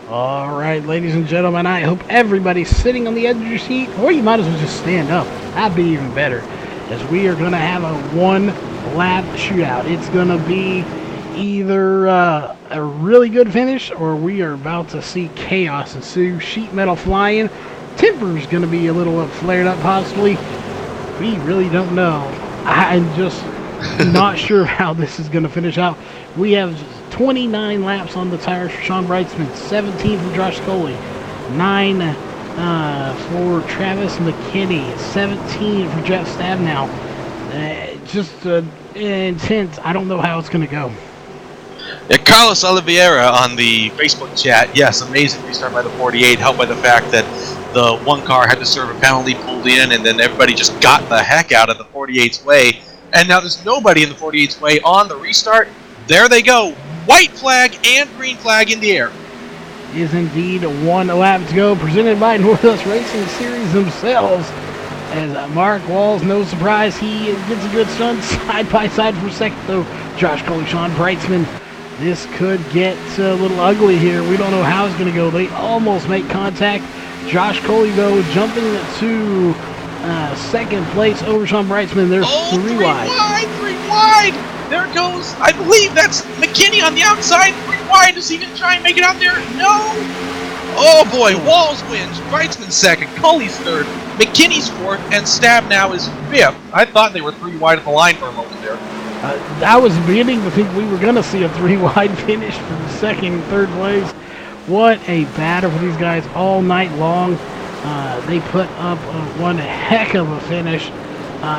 A: All right, ladies and gentlemen, I hope everybody's sitting on the edge of your seat, or you might as well just stand up. That'd be even better, as we are going to have a one-lap shootout. It's going to be either a really good finish, or we are about to see chaos ensue. Sheet metal flying. Temper's going to be a little flared up, possibly. We really don't know. I'm just not sure how this is going to finish out. We have 29 laps on the tires for Sean Brightsman, 17 for Josh Scully, 9 for Travis McKinney, 17 for Jeff Stabnow. Just intense. I don't know how it's going to go.
H: Yeah, Carlos Oliveira on the Facebook chat. Yes, amazing restart by the 48, helped by the fact that the one car had to serve a penalty, pulled in, and then everybody just got the heck out of the 48's way. And now there's nobody in the 48's way on the restart. There they go. White flag and green flag in the air.
A: Is indeed one lap to go, presented by Northwest Racing Series themselves, As Mark Walls, no surprise, he gets a good stunt side by side for second, though. Josh Coley, Sean Brightsman. This could get a little ugly here. We don't know how it's going to go. They almost make contact. Josh Coley, though, jumping to second place over Sean Brightsman. There's three wide.
H: Three wide! There goes, I believe that's McKinney on the outside. 3 wide. Is he going to try and make it out there? No! Oh boy, Walls wins. Brightsman second, Coley's third, McKinney's fourth, and Stab now is fifth. I thought they were 3 wide at the line for a moment there.
A: I was beginning to think we were going to see a 3 wide finish for the second and third place. What a battle for these guys all night long. They put up one heck of a finish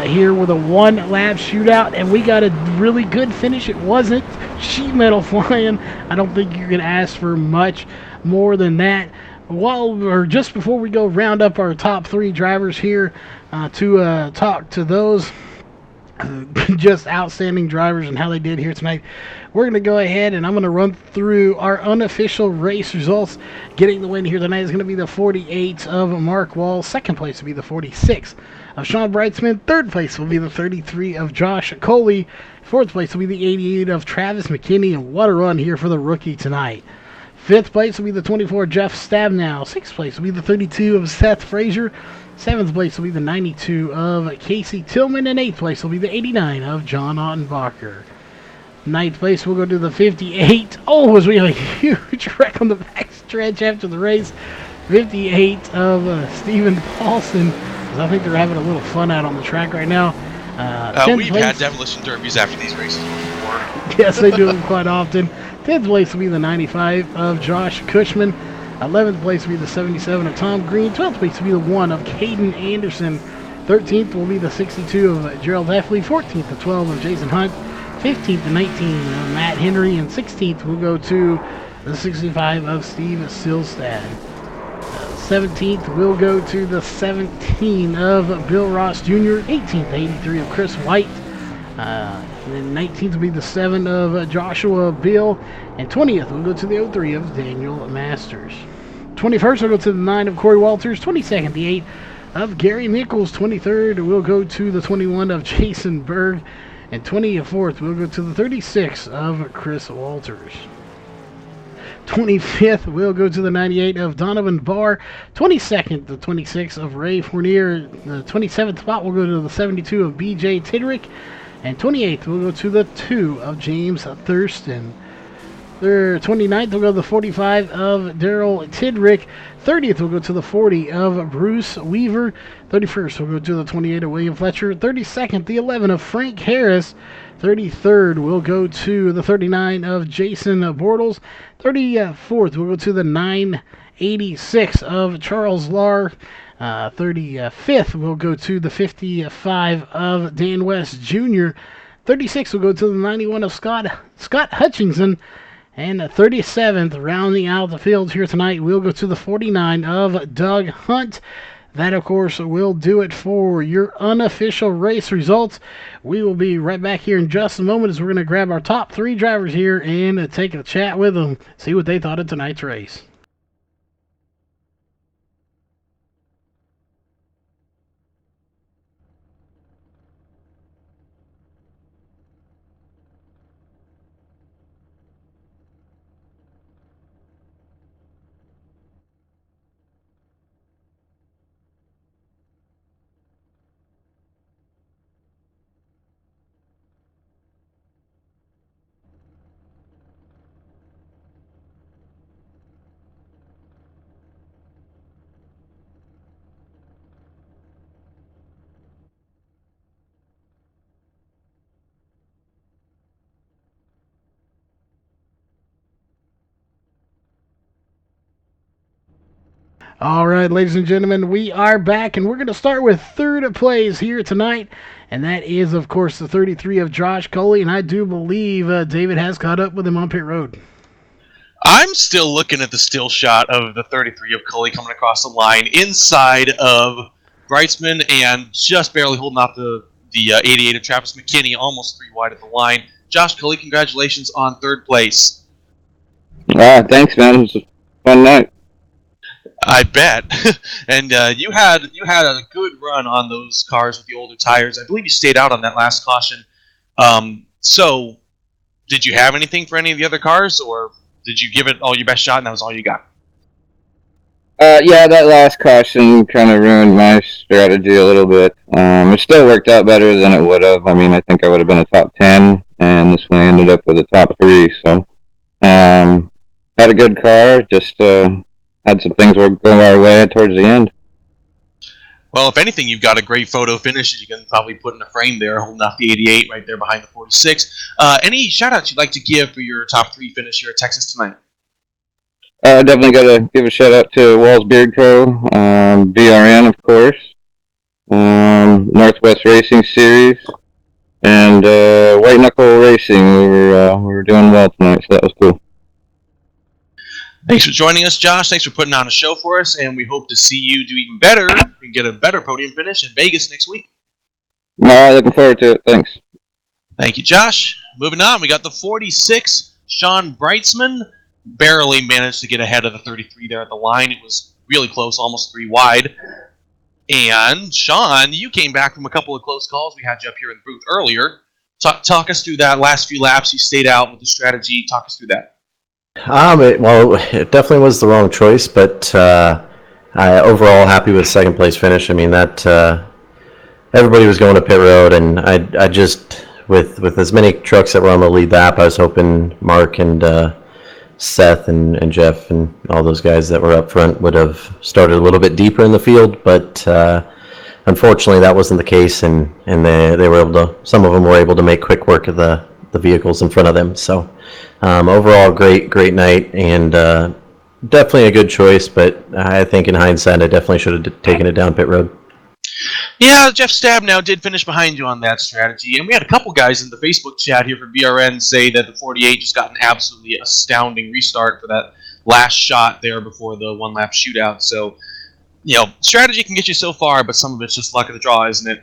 A: here with a 1-lap shootout, and we got a really good finish. It wasn't sheet metal flying. I don't think you can ask for much more than that. Just before we go round up our top 3 drivers here to talk to those just outstanding drivers and how they did here tonight, we're going to go ahead and I'm going to run through our unofficial race results. Getting the win here tonight is going to be the 48 of Mark Wall. Second place will be the 46 of Sean Brightsman. Third place will be the 33 of Josh Coley. Fourth place will be the 88 of Travis McKinney. And what a run here for the rookie tonight. Fifth place will be the 24 Jeff Stabnow. Sixth place will be the 32 of Seth Frazier. Seventh place will be the 92 of Casey Tillman. And eighth place will be the 89 of John Ottenbacher. Ninth place will go to the 58. Oh, it was really a huge wreck on the back stretch after the race. 58 of Stephen Paulson. I think they're having a little fun out on the track right now.
H: We've had demolition derbies after these races before.
A: Yes, they do them quite often. 10th place will be the 95 of Josh Cushman. 11th place will be the 77 of Tom Green. 12th place will be the 1 of Caden Anderson. 13th will be the 62 of Gerald Heffley. 14th to 12 of Jason Hunt. 15th to 19 of Matt Henry. And 16th will go to the 65 of Steve Silstad. 17th will go to the 17 of Bill Ross Jr. 18th, 83 of Chris White. Then 19th will be the 7 of Joshua Bill. And 20th will go to the 03 of Daniel Masters. 21st will go to the 9 of Corey Walters. 22nd, the 8 of Gary Nichols. 23rd will go to the 21 of Jason Berg. And 24th will go to the 36 of Chris Walters. 25th will go to the 98 of Donovan Barr. 22nd, the 26 of Ray Fournier. The 27th spot will go to the 72 of BJ Tidrick. And 28th will go to the 2 of James Thurston. The 29th will go to the 45 of Daryl Tidrick. 30th will go to the 40 of Bruce Weaver. 31st will go to the 28 of William Fletcher. 32nd, the 11 of Frank Harris. 33rd will go to the 39 of Jason Bortles. 34th will go to the 986 of Charles Lahr. 35th will go to the 55 of Dan West Jr. 36th will go to the 91 of Scott Hutchinson. And the 37th, rounding out the field here tonight, will go to the 49 of Doug Hunt. That, of course, will do it for your unofficial race results. We will be right back here in just a moment as we're going to grab our top 3 drivers here and take a chat with them, see what they thought of tonight's race. All right, ladies and gentlemen, we are back, and we're going to start with third place here tonight, and that is, of course, the 33 of Josh Coley, and I do believe David has caught up with him on pit road.
H: I'm still looking at the still shot of the 33 of Coley coming across the line inside of Brightsman and just barely holding off the 88 of Travis McKinney, almost 3 wide at the line. Josh Coley, congratulations on third place.
E: Thanks, man. It was a fun night.
H: I bet. And you had a good run on those cars with the older tires. I believe you stayed out on that last caution. So, did you have anything for any of the other cars, or did you give it all your best shot and that was all you got?
E: Yeah, that last caution kind of ruined my strategy a little bit. It still worked out better than it would have. I mean, I think I would have been a top 10, and this one ended up with a top 3. So, had a good car, just had some things go our way towards the end.
H: Well, if anything, you've got a great photo finish that you can probably put in a frame there, holding off the 88 right there behind the 46. Any shout-outs you'd like to give for your top 3 finish here at Texas tonight?
E: Definitely got to give a shout out to Walls Beard Co., BRN, of course, Northwest Racing Series, and White Knuckle Racing. We were doing well tonight, so that was cool.
H: Thanks for joining us, Josh. Thanks for putting on a show for us, and we hope to see you do even better and get a better podium finish in Vegas next week.
E: All right, looking forward to it. Thanks.
H: Thank you, Josh. Moving on, we got the 46, Sean Breitzman. Barely managed to get ahead of the 33 there at the line. It was really close, almost 3 wide. And, Sean, you came back from a couple of close calls. We had you up here in the booth earlier. Talk us through that last few laps. You stayed out with the strategy. Talk us through that.
J: It definitely was the wrong choice, but I overall happy with second place finish. I mean, that everybody was going to pit road, and I just with as many trucks that were on the lead lap, I was hoping Mark and Seth and Jeff and all those guys that were up front would have started a little bit deeper in the field, but unfortunately that wasn't the case, and they were able to. Some of them were able to make quick work of the vehicles in front of them. So overall, great night, and definitely a good choice. But I think in hindsight, I definitely should have taken it down pit road.
H: Yeah, Jeff Stabnow did finish behind you on that strategy, and we had a couple guys in the Facebook chat here for BRN say that the 48 just got an absolutely astounding restart for that last shot there before the one-lap shootout. So, strategy can get you so far, but some of it's just luck of the draw, isn't it?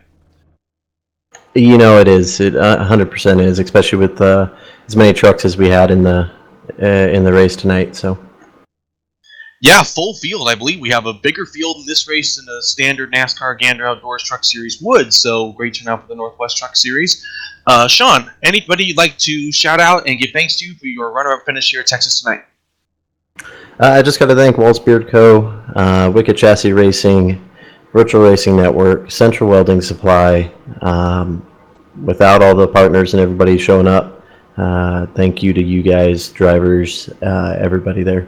J: It is. It 100% is, especially with as many trucks as we had in the race tonight. So.
H: Yeah, full field. I believe we have a bigger field in this race than a standard NASCAR Gander Outdoors Truck Series would, so great turnout for the Northwest Truck Series. Sean, anybody you'd like to shout out and give thanks to for your runner-up finish here at Texas tonight?
J: I just got to thank Waltz Beard Co., Wicked Chassis Racing, Virtual Racing Network, Central Welding Supply. Without all the partners and everybody showing up, thank you to you guys, drivers, everybody there.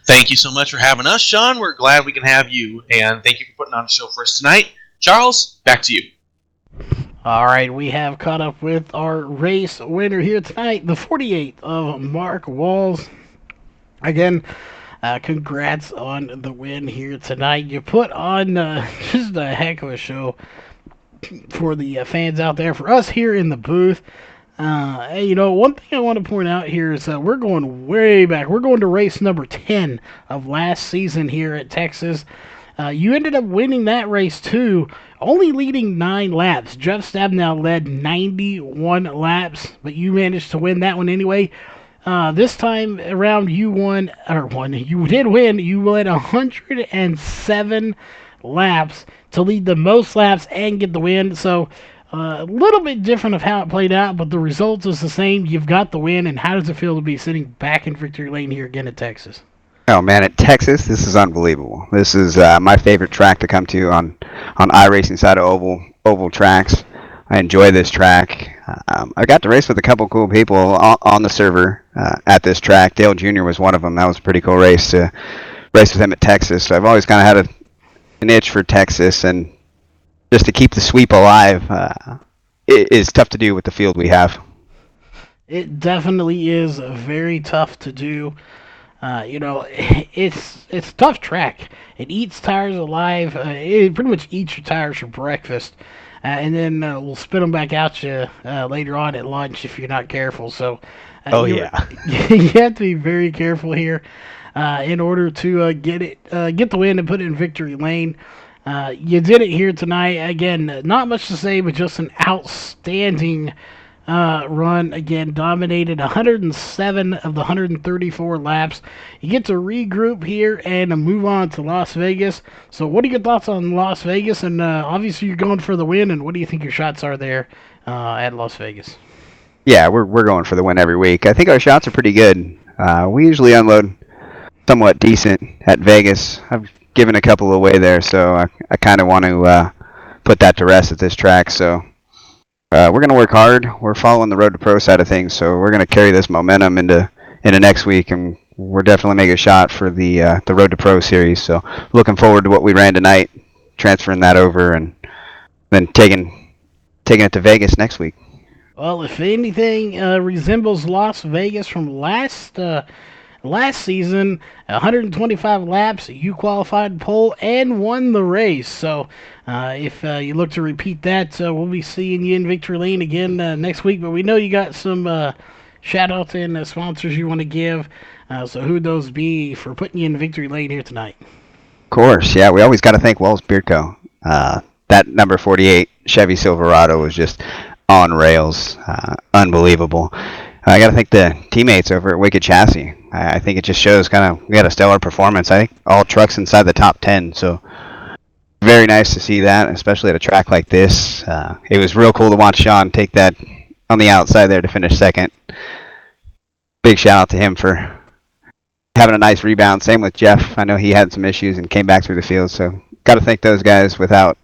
H: Thank you so much for having us, Sean. We're glad we can have you, and thank you for putting on a show for us tonight. Charles, back to you.
A: All right, we have caught up with our race winner here tonight, the 48 of Mark Walls. Again, congrats on the win here tonight. You put on just a heck of a show for the fans out there, for us here in the booth. One thing I want to point out here is we're going way back. We're going to race number 10 of last season here at Texas. You ended up winning that race too, only leading 9 laps. Jeff Stabnow led 91 laps, but you managed to win that one anyway. This time around, you did win. You led 107 laps to lead the most laps and get the win. So a little bit different of how it played out, but the result is the same. You've got the win, and how does it feel to be sitting back in victory lane here again at Texas?
I: Oh man, at Texas, this is unbelievable. This is my favorite track to come to on iRacing side of oval tracks. I enjoy this track. I got to race with a couple cool people on the server at this track. Dale Jr. was one of them. That was a pretty cool race to race with him at Texas. So I've always kind of had an itch for Texas, and just to keep the sweep alive, it is tough to do with the field we have.
A: It definitely is very tough to do. It's a tough track. It eats tires alive. It pretty much eats your tires for breakfast, and then we'll spit them back out you later on at lunch if you're not careful. So, you have to be very careful here in order to get the win and put it in victory lane. You did it here tonight. Again, not much to say, but just an outstanding run. Again, dominated 107 of the 134 laps. You get to regroup here and move on to Las Vegas. So what are your thoughts on Las Vegas? And obviously you're going for the win, and what do you think your shots are there at Las Vegas?
I: Yeah, we're going for the win every week. I think our shots are pretty good. We usually unload somewhat decent at Vegas. I've given a couple away there, so I kind of want to put that to rest at this track. So we're going to work hard. We're following the Road to Pro side of things, so we're going to carry this momentum into next week, and we're definitely making a shot for the Road to Pro series. So looking forward to what we ran tonight, transferring that over, and then taking it to Vegas next week.
A: Well, if anything resembles Las Vegas from last season, 125 laps, you qualified pole and won the race. So if you look to repeat that, we'll be seeing you in Victory Lane again next week. But we know you got some shout-outs and sponsors you want to give. So who'd those be for putting you in Victory Lane here tonight?
I: Of course, yeah. We always got to thank Wells Beard Co. That number 48 Chevy Silverado was just on rails. Unbelievable. I got to thank the teammates over at Wicked Chassis. I think it just shows we had a stellar performance. I think all trucks inside the top 10, so very nice to see that, especially at a track like this. It was real cool to watch Sean take that on the outside there to finish second. Big shout out to him for having a nice rebound. Same with Jeff. I know he had some issues and came back through the field, so got to thank those guys. Without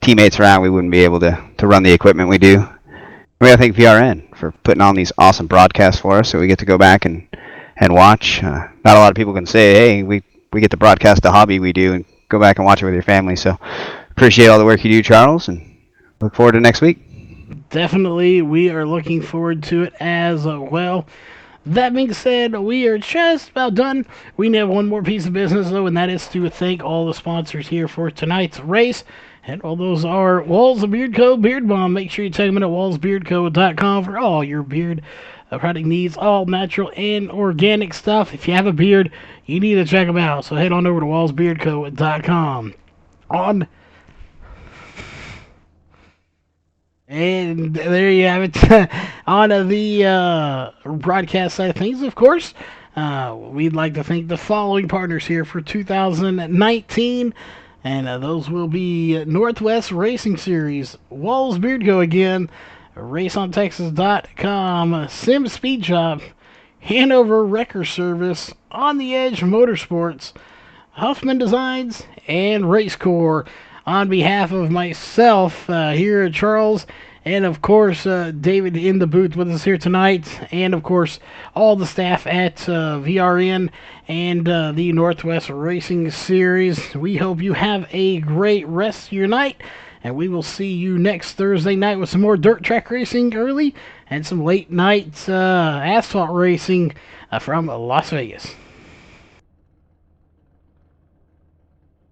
I: teammates around, we wouldn't be able to run the equipment we do. We got to thank VRN for putting on these awesome broadcasts for us, so we get to go back and watch. Not a lot of people can say, hey, we get to broadcast the hobby we do and go back and watch it with your family. So appreciate all the work you do, Charles, and look forward to next week.
A: Definitely, we are looking forward to it as well. That being said, we are just about done. We have one more piece of business, though, and that is to thank all the sponsors here for tonight's race. And all those are Walls of Beard Co. Beard Balm. Make sure you check them out at wallsbeardco.com for all your beard product needs, all natural and organic stuff. If you have a beard, you need to check them out. So head on over to wallsbeardco.com. And there you have it. On the broadcast side of things, of course, we'd like to thank the following partners here for 2019. And those will be Northwest Racing Series, Walls Beard Co. again, RaceOnTexas.com, Sim Speed Shop, Hanover Wrecker Service, On the Edge Motorsports, Huffman Designs, and Racecore. On behalf of myself here, Charles, and of course David in the booth with us here tonight, and of course all the staff at VRN and the Northwest Racing Series, we hope you have a great rest of your night, and we will see you next Thursday night with some more dirt track racing early and some late night asphalt racing from Las Vegas.